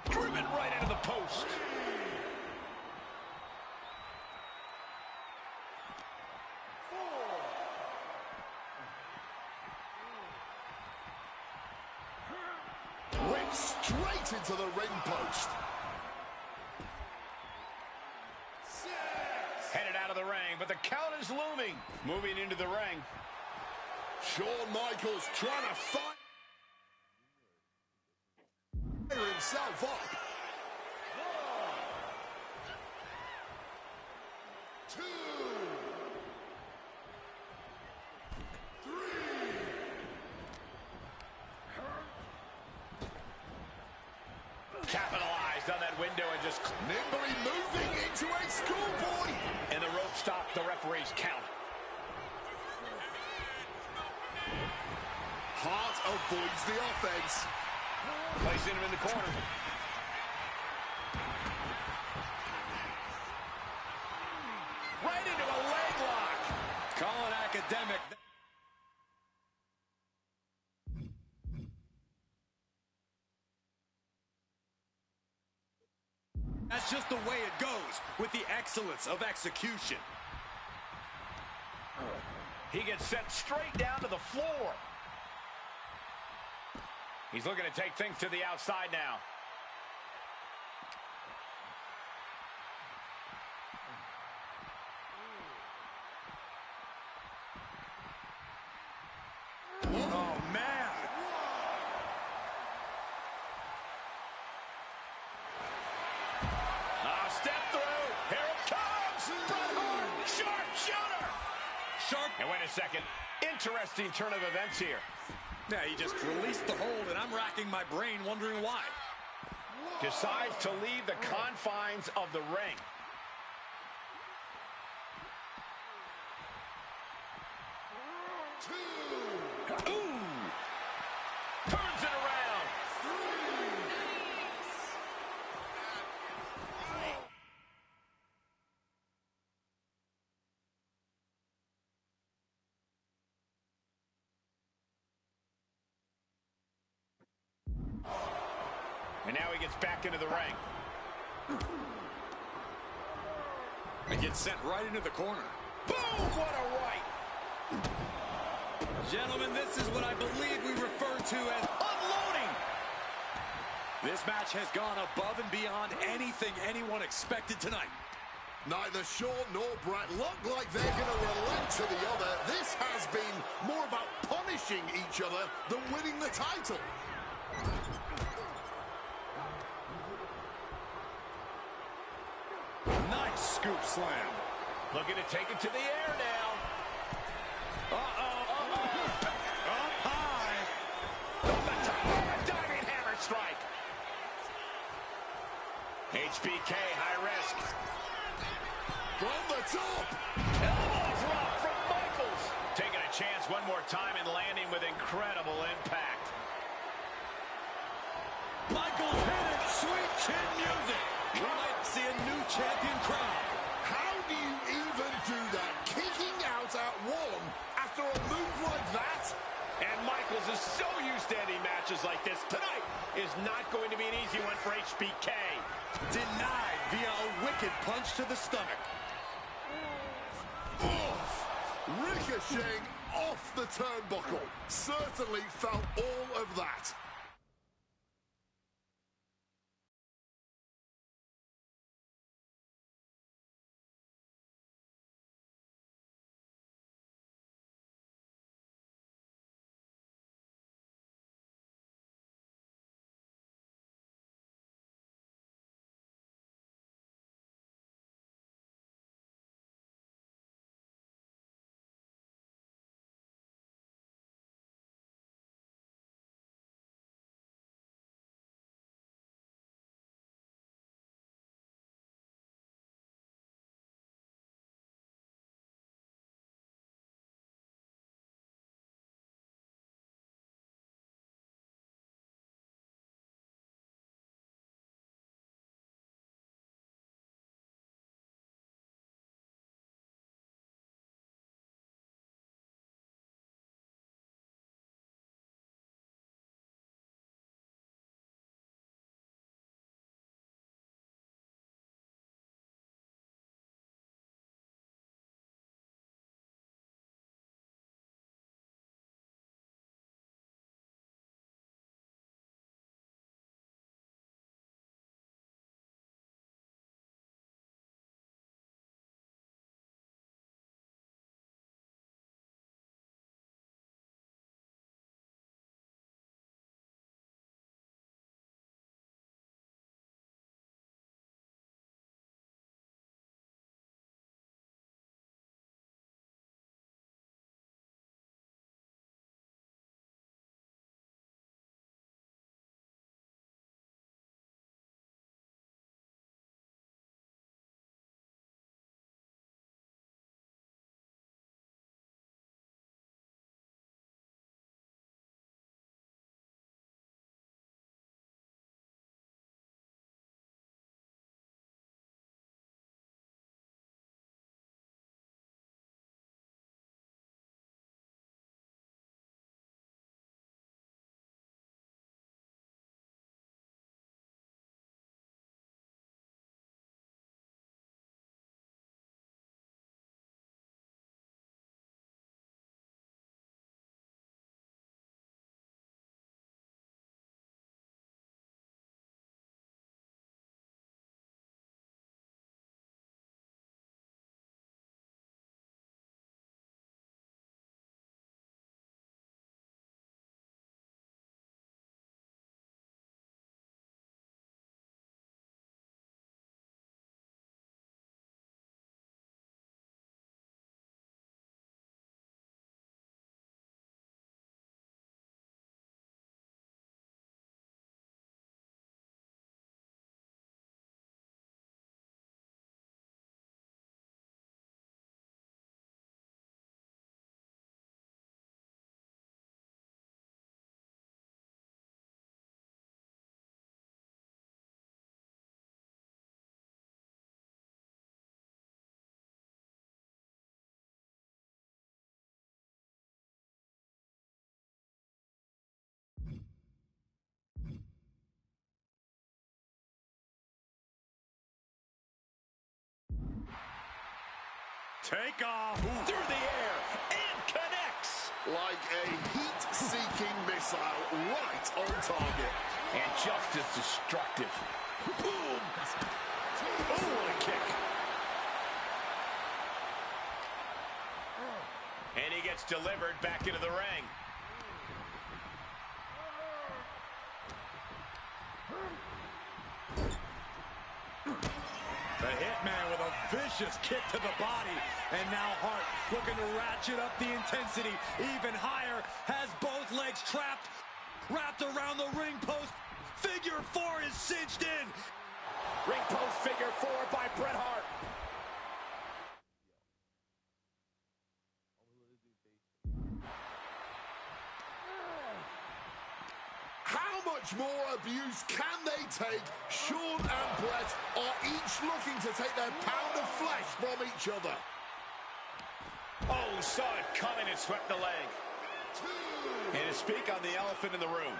Speaker 1: Driven right into the post.
Speaker 4: straight into the ring post.
Speaker 1: Headed out of the ring, but the count is looming. Moving into the ring.
Speaker 4: Shawn Michaels trying to fire himself up. 1, 2, 3.
Speaker 1: Capitalized on that window and just
Speaker 4: Nimbly moving into a schoolboy.
Speaker 1: and the rope stopped the referee's count.
Speaker 4: Hart avoids the offense.
Speaker 1: Placing him in the corner. Right into a leg lock.
Speaker 3: Colin Academic. That's just the way it goes with the excellence of execution.
Speaker 1: He gets sent straight down to the floor. He's looking to take things to the outside now.
Speaker 3: Oh, man.
Speaker 1: Step through. Here it comes. Bret Hart. Sharpshooter. And wait a second. Interesting turn of events here.
Speaker 3: Yeah, he just released the hold, and I'm racking my brain wondering why.
Speaker 1: Decides to leave the confines of the ring. Ooh. Turns it around. And now he gets back into the ring.
Speaker 3: And gets sent right into the corner.
Speaker 1: Boom! What a right!
Speaker 3: Gentlemen, this is what I believe we refer to as
Speaker 1: Unloading!
Speaker 3: this match has gone above and beyond anything anyone expected tonight.
Speaker 4: Neither Shawn nor Bret look like they're going to relent to the other. This has been more about punishing each other than winning the title.
Speaker 3: Nice scoop slam.
Speaker 1: Looking to take it to the air now.
Speaker 3: Up high.
Speaker 1: The top of a diving hammer strike. HBK, high risk.
Speaker 4: From the top.
Speaker 1: Elbow drop from Michaels. Taking a chance one more time and landing with incredible impact.
Speaker 3: Michaels hit it. Sweet chin music. We might see a new champion crowned.
Speaker 4: How do you even do that? Kicking out at one after a move like that?
Speaker 1: And Michaels is so used to ending matches like this. Tonight is not going to be an easy one for HBK.
Speaker 3: Denied via a wicked punch to the stomach.
Speaker 4: Ricocheting off the turnbuckle. Certainly felt all of that.
Speaker 3: Take off.
Speaker 2: Through the air and connects.
Speaker 4: Like a heat-seeking missile right on target.
Speaker 2: And just as destructive. Boom. Oh, what a kick. And he gets delivered back into the ring.
Speaker 3: The Hitman with a vicious kick to the body. And now Hart looking to ratchet up the intensity even higher. Has both legs trapped, wrapped around the ring post. Figure 4 is cinched in.
Speaker 2: Ring post figure 4 by Bret Hart.
Speaker 4: How much more abuse can they take? Shawn and Bret are each looking to take their pound of flesh from each other.
Speaker 2: Oh, saw it coming and swept the leg. And to speak on the elephant in the room,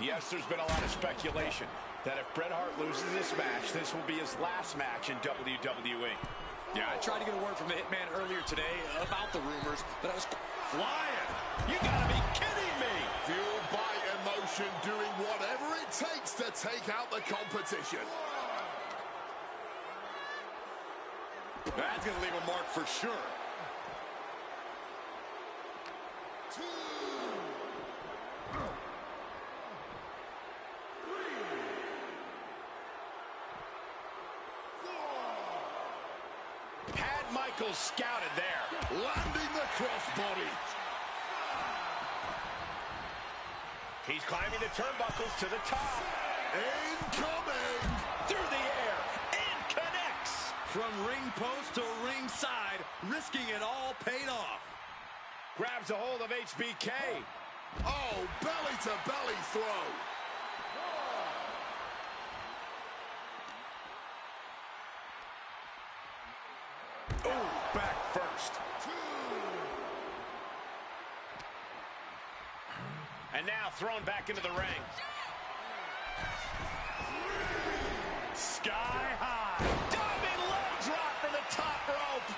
Speaker 2: yes, there's been a lot of speculation that if Bret Hart loses this match, this will be his last match in WWE.
Speaker 3: Yeah, I tried to get a word from the Hitman earlier today about the rumors, but I was flying.
Speaker 2: You gotta be kidding me!
Speaker 4: Fueled by emotion, doing whatever it takes to take out the competition.
Speaker 3: That's going to leave a mark for sure.
Speaker 2: Had Michaels scouted there.
Speaker 4: Landing the crossbody.
Speaker 2: He's climbing the turnbuckles to the top.
Speaker 4: Incoming.
Speaker 2: Through the air and connects.
Speaker 3: From ring post to ringside, risking it all paid off.
Speaker 2: Grabs a hold of HBK.
Speaker 4: Oh, belly-to-belly throw.
Speaker 2: Oh, back first. And now thrown back into the ring.
Speaker 3: Sky high.
Speaker 2: Diving leg drop from the top rope.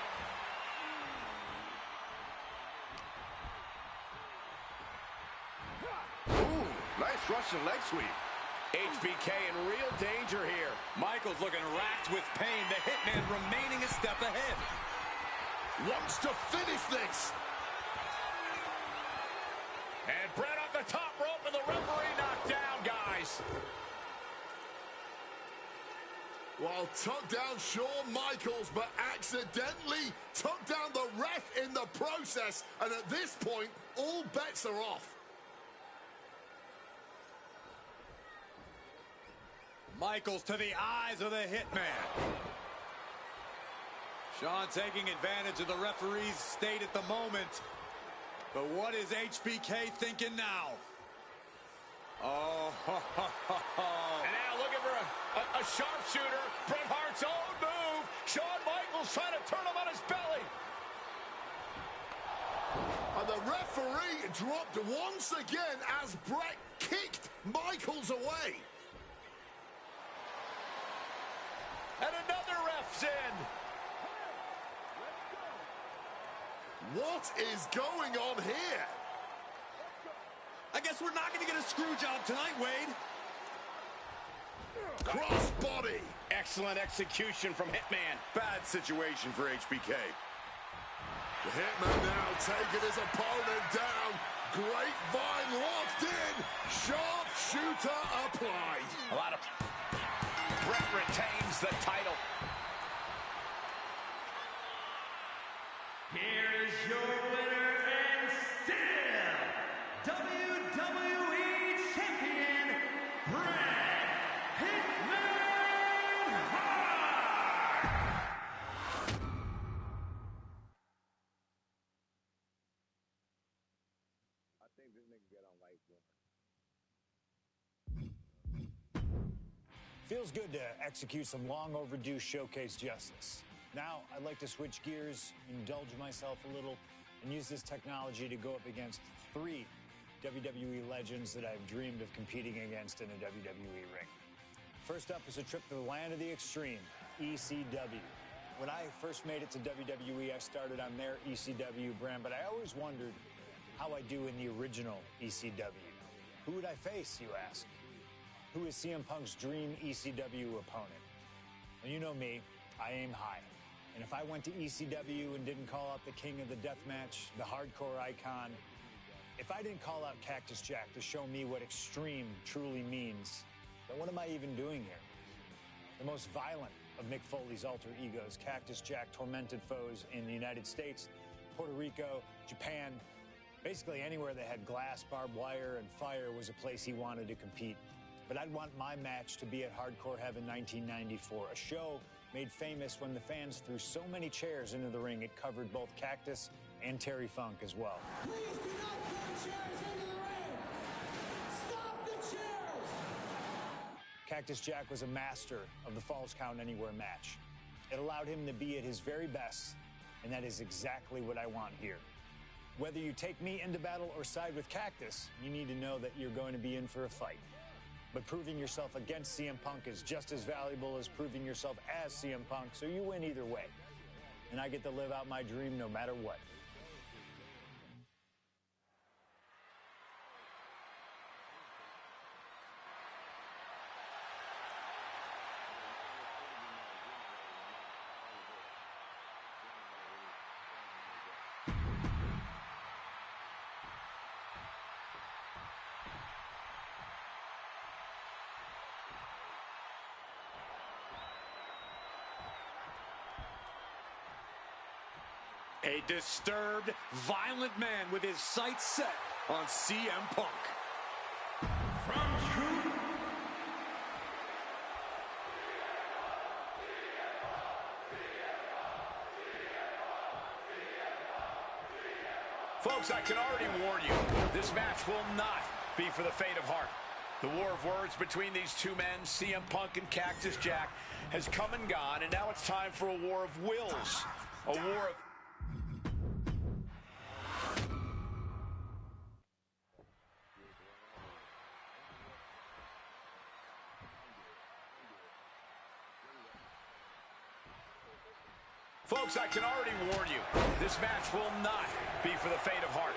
Speaker 4: Ooh, nice Russian leg sweep.
Speaker 2: HBK in real danger here.
Speaker 3: Michaels looking racked with pain. The Hitman remaining a step ahead.
Speaker 4: Wants to finish this.
Speaker 2: And Bret off the top rope and the referee knocked down, guys.
Speaker 4: Well, tucked down Shawn Michaels, but accidentally tucked down the ref in the process. And at this point, all bets are off.
Speaker 3: Michaels to the eyes of the Hitman. Shawn taking advantage of the referee's state at the moment. But what is HBK thinking now? Oh,
Speaker 2: And now looking for a sharpshooter. Bret Hart's own move. Shawn Michaels trying to turn him on his belly.
Speaker 4: And the referee dropped once again as Bret kicked Michaels away.
Speaker 2: And another ref's in.
Speaker 4: What is going on here?
Speaker 3: I guess we're not going to get a screw job tonight, Wade.
Speaker 4: Crossbody.
Speaker 2: Excellent execution from Hitman.
Speaker 3: Bad situation for HBK.
Speaker 4: The Hitman now taking his opponent down. Grapevine locked in. Sharpshooter applied.
Speaker 2: A lot of... Bret retains the title.
Speaker 7: Here's your winner and still WWE Champion, Bret Hitman Hart!
Speaker 8: I think this nigga get on life more.
Speaker 6: Feels good to execute some long overdue showcase justice. Now, I'd like to switch gears, indulge myself a little, and use this technology to go up against 3 WWE legends that I've dreamed of competing against in a WWE ring. First up is a trip to the land of the extreme, ECW. When I first made it to WWE, I started on their ECW brand, but I always wondered how I do in the original ECW. Who would I face, you ask? Who is CM Punk's dream ECW opponent? Well, you know me, I aim high. And if I went to ECW and didn't call out the king of the deathmatch, the hardcore icon, if I didn't call out Cactus Jack to show me what extreme truly means, then what am I even doing here? The most violent of Mick Foley's alter egos, Cactus Jack tormented foes in the United States, Puerto Rico, Japan, basically anywhere that had glass, barbed wire, and fire was a place he wanted to compete. But I'd want my match to be at Hardcore Heaven 1994, a show made famous when the fans threw so many chairs into the ring it covered both Cactus and Terry Funk as well.
Speaker 7: Please do not throw chairs into the ring! Stop the chairs!
Speaker 6: Cactus Jack was a master of the Falls Count Anywhere match. It allowed him to be at his very best, and that is exactly what I want here. Whether you take me into battle or side with Cactus, you need to know that you're going to be in for a fight. But proving yourself against CM Punk is just as valuable as proving yourself as CM Punk, so you win either way. And I get to live out my dream no matter what.
Speaker 3: A disturbed, violent man with his sights set on CM Punk.
Speaker 7: From True.
Speaker 2: Folks, I can already warn you, this match will not be for the faint of heart. The war of words between these two men, CM Punk and Cactus Jack, has come and gone, and now it's time for a war of wills. A war of... Folks, I can already warn you, this match will not be for the faint of heart.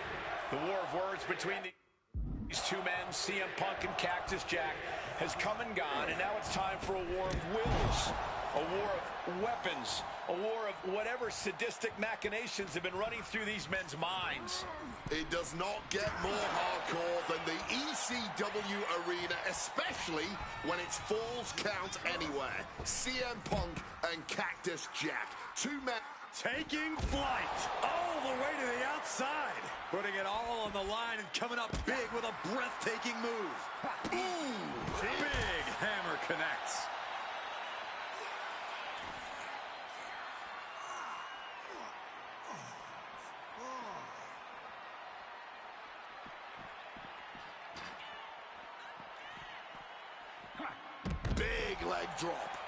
Speaker 2: The war of words between these two men, CM Punk and Cactus Jack, has come and gone, and now it's time for a war of wills, a war of weapons, a war of whatever sadistic machinations have been running through these men's minds.
Speaker 4: It does not get more hardcore than the ECW arena, especially when it's Falls Count Anywhere. CM Punk and Cactus Jack, two men
Speaker 3: Taking flight all the way to the outside. Putting it all on the line and coming up big with a breathtaking move. Big hammer connects.
Speaker 4: big leg drop.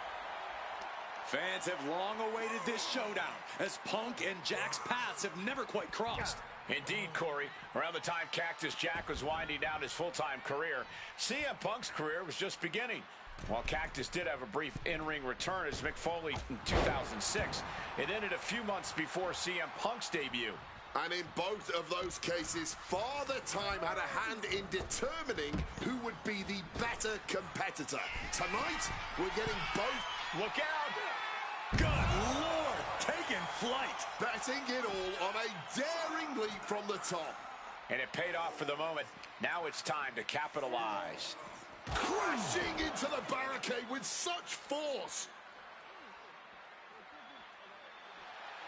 Speaker 3: Fans have long awaited this showdown, as Punk and Jack's paths have never quite crossed.
Speaker 2: Indeed, Corey. Around the time Cactus Jack was winding down his full-time career, CM Punk's career was just beginning. While Cactus did have a brief in-ring return as Mick Foley in 2006, it ended a few months before CM Punk's debut.
Speaker 4: And in both of those cases, Father Time had a hand in determining who would be the better competitor. Tonight, we're getting both.
Speaker 2: Look out!
Speaker 3: Good Lord, taking flight.
Speaker 4: Betting it all on a daring leap from the top.
Speaker 2: And it paid off for the moment. Now it's time to capitalize.
Speaker 4: Crashing into the barricade with such force.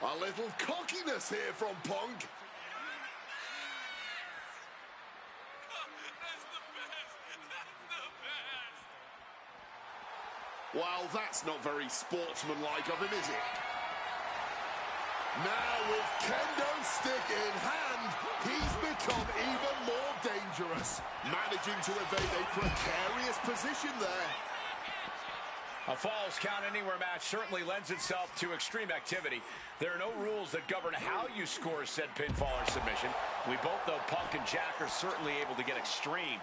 Speaker 4: A little cockiness here from Punk. Well, that's not very sportsmanlike of him, is it? Now with kendo stick in hand, he's become even more dangerous, managing to evade a precarious position there.
Speaker 2: A Falls Count Anywhere match certainly lends itself to extreme activity. There are no rules that govern how you score said pinfall or submission. We both know Punk and Jack are certainly able to get extreme.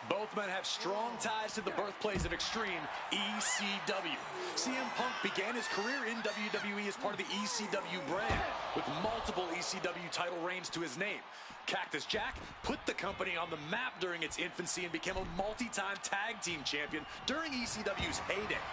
Speaker 3: Both men have strong ties to the birthplace of Extreme, ECW. CM Punk began his career in WWE as part of the ECW brand, with multiple ECW title reigns to his name. Cactus Jack put the company on the map during its infancy and became a multi-time tag team champion during ECW's heyday.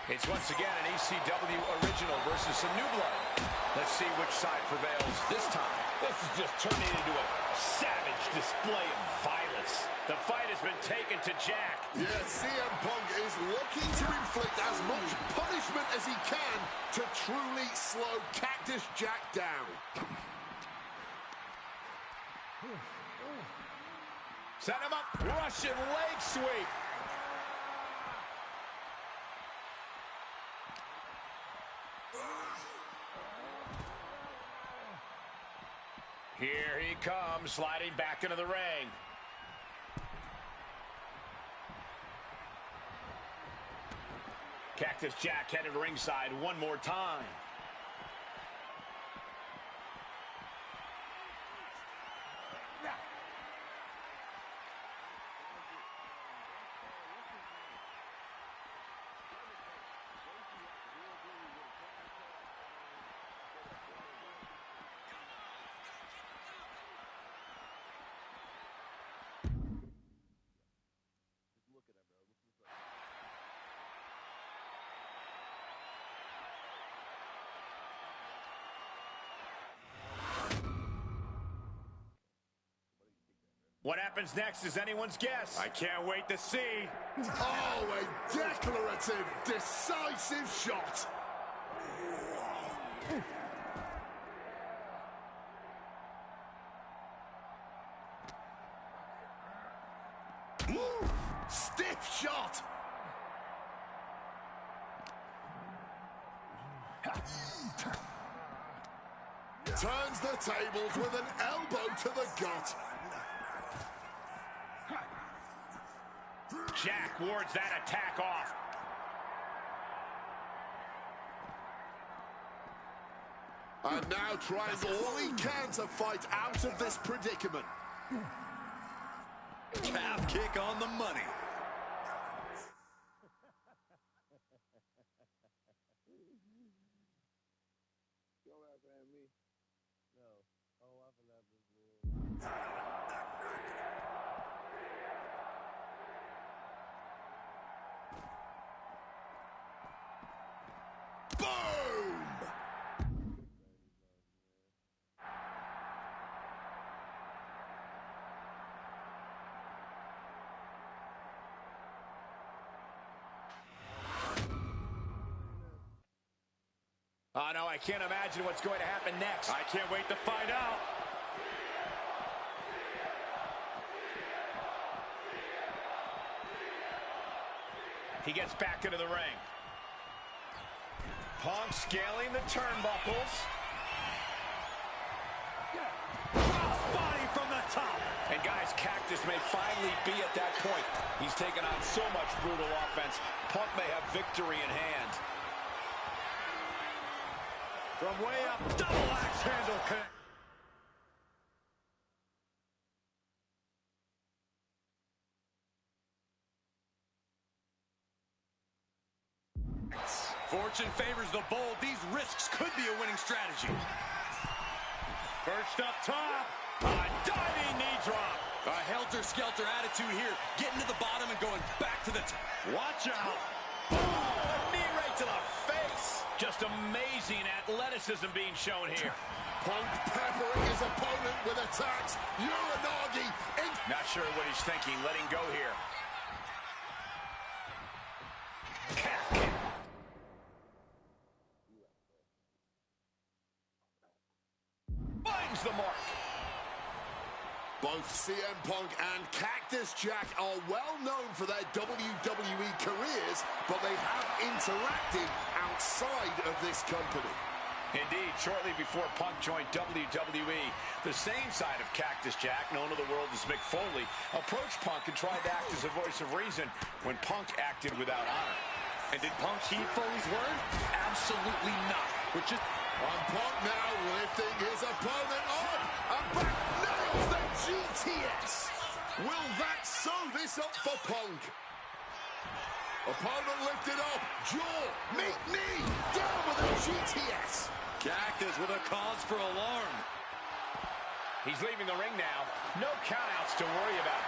Speaker 1: It's once again an ECW original versus some new blood. Let's see which side prevails this time. This is just turning into a savage display of violence. The fight has been taken to Jack.
Speaker 4: Yes, CM Punk is looking to inflict as much punishment as he can to truly slow Cactus Jack down.
Speaker 1: Set him up. Russian leg sweep. Here he comes, sliding back into the ring. Cactus Jack headed ringside one more time. What happens next is anyone's guess. I can't wait to see.
Speaker 4: Oh, a declarative, decisive shot. Stiff shot. Turns the tables with an elbow to the gut.
Speaker 1: Jack wards that attack off.
Speaker 4: And now tries all he can to fight out of this predicament.
Speaker 3: Calf kick on the money.
Speaker 4: Boom!
Speaker 1: Oh, no, I can't imagine what's going to happen next. I can't wait to find out. He gets back into the ring. Punk scaling the turnbuckles.
Speaker 3: Crossbody from the top.
Speaker 1: And guys, Cactus may finally be at that point. He's taken on so much brutal offense. Punk may have victory in hand. From way up, double axe handle connect.
Speaker 3: Fortune favors the bold. These risks could be a winning strategy.
Speaker 1: Perched up top. A diving knee drop.
Speaker 3: A helter-skelter attitude here. Getting to the bottom and going back to the top.
Speaker 1: Watch out. Boom! A knee right to the face. Just amazing athleticism being shown here.
Speaker 4: Punk peppering his opponent with attacks. Uranagi.
Speaker 1: Not sure what he's thinking. Letting go here. Calf kick. Finds the mark.
Speaker 4: Both CM Punk and Cactus Jack are well known for their WWE careers, but they have interacted outside of this company.
Speaker 1: Indeed, shortly before Punk joined WWE, the same side of Cactus Jack, known to the world as Mick Foley, approached Punk and tried to act as a voice of reason when Punk acted without honor.
Speaker 3: And did Punk heed Foley's word? Absolutely not. Which is...
Speaker 4: And Punk now lifting his opponent up and back nails the GTS. Will that sew this up for Punk. Opponent lifted up. Jaw. Meet knee. Down with a GTS.
Speaker 3: Cactus with a cause for alarm.
Speaker 1: He's leaving the ring now. No countouts to worry about.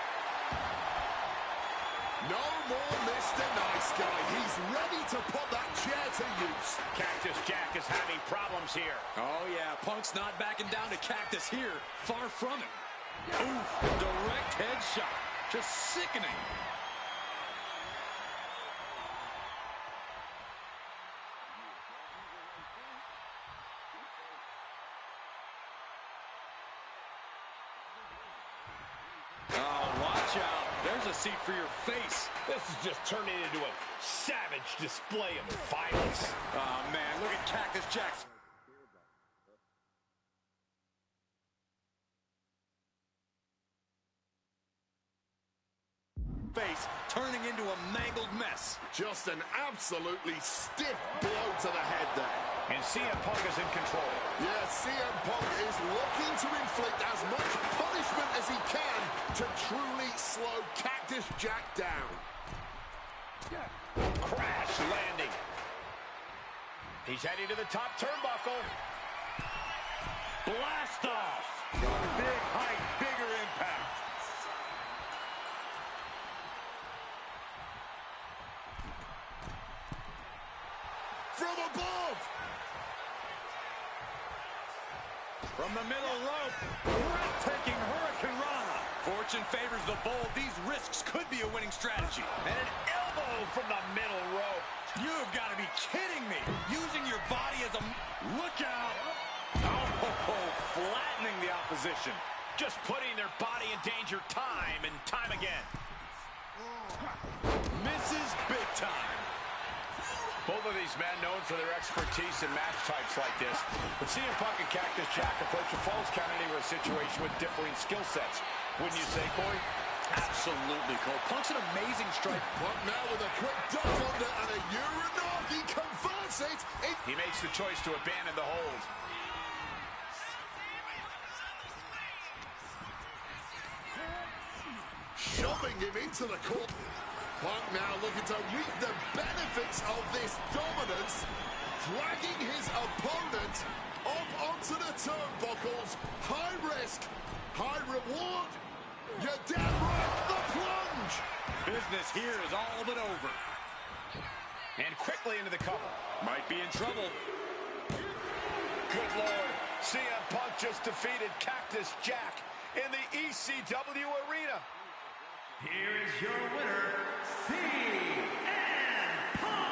Speaker 4: No more Mr. Nice Guy. He's ready to put that chair to use.
Speaker 1: Cactus Jack is having problems here.
Speaker 3: Oh, yeah. Punk's not backing down to Cactus here. Far from it. Oof. Direct headshot. Just sickening. There's a seat for your face.
Speaker 1: This is just turning into a savage display of violence.
Speaker 3: Oh, man, look at Cactus Jack's face turning into a mangled mess.
Speaker 4: Just an absolutely stiff blow to the head there.
Speaker 1: And CM Punk is in control.
Speaker 4: Yeah, CM Punk is looking to inflict as much punishment as he can to truly slow Cactus Jack down.
Speaker 1: Crash landing. He's heading to the top turnbuckle.
Speaker 3: Blast off. Big height, bigger impact.
Speaker 4: From above.
Speaker 3: From the middle rope, breathtaking Hurricane Rana. Fortune favors the bold. These risks could be a winning strategy.
Speaker 1: And an elbow from the middle rope.
Speaker 3: You've got to be kidding me. Using your body as a... Look out. Oh, flattening the opposition.
Speaker 1: Just putting their body in danger time and time again.
Speaker 3: Misses big time.
Speaker 1: Both of these men known for their expertise in match types like this. But CM Punk and Cactus Jack approach a Falls Count Anywhere situation with differing skill sets. Wouldn't you say, Corey?
Speaker 3: Absolutely, Cole. Punk's an amazing strike.
Speaker 4: Punk now with a quick duck under and a Uranagi converts it.
Speaker 1: He makes the choice to abandon the hold.
Speaker 4: Shoving him into the court. Punk now looking to reap the benefits of this dominance, dragging his opponent up onto the turnbuckles. High risk, high reward. You're damn right, the plunge.
Speaker 3: Business here is all but over.
Speaker 1: And quickly into the cover.
Speaker 3: Might be in trouble.
Speaker 1: Good Lord. CM Punk just defeated Cactus Jack in the ECW arena.
Speaker 7: Here is your winner, CM Punk!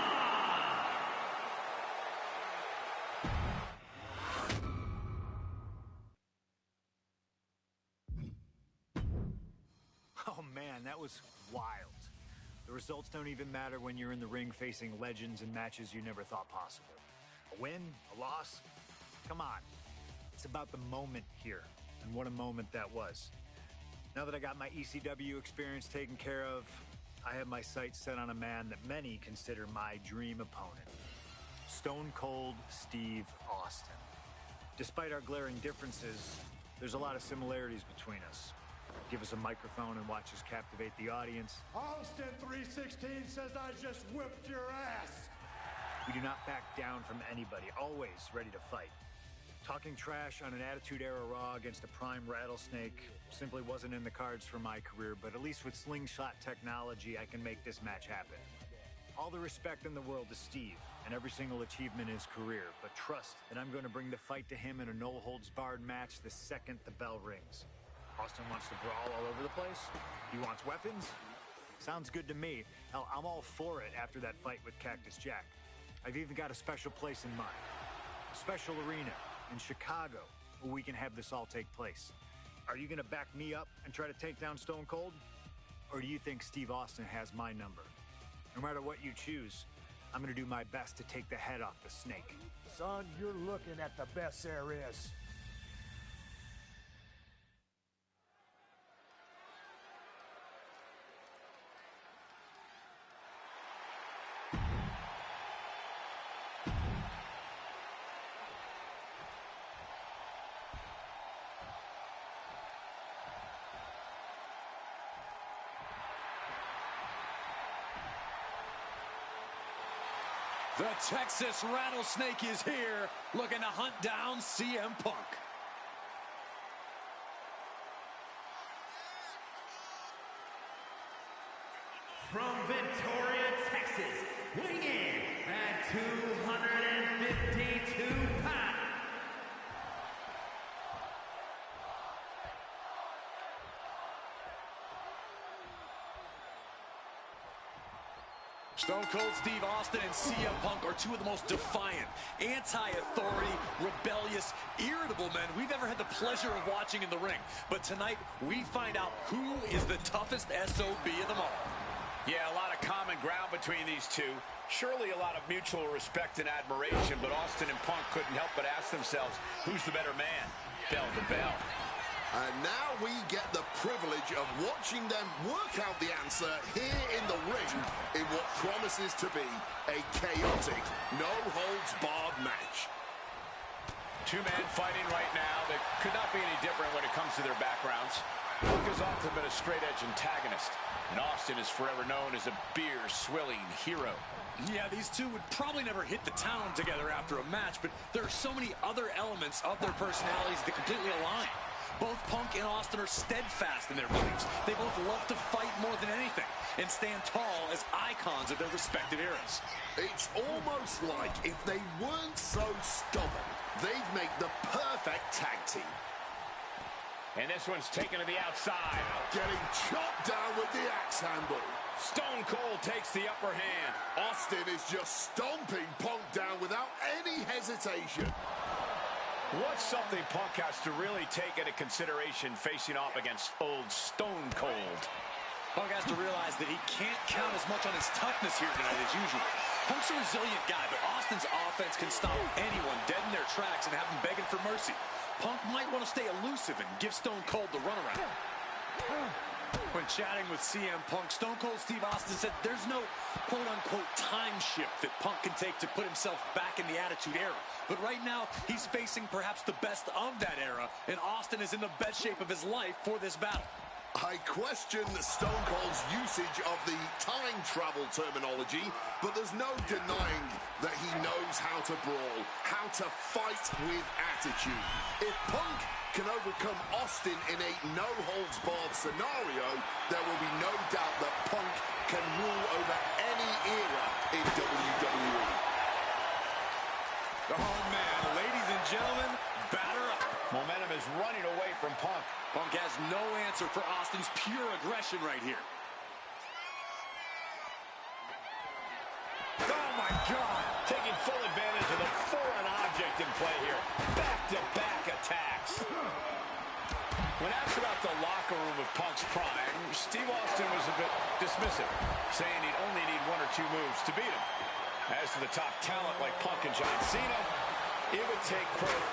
Speaker 6: Oh man, that was wild. The results don't even matter when you're in the ring facing legends in matches you never thought possible. A win, a loss, come on. It's about the moment here, and what a moment that was. Now that I got my ECW experience taken care of, I have my sights set on a man that many consider my dream opponent. Stone Cold Steve Austin. Despite our glaring differences, there's a lot of similarities between us. Give us a microphone and watch us captivate the audience.
Speaker 9: Austin 316 says I just whipped your ass.
Speaker 6: We do not back down from anybody, always ready to fight. Talking trash on an Attitude Era Raw against a prime Rattlesnake simply wasn't in the cards for my career, but at least with slingshot technology, I can make this match happen. All the respect in the world to Steve and every single achievement in his career, but trust that I'm going to bring the fight to him in a no-holds-barred match the second the bell rings. Austin wants to brawl all over the place? He wants weapons? Sounds good to me. Hell, I'm all for it after that fight with Cactus Jack. I've even got a special place in mind. A special arena in Chicago where we can have this all take place. Are you going to back me up and try to take down Stone Cold? Or do you think Steve Austin has my number? No matter what you choose, I'm going to do my best to take the head off the snake.
Speaker 9: Son, you're looking at the best there is.
Speaker 3: The Texas Rattlesnake is here, looking to hunt down CM Punk.
Speaker 7: From Victoria, Texas, weighing in at 252 pounds.
Speaker 3: Stone Cold Steve Austin and CM Punk are two of the most defiant, anti-authority, rebellious, irritable men we've ever had the pleasure of watching in the ring. But tonight, we find out who is the toughest SOB of them all.
Speaker 2: Yeah, a lot of common ground between these two. Surely a lot of mutual respect and admiration, but Austin and Punk couldn't help but ask themselves, who's the better man? Bell to bell.
Speaker 4: And now we get the privilege of watching them work out the answer here in the ring in what promises to be a chaotic, no-holds-barred match.
Speaker 2: Two men fighting right now that could not be any different when it comes to their backgrounds. Punk has often been a straight-edge antagonist, and Austin is forever known as a beer-swilling hero.
Speaker 3: Yeah, these two would probably never hit the town together after a match, but there are so many other elements of their personalities that completely align. Both Punk and Austin are steadfast in their beliefs. They both love to fight more than anything and stand tall as icons of their respective eras.
Speaker 4: It's almost like if they weren't so stubborn, they'd make the perfect tag team.
Speaker 2: And this one's taken to the outside.
Speaker 4: Getting chopped down with the axe handle.
Speaker 2: Stone Cold takes the upper hand.
Speaker 4: Austin is just stomping Punk down without any hesitation.
Speaker 2: What's something Punk has to really take into consideration facing off against old Stone Cold?
Speaker 3: Punk has to realize that he can't count as much on his toughness here tonight as usual. Punk's a resilient guy, but Austin's offense can stop anyone dead in their tracks and have them begging for mercy. Punk might want to stay elusive and give Stone Cold the runaround. When chatting with CM Punk, Stone Cold Steve Austin said there's no quote-unquote time shift that Punk can take to put himself back in the Attitude Era. But right now, he's facing perhaps the best of that era, and Austin is in the best shape of his life for this battle.
Speaker 4: I question Stone Cold's usage of the time travel terminology, but there's no denying that he knows how to brawl, how to fight with attitude. If Punk can overcome Austin in a no-holds-barred scenario, there will be no doubt that Punk can rule over any era in WWE.
Speaker 3: Oh, man, ladies and gentlemen, batter up.
Speaker 2: Momentum is running away from Punk.
Speaker 3: Punk has no answer for Austin's pure aggression right here.
Speaker 2: Oh, my God. Taking full advantage of the foreign object in play here. Back-to-back attacks. When asked about the locker room of Punk's prime, Steve Austin was a bit dismissive, saying he'd only need one or two moves to beat him. As to the top talent like Punk and John Cena, it would take Kurt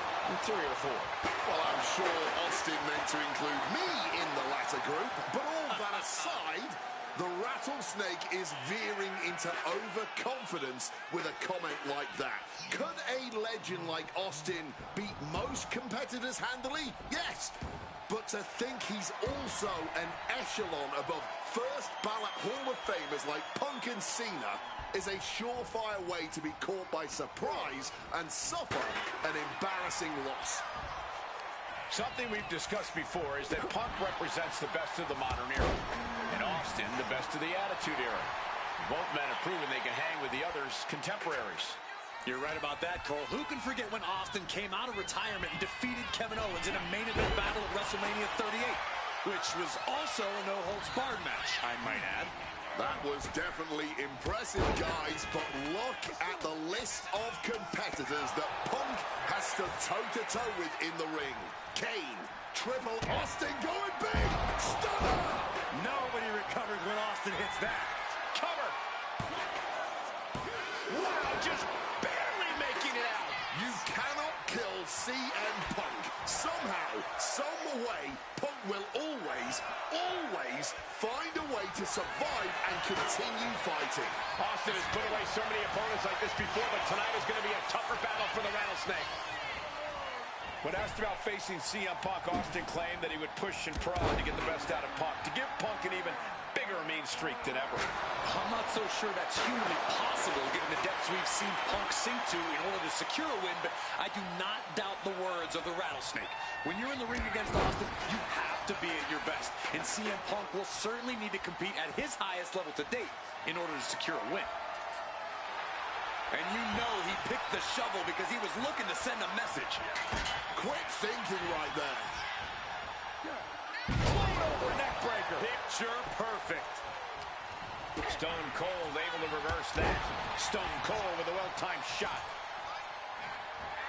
Speaker 2: 3 or 4.
Speaker 4: Well, I'm sure Austin meant to include me in the latter group, but all that aside, the Rattlesnake is veering into overconfidence with a comment like that. Could a legend like Austin beat most competitors handily? Yes. But to think he's also an echelon above first ballot Hall of Famers like Punk and Cena is a surefire way to be caught by surprise and suffer an embarrassing loss.
Speaker 2: Something we've discussed before is that Punk represents the best of the modern era, and Austin the best of the Attitude Era. Both men have proven they can hang with the others' contemporaries.
Speaker 3: You're right about that, Cole. Who can forget when Austin came out of retirement and defeated Kevin Owens in a main event battle at WrestleMania 38, which was also a no-holds-barred match, I might add.
Speaker 4: That was definitely impressive, guys, but look at the list of competitors that Punk has stood toe-to-toe with in the ring. Kane, Triple, Austin going big, stunner!
Speaker 3: Nobody recovers when Austin hits that.
Speaker 2: Cover! Wow, just barely making it out.
Speaker 4: You cannot kill CM Punk. Somehow, some way, Punk will always find a way to survive and continue fighting.
Speaker 2: Austin has put away so many opponents like this before, but tonight is going to be a tougher battle for the Rattlesnake. When asked about facing CM Punk, Austin claimed that he would push and prod to get the best out of Punk, to give Punk an even bigger mean streak than ever.
Speaker 3: I'm not so sure that's humanly possible given the depths we've seen Punk sink to in order to secure a win, but I do not doubt the words of the Rattlesnake. When you're in the ring against Austin, you have to be at your best, and CM Punk will certainly need to compete at his highest level to date in order to secure a win. And you know he picked the shovel because he was looking to send a message.
Speaker 4: Quick thinking right there.
Speaker 2: Flying over neck breaker.
Speaker 3: Picture perfect.
Speaker 2: Stone Cold able to reverse that. Stone Cold with a well-timed shot.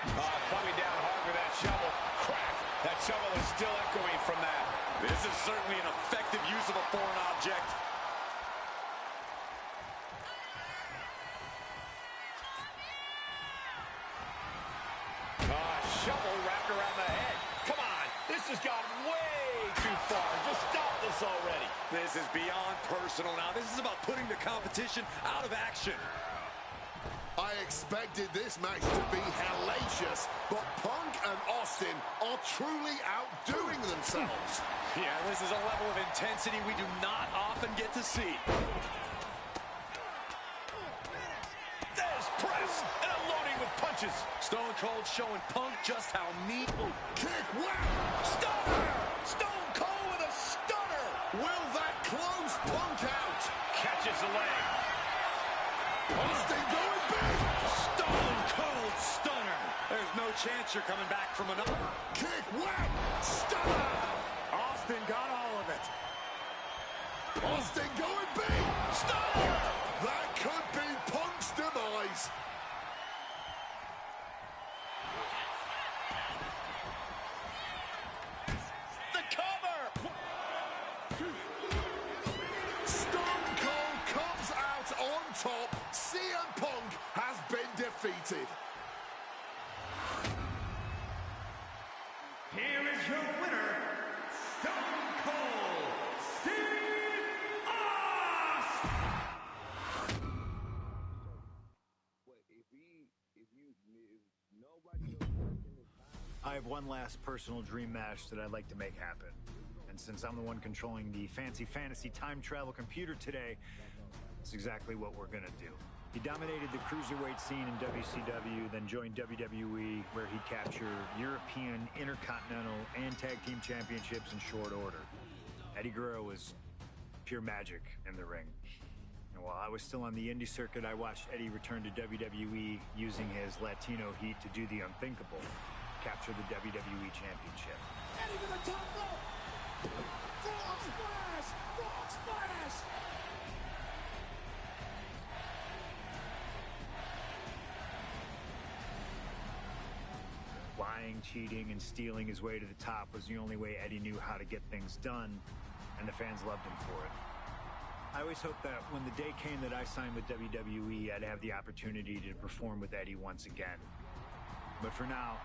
Speaker 2: Coming down hard with that shovel. Crack. That shovel is still echoing from that.
Speaker 3: This is certainly an effective use of a foreign object.
Speaker 2: Shovel wrapped around the head. Come on. This has gone way too far. Just stop this already.
Speaker 3: This is beyond personal now. This is about putting the competition out of action.
Speaker 4: I expected this match to be hellacious, but Punk and Austin are truly outdoing themselves.
Speaker 3: Yeah, this is a level of intensity we do not often get to see.
Speaker 2: There's press and unloading with punches.
Speaker 3: Stone Cold showing Punk just how mean.
Speaker 4: Kick, whap!
Speaker 2: Stunner! Stone Cold with a stunner!
Speaker 4: Will that close Punk out?
Speaker 2: Catches the leg.
Speaker 4: Austin going big!
Speaker 3: Stone Cold stunner! There's no chance you're coming back from another.
Speaker 4: Kick, whap! Stunner!
Speaker 3: Austin got all of it.
Speaker 4: Austin going big!
Speaker 2: Stunner!
Speaker 4: That could be Punk's demise.
Speaker 2: The cover!
Speaker 4: Stone Cold comes out on top. CM Punk has been defeated.
Speaker 7: Here is your winner, Stone Cold Steve Austin!
Speaker 6: I have one last personal dream match that I'd like to make happen. And since I'm the one controlling the fancy fantasy time travel computer today, it's exactly what we're gonna do. He dominated the cruiserweight scene in WCW, then joined WWE, where he captured European, Intercontinental, and Tag Team Championships in short order. Eddie Guerrero was pure magic in the ring. And while I was still on the indie circuit, I watched Eddie return to WWE using his Latino heat to do the unthinkable, capture the WWE Championship.
Speaker 7: Eddie to the top rope! Frog splash! Frog splash!
Speaker 6: Lying, cheating, and stealing his way to the top was the only way Eddie knew how to get things done, and the fans loved him for it. I always hoped that when the day came that I signed with WWE, I'd have the opportunity to perform with Eddie once again. But for now,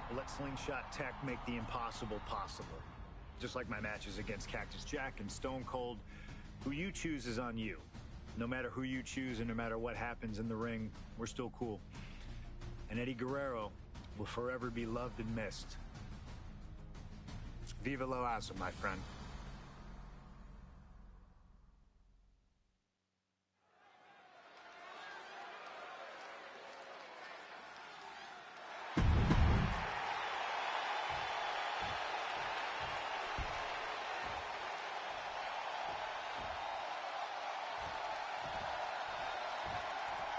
Speaker 6: we'll let Slingshot Tech make the impossible possible. Just like my matches against Cactus Jack and Stone Cold, who you choose is on you. No matter who you choose and no matter what happens in the ring, we're still cool. And Eddie Guerrero will forever be loved and missed. Viva la raza, my friend.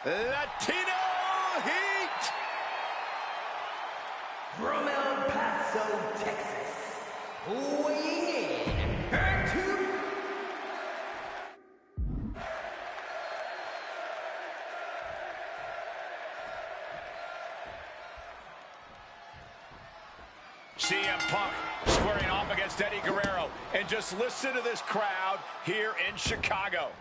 Speaker 2: Latino Heat!
Speaker 7: From El Paso, Texas, weighing in at 2.
Speaker 2: CM Punk squaring off against Eddie Guerrero. And just listen to this crowd here in Chicago.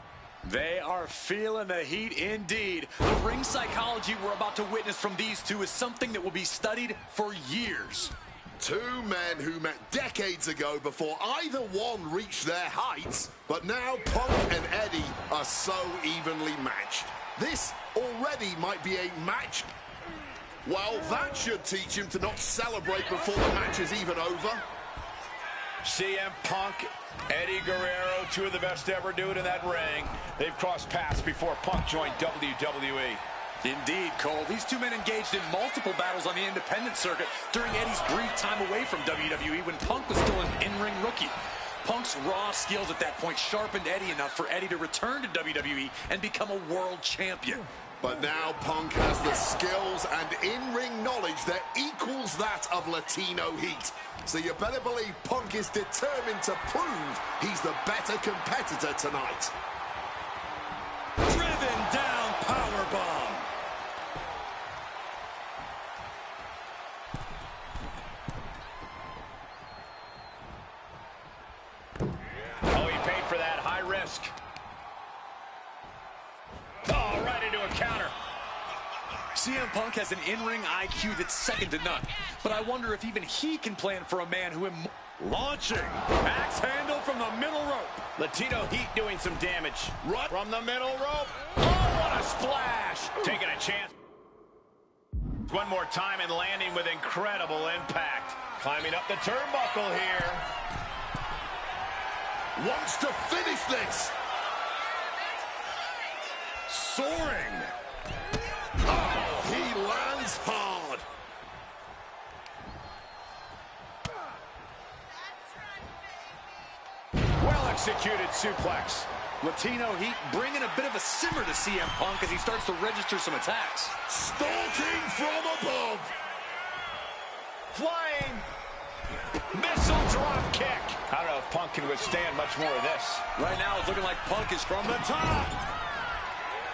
Speaker 3: They are feeling the heat indeed. The ring psychology we're about to witness from these two is something that will be studied for years.
Speaker 4: Two men who met decades ago before either one reached their heights, but now Punk and Eddie are so evenly matched. This already might be a match. Well, that should teach him to not celebrate before the match is even over.
Speaker 2: CM Punk, Eddie Guerrero, two of the best to ever do it in that ring. They've crossed paths before Punk joined WWE.
Speaker 3: Indeed, Cole. These two men engaged in multiple battles on the independent circuit during Eddie's brief time away from WWE when Punk was still an in-ring rookie. Punk's raw skills at that point sharpened Eddie enough for Eddie to return to WWE and become a world champion.
Speaker 4: But now Punk has the skills and in-ring knowledge that equals that of Latino Heat. So you better believe Punk is determined to prove he's the better competitor tonight.
Speaker 3: Driven down powerbomb.
Speaker 2: Oh, he paid for that. High risk. Oh, right into a counter.
Speaker 3: CM Punk has an in-ring IQ that's second to none. But I wonder if even he can plan for a man who... Launching. Axe handle from the middle rope.
Speaker 2: Latino Heat doing some damage. Right from the middle rope. Oh, what a splash. Taking a chance. One more time and landing with incredible impact. Climbing up the turnbuckle here.
Speaker 4: Wants to finish this.
Speaker 3: Soaring.
Speaker 4: Oh, he lands hard.
Speaker 2: Well-executed suplex.
Speaker 3: Latino Heat bringing a bit of a simmer to CM Punk as he starts to register some attacks.
Speaker 4: Stalking from above.
Speaker 2: Flying. Missile drop kick. I don't know if Punk can withstand much more of this.
Speaker 3: Right now it's looking like Punk is from the top.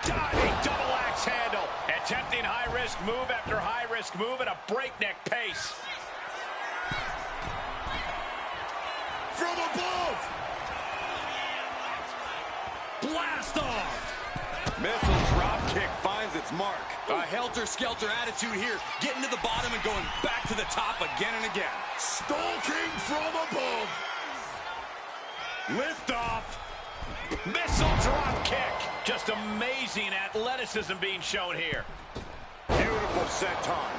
Speaker 2: Diving double axe handle. Attempting high-risk move after high-risk move at a breakneck pace.
Speaker 4: From above.
Speaker 3: Blast off.
Speaker 2: Missile drop kick finds its mark.
Speaker 3: A helter-skelter attitude here. Getting to the bottom and going back to the top again and again.
Speaker 4: Stalking from above.
Speaker 2: Lift off. Missile drop kick. Just amazing athleticism being shown here. Beautiful senton.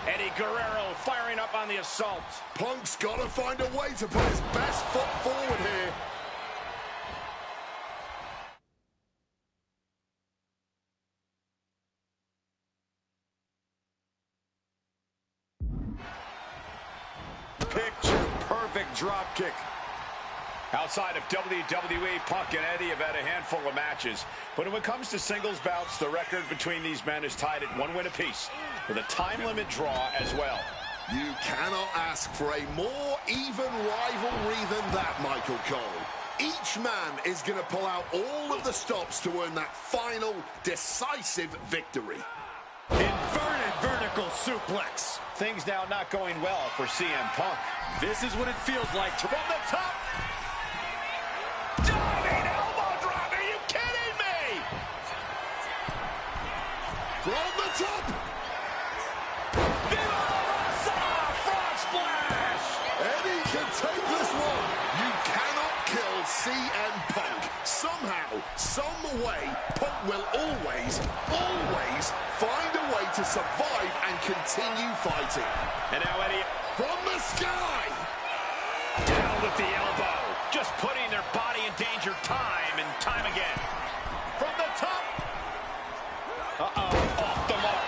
Speaker 2: Eddie Guerrero firing up on the assault.
Speaker 4: Punk's got to find a way to put his best foot forward here.
Speaker 2: Picture-perfect drop kick. Outside of WWE, Punk and Eddie have had a handful of matches. But when it comes to singles bouts, the record between these men is tied at 1 win apiece, with a time limit draw as well.
Speaker 4: You cannot ask for a more even rivalry than that, Michael Cole. Each man is going to pull out all of the stops to earn that final, decisive victory.
Speaker 3: Inverted vertical suplex.
Speaker 2: Things now not going well for CM Punk.
Speaker 3: This is what it feels like to
Speaker 2: from the top. Diving elbow drop. Are you kidding me?
Speaker 4: From the top.
Speaker 2: Viva la Raza! Frog splash.
Speaker 4: Eddie can take this one. You cannot kill CM Punk. Somehow, some way, Punk will always find a way to survive and continue fighting.
Speaker 2: And now Eddie
Speaker 4: from the sky.
Speaker 2: Down with the elbow. Just putting their body in danger time and time again. From the top. Off the mark.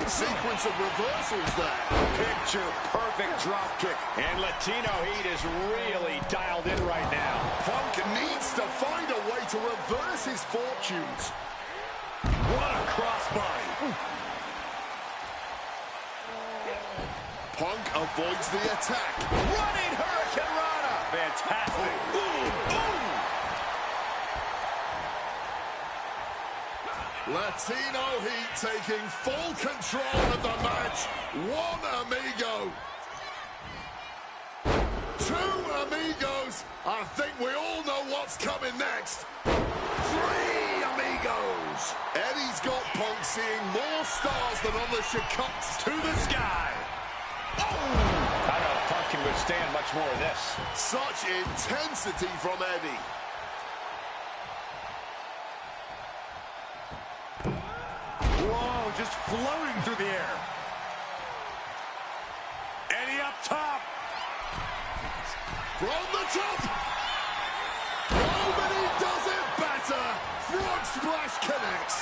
Speaker 4: Sequence of reversals there.
Speaker 2: Picture perfect drop kick. And Latino Heat is really dialed in right now.
Speaker 4: Punk needs to find a way to reverse his fortunes.
Speaker 3: What a crossbody.
Speaker 4: Punk avoids the attack.
Speaker 2: Running Hurricane Rana. Fantastic.
Speaker 4: Latino Heat taking full control of the match. 1 amigo. 2 amigos. I think we all know what's coming next. 3 amigos. Eddie's got Punk seeing more stars than on the Chicago.
Speaker 2: To the sky. Oh! I don't know if Punk can withstand much more of this.
Speaker 4: Such intensity from Eddie.
Speaker 3: Whoa, just floating through the air. Eddie up top.
Speaker 4: From the top. Nobody does it better. Frog splash connects.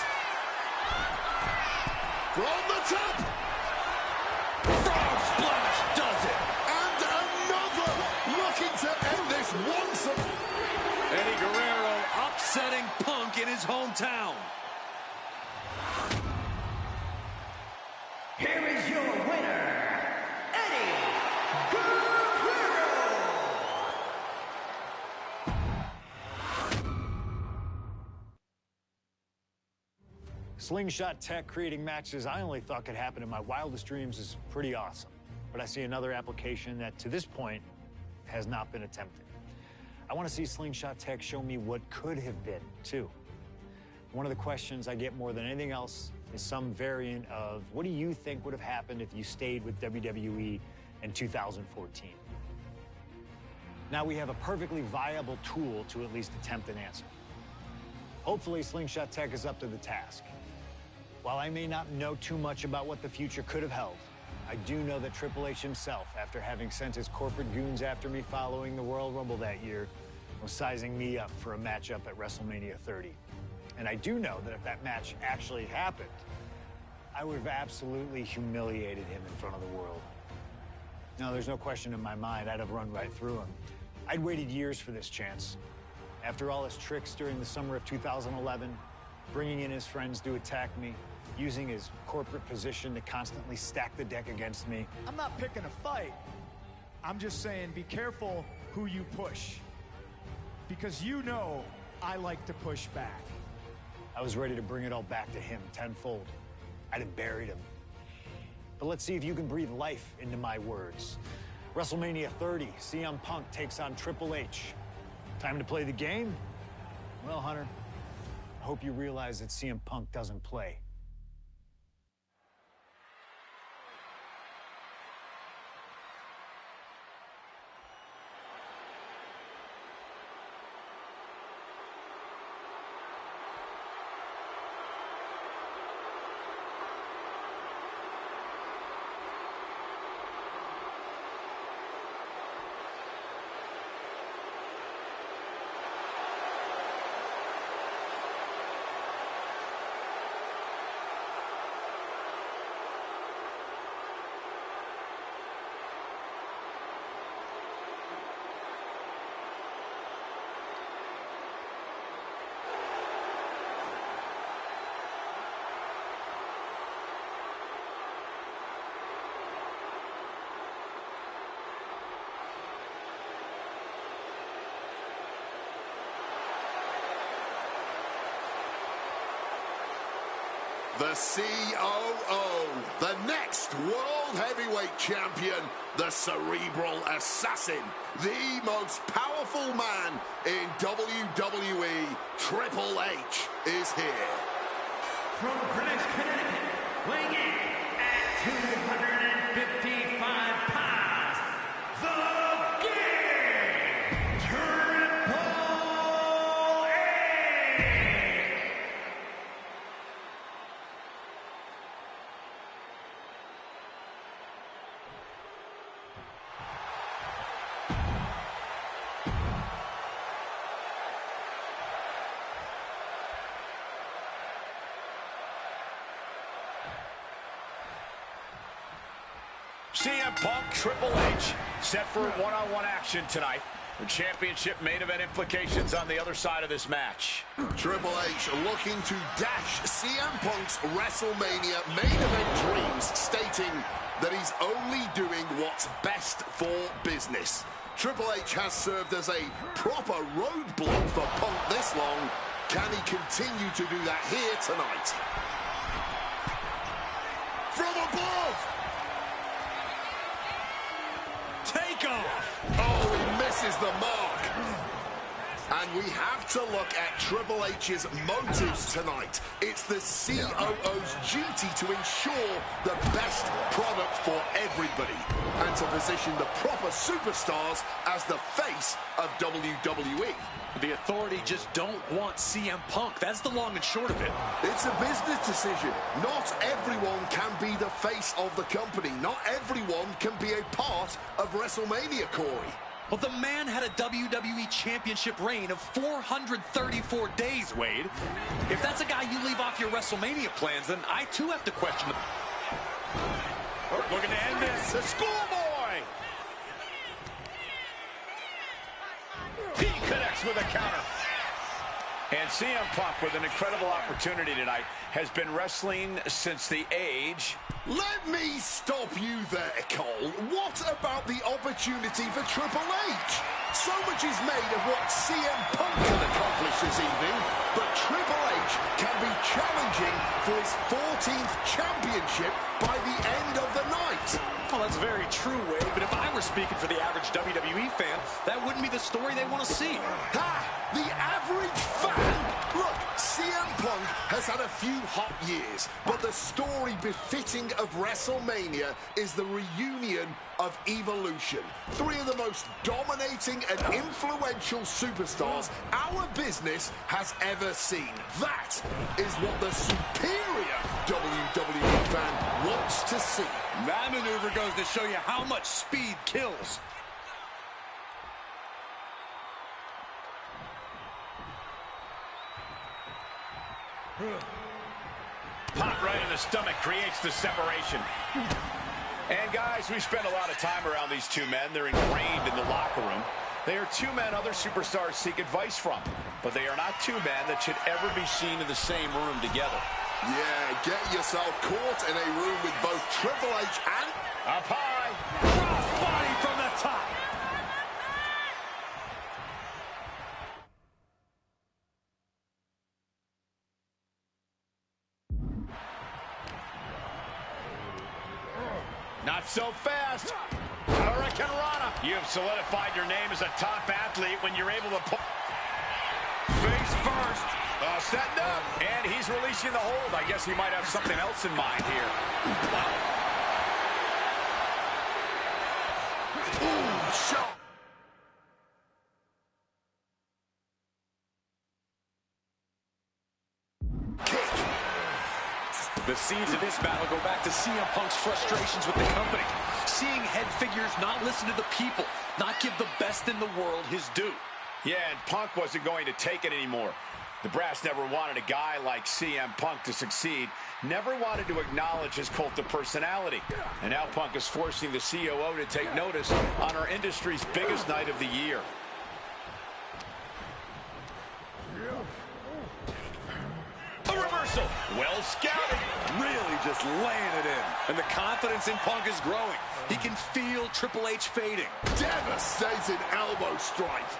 Speaker 4: From the top.
Speaker 3: Frog splash does it.
Speaker 4: And another looking to end this once.
Speaker 3: Eddie Guerrero upsetting Punk in his hometown.
Speaker 7: Here is your winner, Eddie Guerrero.
Speaker 6: Slingshot tech creating matches I only thought could happen in my wildest dreams is pretty awesome. But I see another application that, to this point, has not been attempted. I want to see Slingshot tech show me what could have been, too. One of the questions I get more than anything else is some variant of, what do you think would have happened if you stayed with WWE in 2014? Now we have a perfectly viable tool to at least attempt an answer. Hopefully, Slingshot tech is up to the task. While I may not know too much about what the future could have held, I do know that Triple H himself, after having sent his corporate goons after me following the Royal Rumble that year, was sizing me up for a matchup at WrestleMania 30. And I do know that if that match actually happened, I would have absolutely humiliated him in front of the world. No, there's no question in my mind I'd have run right through him. I'd waited years for this chance. After all his tricks during the summer of 2011, bringing in his friends to attack me, using his corporate position to constantly stack the deck against me.
Speaker 9: I'm not picking a fight. I'm just saying be careful who you push. Because you know I like to push back.
Speaker 6: I was ready to bring it all back to him tenfold. I'd have buried him. But let's see if you can breathe life into my words. WrestleMania 30, CM Punk takes on Triple H. Time to play the game? Well, Hunter, I hope you realize that CM Punk doesn't play.
Speaker 4: The COO, the next World Heavyweight Champion, the Cerebral Assassin, the most powerful man in WWE, Triple H, is here.
Speaker 7: From Greenwich, Connecticut, weighing in at 255 pounds, the King, Triple H!
Speaker 2: CM Punk, Triple H, set for one-on-one action tonight. The championship main event implications on the other side of this match.
Speaker 4: Triple H looking to dash CM Punk's WrestleMania main event dreams, stating that he's only doing what's best for business. Triple H has served as a proper roadblock for Punk this long. Can he continue to do that here tonight? From above!
Speaker 3: Takeoff!
Speaker 4: Oh, he misses the mark. And we have to look at Triple H's motives tonight. It's the COO's duty to ensure the best product for everybody and to position the proper superstars as the face of WWE.
Speaker 3: The Authority just don't want CM Punk. That's the long and short of it.
Speaker 4: It's a business decision. Not everyone can be the face of the company. Not everyone can be a part of WrestleMania, Corey.
Speaker 3: Well, the man had a WWE Championship reign of 434 days, Wade. If that's a guy you leave off your WrestleMania plans, then I too have to question him.
Speaker 2: Looking to end this. The Schoolboy. He connects with a counter. And CM Punk, with an incredible opportunity tonight, has been wrestling since the age.
Speaker 4: Let me stop you there, Cole. What about the opportunity for Triple H? So much is made of what CM Punk can accomplish this evening, but Triple H can be challenging for his 14th championship by the end of the night.
Speaker 3: Well, that's very true, Wade, but if I were speaking for the average WWE fan, that wouldn't be the story they want to see.
Speaker 4: Ha! The average fan? Look, CM Punk has had a few hot years, but the story befitting of WrestleMania is the reunion of Evolution. Three of the most dominating and influential superstars our business has ever seen. That is what the superior WWE fan wants to see.
Speaker 3: That maneuver goes to show you how much speed kills.
Speaker 2: Pop right in the stomach creates the separation. And guys, we spend a lot of time around these two men. They're ingrained in the locker room. They are two men other superstars seek advice from, but they are not two men that should ever be seen in the same room together.
Speaker 4: Yeah, get yourself caught in a room with both Triple H and...
Speaker 2: Up high.
Speaker 3: Crossbody from the top.
Speaker 2: Not so fast. Hurricane Rana. You have solidified your name as a top athlete when you're able to put face first. Setting up. And he's releasing the hold. I guess he might have something else in mind here.
Speaker 4: Ooh, shot.
Speaker 3: The seeds of this battle go back to CM Punk's frustrations with the company. Seeing head figures not listen to the people, not give the best in the world his due.
Speaker 2: Yeah, and Punk wasn't going to take it anymore. The brass never wanted a guy like CM Punk to succeed, never wanted to acknowledge his cult of personality. And now Punk is forcing the COO to take notice on our industry's biggest night of the year. A reversal. Well scouted.
Speaker 3: Really just laying it in. And the confidence in Punk is growing. He can feel Triple H fading.
Speaker 4: Devastating elbow strike.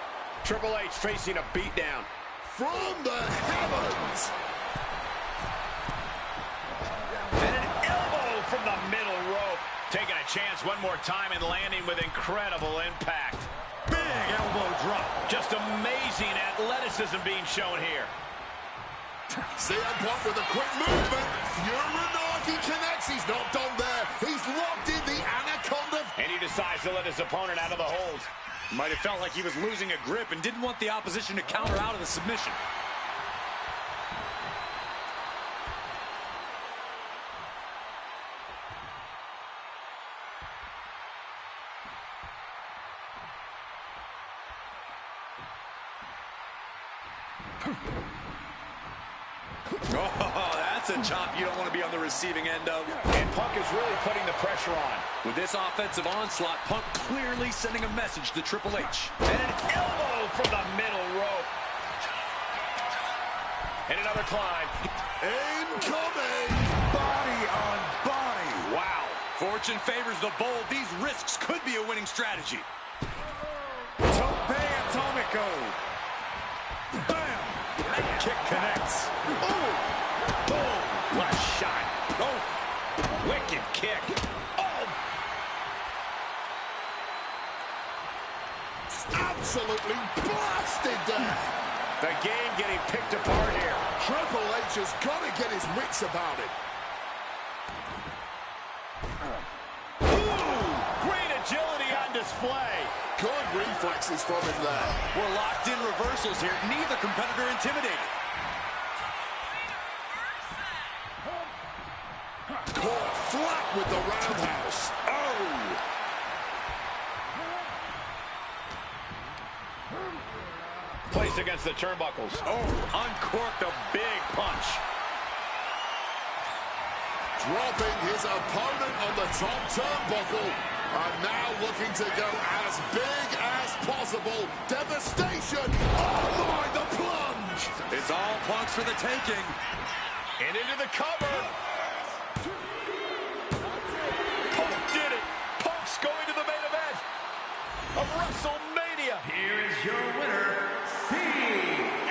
Speaker 2: Triple H facing a beatdown.
Speaker 4: From the heavens.
Speaker 2: And an elbow from the middle rope. Taking a chance one more time and landing with incredible impact.
Speaker 3: Big elbow drop.
Speaker 2: Just amazing athleticism being shown here.
Speaker 4: CM Punk with a quick movement. Furinagi connects. He's not done there. He's locked in the Anaconda.
Speaker 2: And he decides to let his opponent out of the hold.
Speaker 3: Might have felt like he was losing a grip and didn't want the opposition to counter out of the submission. Oh, that's a chop you don't want to be on the receiving end of.
Speaker 2: And Punk is really putting the pressure on.
Speaker 3: With this offensive onslaught, Punk clearly sending a message to Triple H.
Speaker 2: And an elbow from the middle rope. And another climb.
Speaker 4: Incoming.
Speaker 3: Body on body. Wow. Fortune favors the bold. These risks could be a winning strategy.
Speaker 2: Tope Atomico.
Speaker 3: Bam. Kick connects.
Speaker 2: Boom. Boom. What a shot. Oh. Wicked kick. Oh.
Speaker 4: Absolutely blasted there.
Speaker 2: The game getting picked apart here.
Speaker 4: Triple H has got to get his wits about it.
Speaker 2: Ooh. Great agility on display.
Speaker 4: Good reflexes from him there.
Speaker 3: We're locked in reversals here. Neither competitor intimidated.
Speaker 4: Caught flat with the roundhouse. Oh!
Speaker 1: placed against the turnbuckles.
Speaker 3: Oh, uncorked a big punch.
Speaker 4: Dropping his opponent on the top turnbuckle. And now looking to go as big as possible. Devastation. Oh my, the plunge.
Speaker 3: It's all Punk's for the taking.
Speaker 1: And into the cover. Punk did it. Punk's going to the main event of WrestleMania.
Speaker 7: Here is your winner, Steve